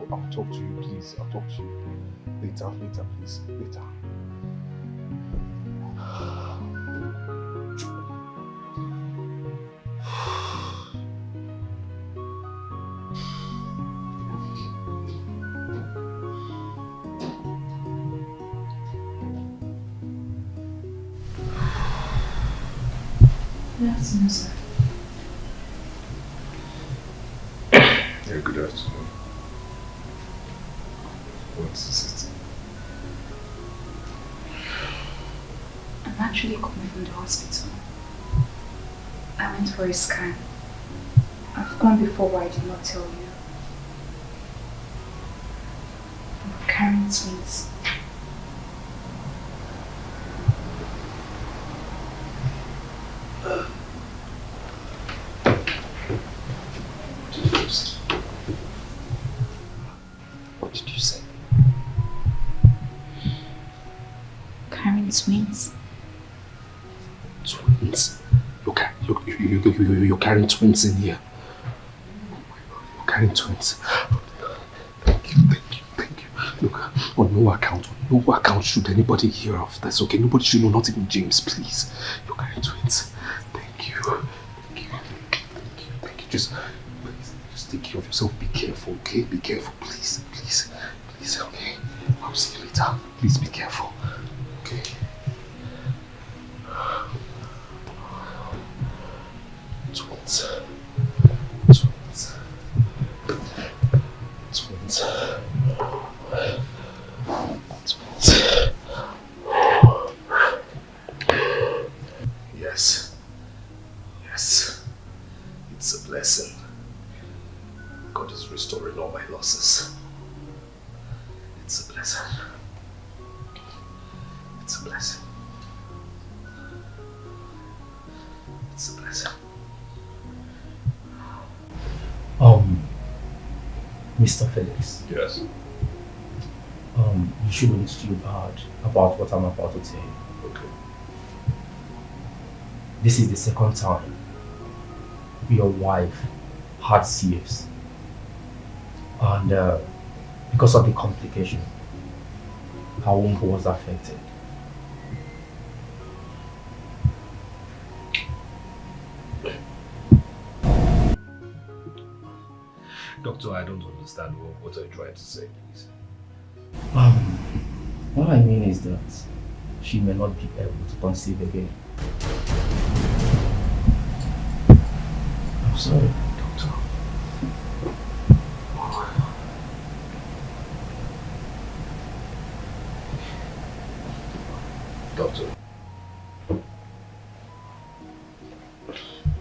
I'll talk to you, please. I'll talk to you later, please. Later. Good afternoon, sir. Yeah, good afternoon. What is it? I'm actually coming from the hospital. I went for a scan. I've gone before, but I did not tell you. I'm carrying twins. What did you say? Carrying twins. Twins? You're carrying twins in here. Oh my God, you're carrying twins. Thank you. Look, on no account should anybody hear of this, okay? Nobody should know, not even James, please. You're carrying twins. Thank you. Just take care of yourself. Be careful, okay? Be careful, please, okay? I'll see you later. Please be careful, okay? Twins. Twins. Yes. Yes. It's a blessing. God is restoring all my losses. It's a blessing. It's a blessing. It's a blessing. Mr. Felix. Yes. You shouldn't feel bad about what I'm about to tell you. Okay. This is the second time your wife had CS. And because of the complication, her womb was affected. Doctor, I don't understand. What are you trying to say, please? What I mean is that she may not be able to conceive again. I'm sorry, Doctor.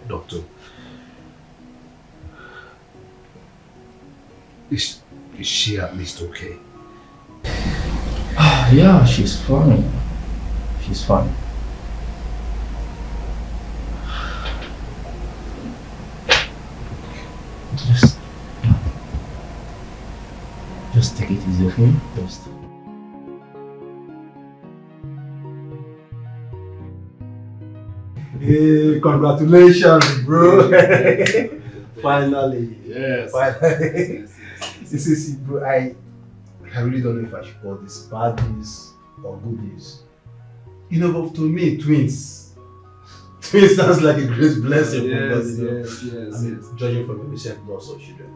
Doctor. Is she at least okay? Yeah, she's fine. She's fine. Just take it easy, okay? Just. Hey, congratulations, bro. Finally. Yes. Finally. See, bro, I really don't know if I should call this bad news or good news. You know, but to me, twins sounds like a great blessing. Yes. I mean, judging from the recent loss of children.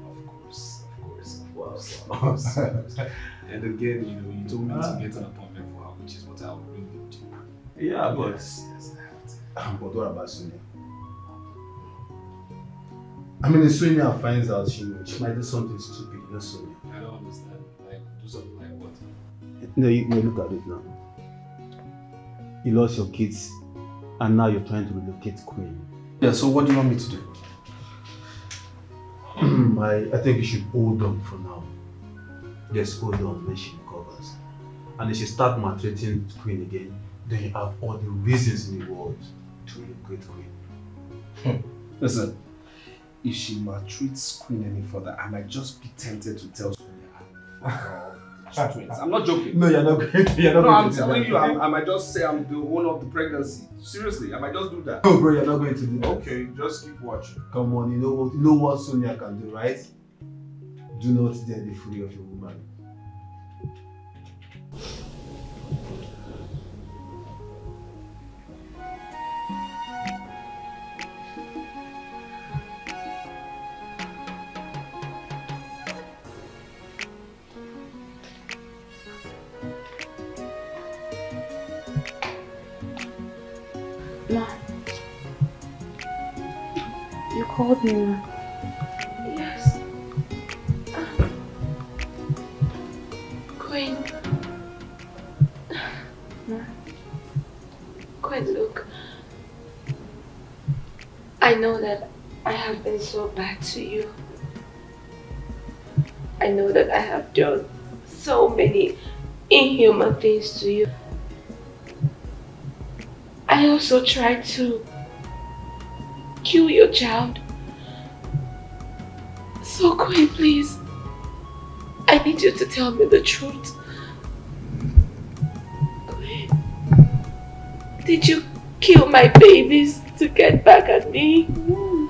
Of course. And again, you told me to get an appointment for her, which is what I would really do. Yeah, but yes, I have to. But what about Sonia? I mean, if Sonia finds out she might do something stupid, you know, Sonia. I don't understand. Like, do something like what? No, you look at it now. You lost your kids, and now you're trying to relocate Queen. Yeah, so what do you want me to do? I think you should hold on for now. Just hold on when she recovers. And if she starts maltreating Queen again, then you have all the reasons in the world to relocate Queen. Listen, if she maltreats Queen any further, I might just be tempted to tell Sonia and twins. I'm not joking. No, you're not going to. I'm telling you, I might just say I'm the owner of the pregnancy. Seriously, I might just do that. No, bro, you're not going to do that. Okay, just keep watching. Come on, you know what Sonia can do, right? Do not dare the fury of your woman. Ma, you called me, Ma. Yes. Queen. Ma. Queen, look. I know that I have been so bad to you. I know that I have done so many inhuman things to you. I also tried to kill your child. So Queen, please, I need you to tell me the truth. Queen, did you kill my babies to get back at me? No.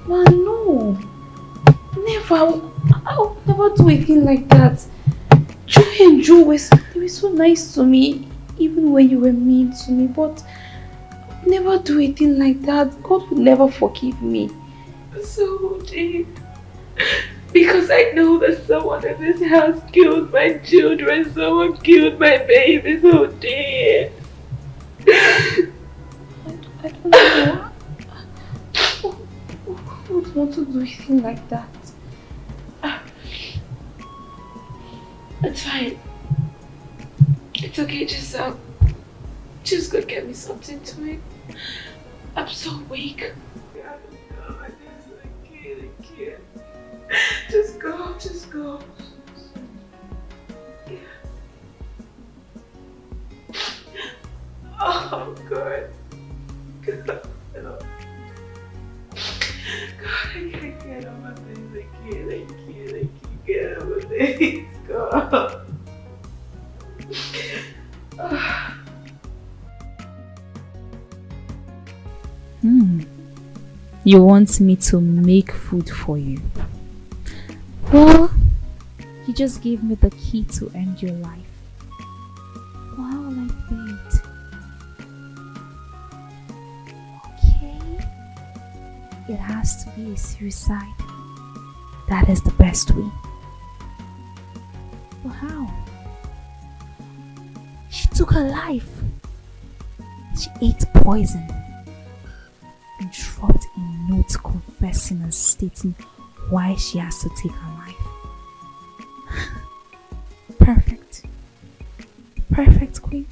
Ma, no. Never. I would never do anything like that. Joy and Joe were so nice to me, even when you were mean to me, but I would never do anything like that. God would never forgive me. So who did? Because I know that someone in this house killed my children, someone killed my babies. Who did? I don't know. Who would want to do anything like that? It's fine. It's okay, just go get me something to eat. I'm so weak. I can't. Just go. Yeah. Oh, God. God, I can't get on my things. I can't get on my things. God. You want me to make food for you? Well, you just gave me the key to end your life. Why will I wait? Okay. It has to be a suicide. That is the best way. But how? She took her life. She ate poison and dropped a note confessing and stating why she has to take her life. Perfect. Perfect, Queen.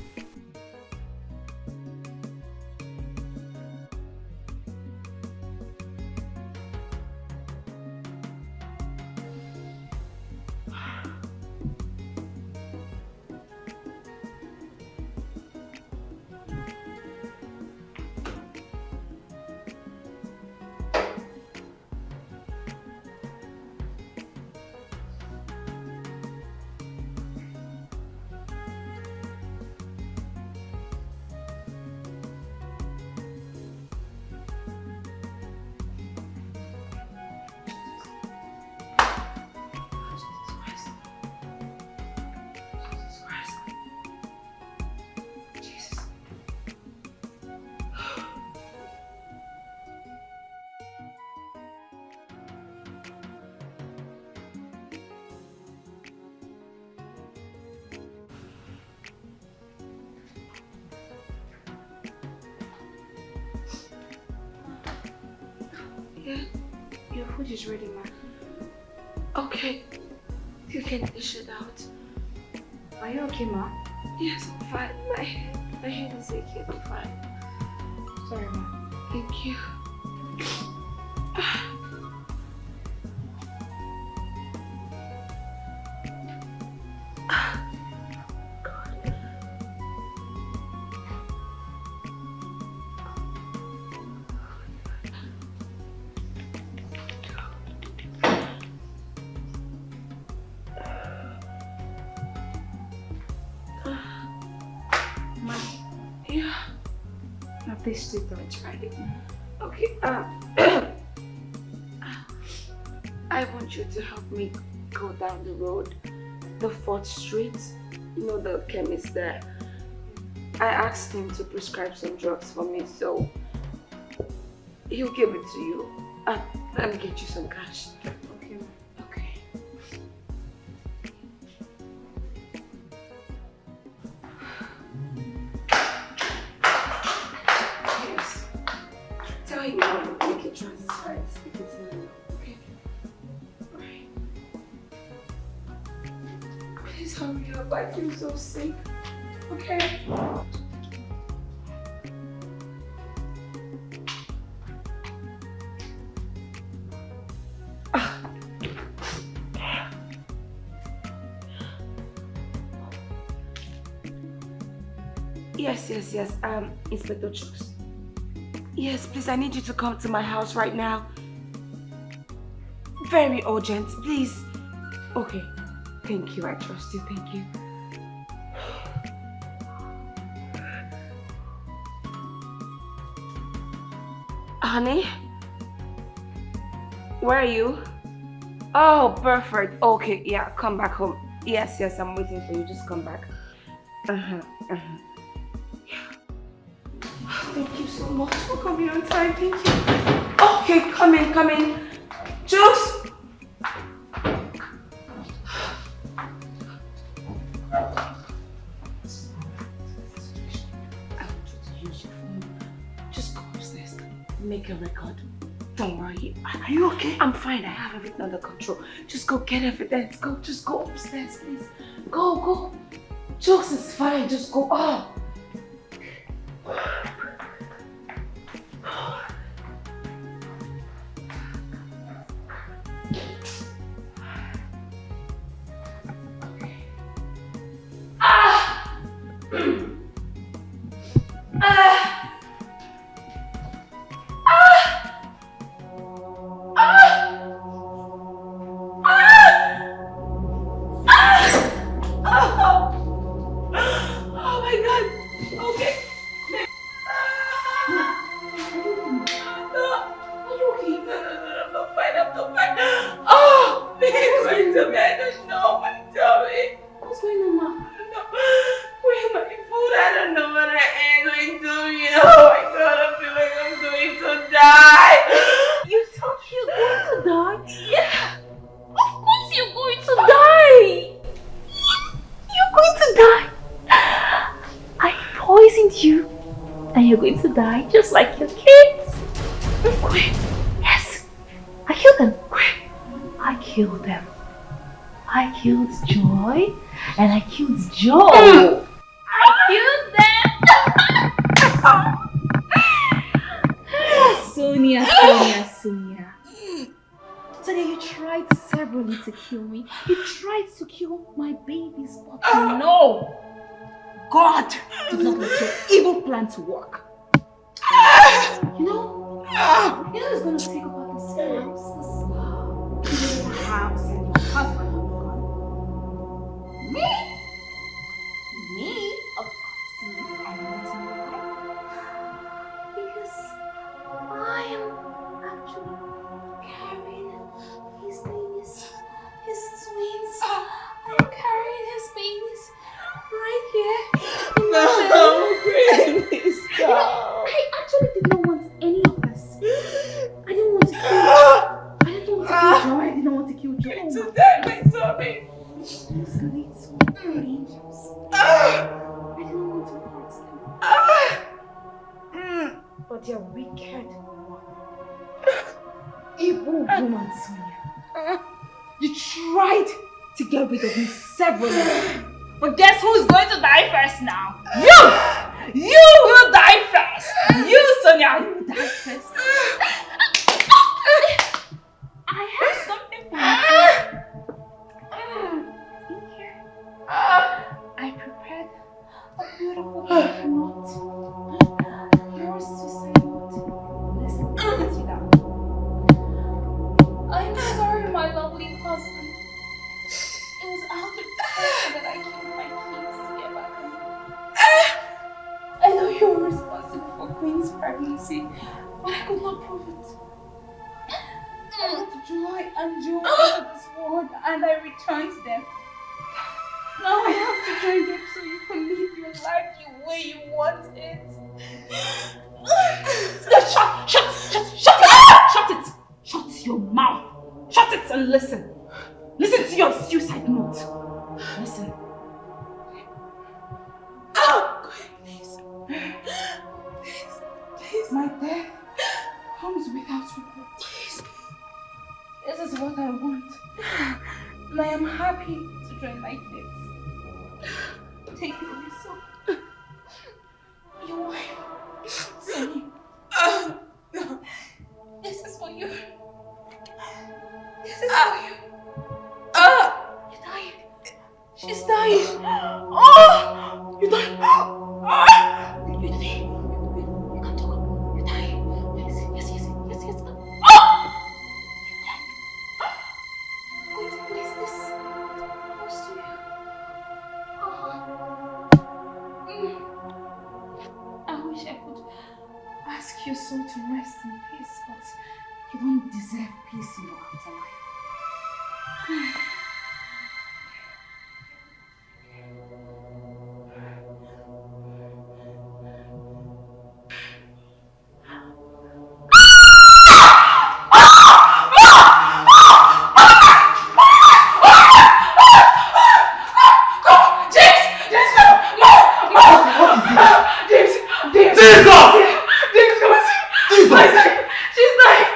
Your food is ready, ma. Okay, you can dish it out. Are you okay, ma? Yes, I'm fine. My head is aching. I'm fine. Sorry, ma. Thank you. This is right. Okay, I want you to help me go down the road, the 4th Street, you know the chemist there. I asked him to prescribe some drugs for me, so he'll give it to you and get you some cash. Okay. Okay. Tell him how to make it transfer. Speak it to me. Okay. Alright. Please hurry up. I feel so sick. Okay. Yes. Inspector Chooks. Yes, please, I need you to come to my house right now. Very urgent, please. Okay. Thank you, I trust you, thank you. Honey? Where are you? Oh, perfect. Okay, yeah, come back home. Yes, I'm waiting for you. Just come back. Yeah. Thank you so much for coming on time. Thank you. Okay, come in. Juice! Make a record. Don't worry. Are you okay? I'm fine. I have everything under control. Just go get evidence. Just go upstairs, please. Go. Jokes is fine. Just go. Oh. Die just like your kids. Yes, I killed them. I killed them. I killed Joy and I killed Joe. I killed them. Sonia. Sonia, you tried severally to kill me. You tried to kill my babies, but no. God did not let your evil plan to work. You know it's gonna take about this house and your husband will come. Me? Of course, I want to know why. Because I am actually carrying his babies, his twins. I'm carrying his babies right here. No, please stop. I actually did not want any of this. I didn't want to kill Joe. I didn't want to kill Joe. To die, my Tommy. These little angels. I didn't want to hurt them. But they're wicked. Evil woman, Sonia. You tried to get rid of me severally. But guess who's going to die first now? You will die first. You, Sonia, you will die first. I have something for you. In here, I prepared a beautiful note. Your suicide note. Listen, let's see that. I'm sorry, my lovely husband. It was out of pressure that I killed my kids to get back on. I know you were responsible for Queen's pregnancy, but I could not prove it. I brought joy and joy into this world and I returned them. Now I have to join them so you can live your life the way you want it. Shut it! Shut your mouth! Shut it and listen! Listen to your suicide note. Listen. Please. My death comes without regret. Please. This is what I want. And I am happy to join my kids. Take it away, son. Your wife. Sonny. No. This is for you. This is for you. You're dying. She's dying. Oh! You're dying. You're dying. You can't talk. You're dying. Yes. Oh! You're dying. I'm going to place this close to you. I wish I could ask your soul to rest in peace, but you don't deserve peace in your afterlife. James, come on. She's dying.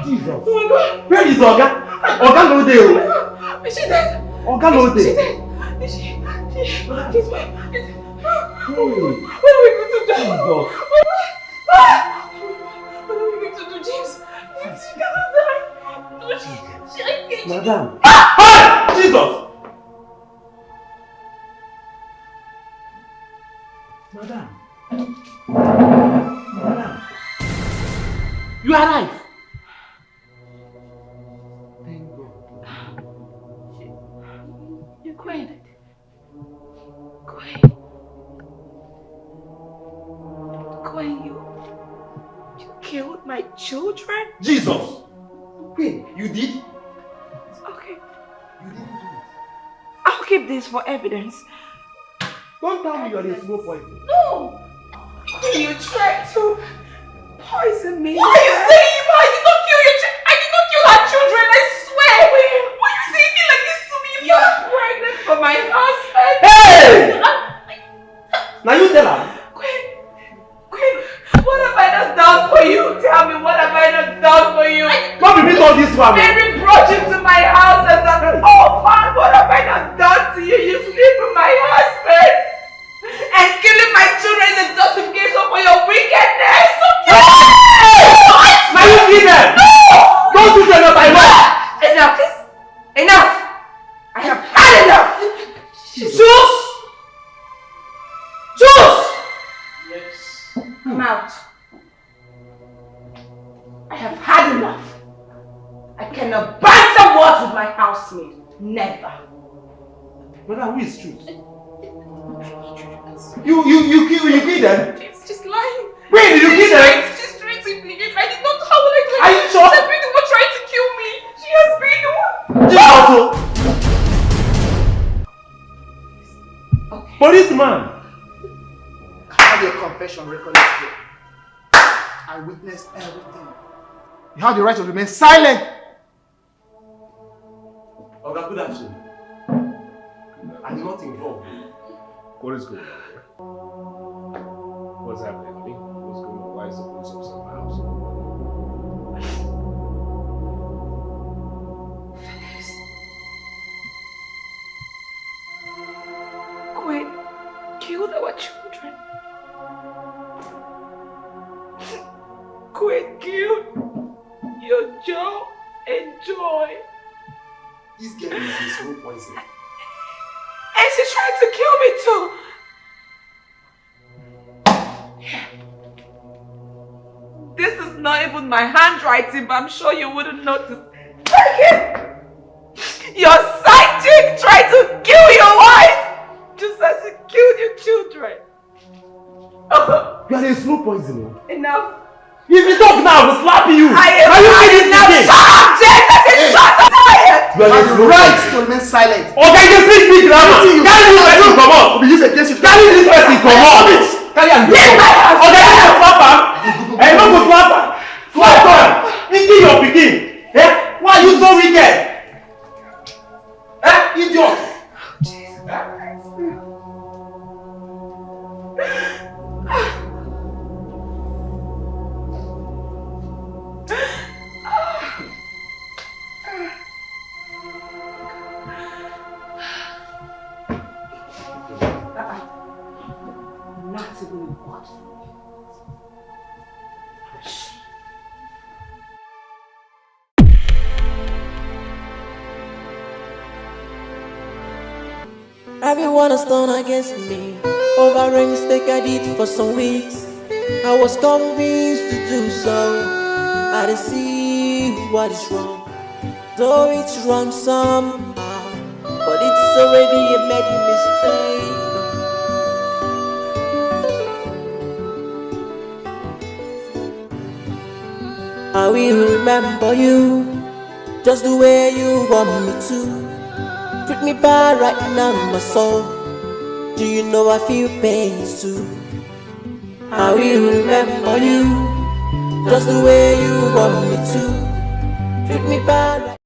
Jesus. Oh my God. Where is Oga? Oga no dey. Is she dead? Oga no Is she dey. dead? Is she? She's fine. What are we going to do? Jesus. What are we going to do, James? She cannot die. No, she can't. Madam. Ah! Jesus! Madam. Madam. You are alive. Thank God. You're Queen. Queen, you killed my children? Jesus! Queen, you did? Okay. You didn't do it. I'll keep this for evidence. Don't tell me you're a slow poison. No! You tried to poison me. What are you saying? I did not kill your children. I did not kill our children, I swear. Why are you saying me like this to me? You're pregnant for my husband. Hey! Now you tell her. Queen, what have I not done for you? Tell me, what have I not done for you? Don't repeat all this one. Mary brought you to my house as an orphan. What have I not done to you? You sleep with my husband. And killing my children is a justification for your wickedness. Now you kill them. No! Don't do them by law. Enough. Enough. I have had enough. Juice. Yes. I'm out. I have had enough. I cannot banter words with my housemaid. Never. Madam, who is truth? You kill them? It's just lying. Wait, did you kill them? She's trying to implicate. I did not. How will I do it? Are you sure? She has been the one trying to kill me. She has been the one. Okay. Policeman. I have your confession recorded here. I witnessed everything. You have the right to remain silent. Okay, good action. I'm not involved. What is going on here? What's happening, honey? What's going on? Why is the police officer in my house? Queen killed our children. Queen killed your Joe and Joy. This girl is a slow poison. And she's trying to kill me too. This is not even my handwriting, but I'm sure you wouldn't notice. Take it! Your side chick tried to kill your wife! Just as she killed your children. You are a slow poison. Enough. If you talk now, I will slap you. I am enough. Shut up, Jake! I said shut up! You have the right to remain silent. Okay, you speak big grammar. Carry this person come on. Carry this person come on. Carry and go. Okay, you go slap her. I no go slap her. Slap her. Into your pikin. Eh? Why are you so wicked? Eh? Idiot. Not even a word. Everyone has turned against me over a mistake I did for some weeks. I was convinced to do so. I didn't see what is wrong, though it's wrong somehow, but it's already a made mistake. I will remember you just the way you want me to. Treat me bad right now, my soul. Do you know I feel pains too? I will remember you just the way you want me to. Treat me bad right